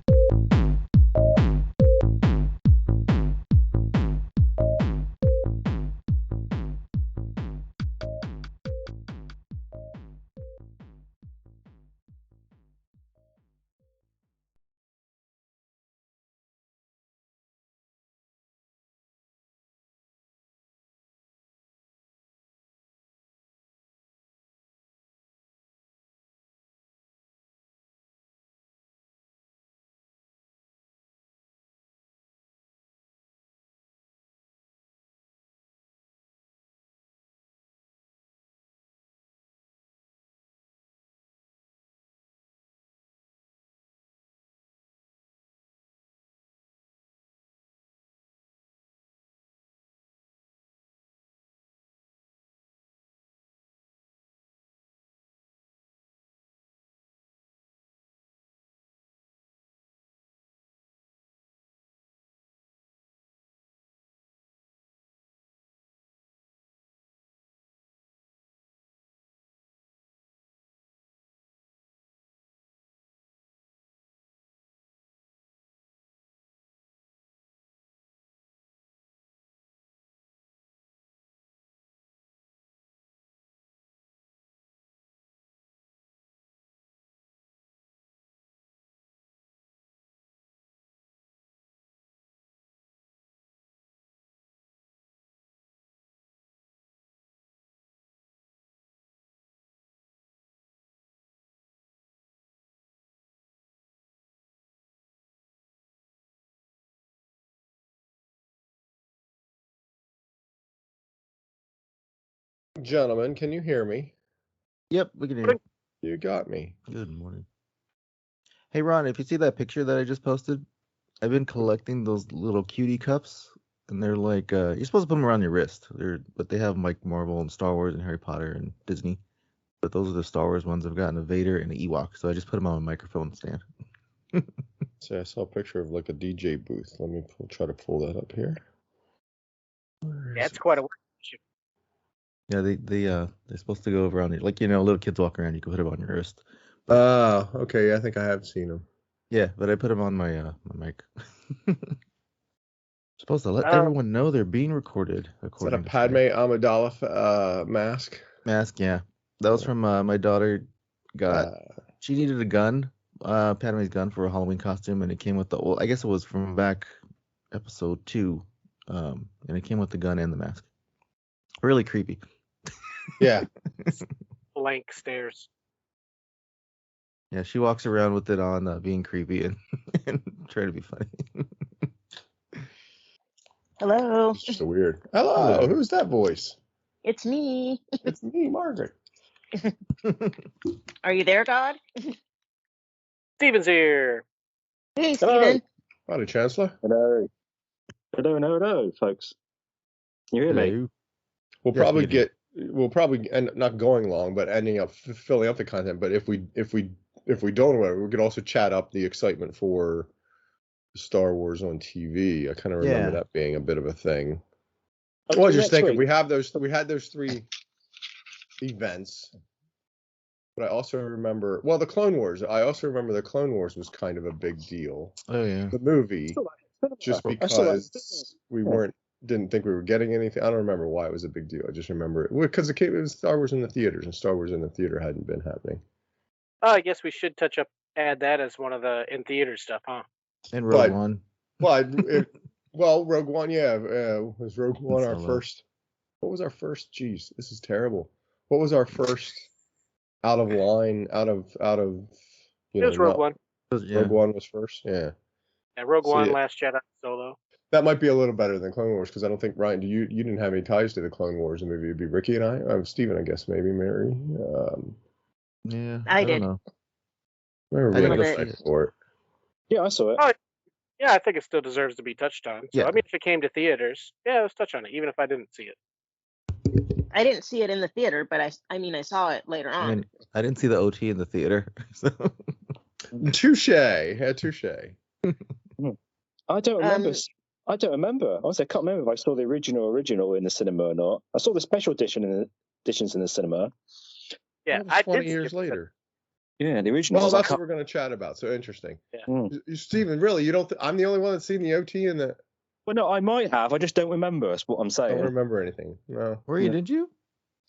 Gentlemen, can you hear me? Yep, we can hear you. You got me. Good morning. Hey, Ron, if you see that picture that I just posted, I've been collecting those little cutie cups, and they're like, you're supposed to put them around your wrist. But they have like Marvel and Star Wars and Harry Potter and Disney. But those are the Star Wars ones. I've gotten a Vader and an Ewok, so I just put them on my microphone stand. See, I saw a picture of like a DJ booth. Let me try to pull that up here. Yeah, it's quite a workmanship. Yeah, they're supposed to go around, like, little kids walk around. You can put them on your wrist. Oh, okay. I think I have seen them. Yeah, but I put them on my mic. Supposed to let everyone know they're being recorded. Is that a Padme Amidala mask? Mask, yeah. That was from my daughter. She needed a gun, Padme's gun for a Halloween costume, and it came with the old. I guess it was from back episode 2, and it came with the gun and the mask. Really creepy. Yeah. Blank stares. Yeah, she walks around with it on, being creepy and, and trying to be funny. Hello. It's just so weird. Hello, who's that voice? It's me. It's me, Margaret. Are you there, God? Steven's here. Hey, Hello. Steven. Howdy, Chancellor. Hello. Hello, folks. Can you hear me? Hello. We'll Yes, probably we do. end not going long, but ending up filling up the content. But if we don't, we could also chat up the excitement for Star Wars on TV. I kind of remember Yeah. that being a bit of a thing. I'll Well, do just next thinking, week. we had those 3 events, but I also remember, well, the Clone Wars. I also remember the Clone Wars was kind of a big deal. Oh yeah. The movie, just I still like because we didn't think we were getting anything. I don't remember why it was a big deal. I just remember it because it was Star Wars in the theaters, and Star Wars in the theater hadn't been happening. Oh, I guess we should add that as one of the in theater stuff, huh? And Rogue One. Well, Rogue One, yeah. Was Rogue One our Solo. first? What was our first? Jeez, this is terrible. What was our first out of line, out of It was Rogue One. Rogue One was first, yeah. And Rogue One, yeah. Last Jedi, Solo. That might be a little better than Clone Wars because I don't think Ryan, you didn't have any ties to the Clone Wars movie. It'd be Ricky and I. Steven, I guess maybe Mary. Yeah, I don't did. know. Remember I we didn't had go a see fight it. for it. Yeah, I saw it. Oh, yeah, I think it still deserves to be touched on. So, Yeah. I mean, if it came to theaters, yeah, let's touch on it, even if I didn't see it. I didn't see it in the theater, but I saw it later on. I mean, I didn't see the OT in the theater. So. Touche. Yeah, touche. I don't remember. I don't remember. Honestly, I can't remember if I saw the original in the cinema or not. I saw the special editions in the cinema. Yeah, That was 20 years see it. later. Yeah, the original. Well, that's what we're going to chat about. So interesting. Yeah. Steven, really, you don't? I'm the only one that's seen the OT and the. Well, no, I might have. I just don't remember. That's what I'm I saying. don't remember anything. No. Were you? Did you?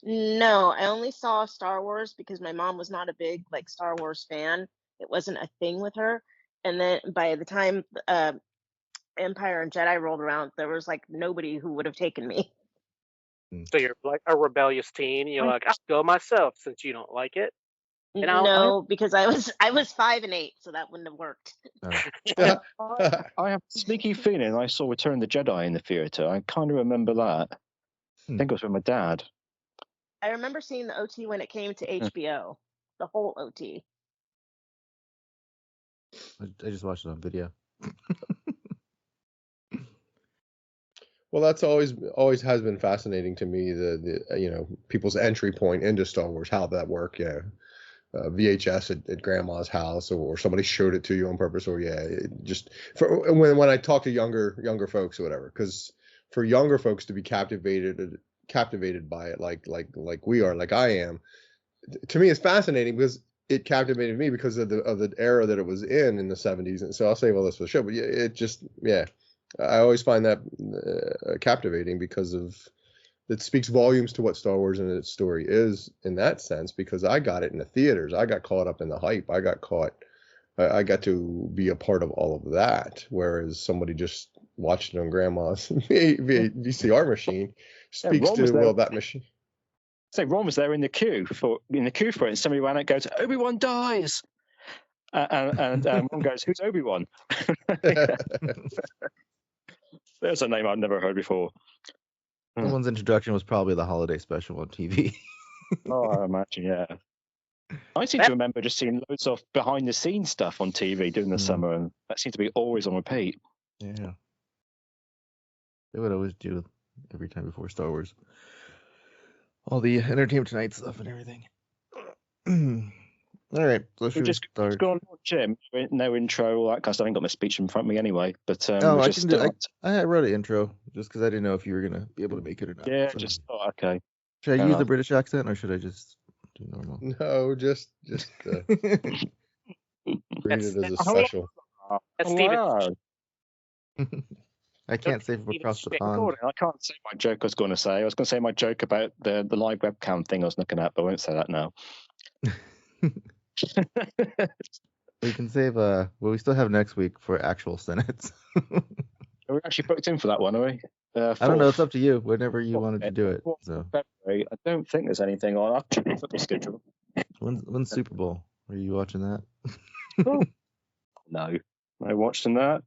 No, I only saw Star Wars because my mom was not a big Star Wars fan. It wasn't a thing with her. And then by the time Empire and Jedi rolled around, there was nobody who would have taken me. So you're like a rebellious teen. You're like, I'll go myself since you don't like it. And No, because I was 5 and 8, so that wouldn't have worked. I have a sneaky feeling I saw Return of the Jedi in the theater. I kind of remember that. I think it was with my dad. I remember seeing the OT when it came to HBO, the whole OT. I just watched it on video. Well, that's always has been fascinating to me. The people's entry point into Star Wars, how that work. Yeah, VHS at grandma's house, or somebody showed it to you on purpose, or when I talk to younger folks or whatever, because for younger folks to be captivated by it like we are, like I am, to me it's fascinating because it captivated me because of the era that it was in the 70s, and so I'll save all this for the show. But I always find that captivating because it speaks volumes to what Star Wars and its story is in that sense, because I got it in the theaters. I got caught up in the hype. I got to be a part of all of that, whereas somebody just watched it on grandma's VCR machine speaks to that machine. So Ron was there in the queue for it, and somebody ran out and goes, "Obi-Wan dies," and Ron goes, "Who's Obi-Wan?" There's a name I've never heard before. Someone's introduction was probably the holiday special on TV. Oh, I imagine, yeah. I seem to remember just seeing loads of behind-the-scenes stuff on TV during the summer, and that seemed to be always on repeat. Yeah. They would always do every time before Star Wars. All the Entertainment Tonight stuff and everything. All right, so should we start? Go on, Jim. No intro, all that kind of stuff. I ain't got my speech in front of me anyway. But I wrote an intro just because I didn't know if you were gonna be able to make it or not. Yeah, so. just okay. Should I use the British accent or should I just do normal? No, just treat it as a special. That's Steven. I can't say from across the pond. I can't say my joke I was going to say. I was going to say my joke about the live webcam thing I was looking at, but I won't say that now. We can save we still have next week for actual Senates. Are we actually booked in for that one, are we? I don't know, it's up to you, whenever you wanted to do it. So February. I don't think there's anything on. I'll check the football schedule. When's Super Bowl? Are you watching that? No, I watched that.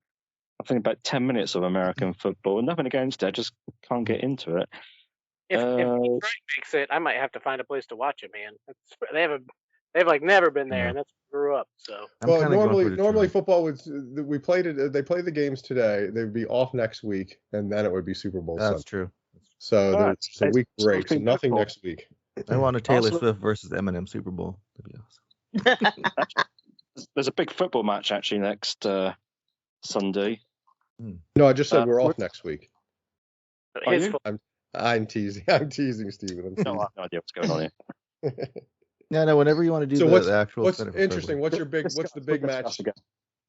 I think about 10 minutes of American football. Nothing against it, I just can't get into it. If Detroit makes it, I might have to find a place to watch it, man. They've like never been there, and that's where I grew up. So Well, normally football would we played it. They play the games today. They'd be off next week, and then it would be Super Bowl. That's true. So there's a week break. So nothing next week. I want a Taylor Swift versus Eminem Super Bowl. That'd be awesome. There's a big football match actually next Sunday. No, I just said we're off next week. I'm teasing. I'm teasing, Stephen. No, I have no idea what's going on here. Yeah, no. Whenever you want to do the actual. What's interesting? What's the big match?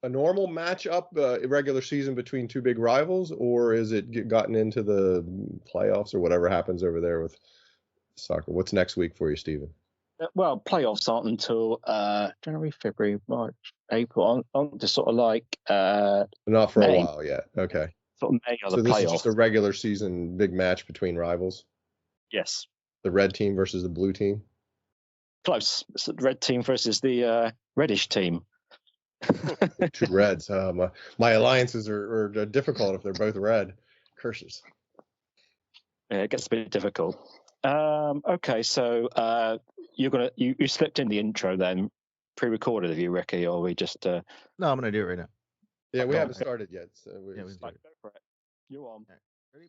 A normal matchup, regular season between two big rivals, or is it gotten into the playoffs or whatever happens over there with soccer? What's next week for you, Stephen? Well, playoffs aren't until January, February, March, April. Aren't just sort of like not for a while yet. Okay. Sort of May or so the this playoffs. is just a regular season big match between rivals. Yes. The red team versus the blue team. Close. It's the red team versus the reddish team. Two reds. My alliances are difficult if they're both red. Curses. Yeah, it gets a bit difficult. Okay, so you slipped in the intro then, pre-recorded of you, Ricky, or we just? No, I'm gonna do it right now. Yeah, we haven't started yet. So Go for it. You're on. Ready?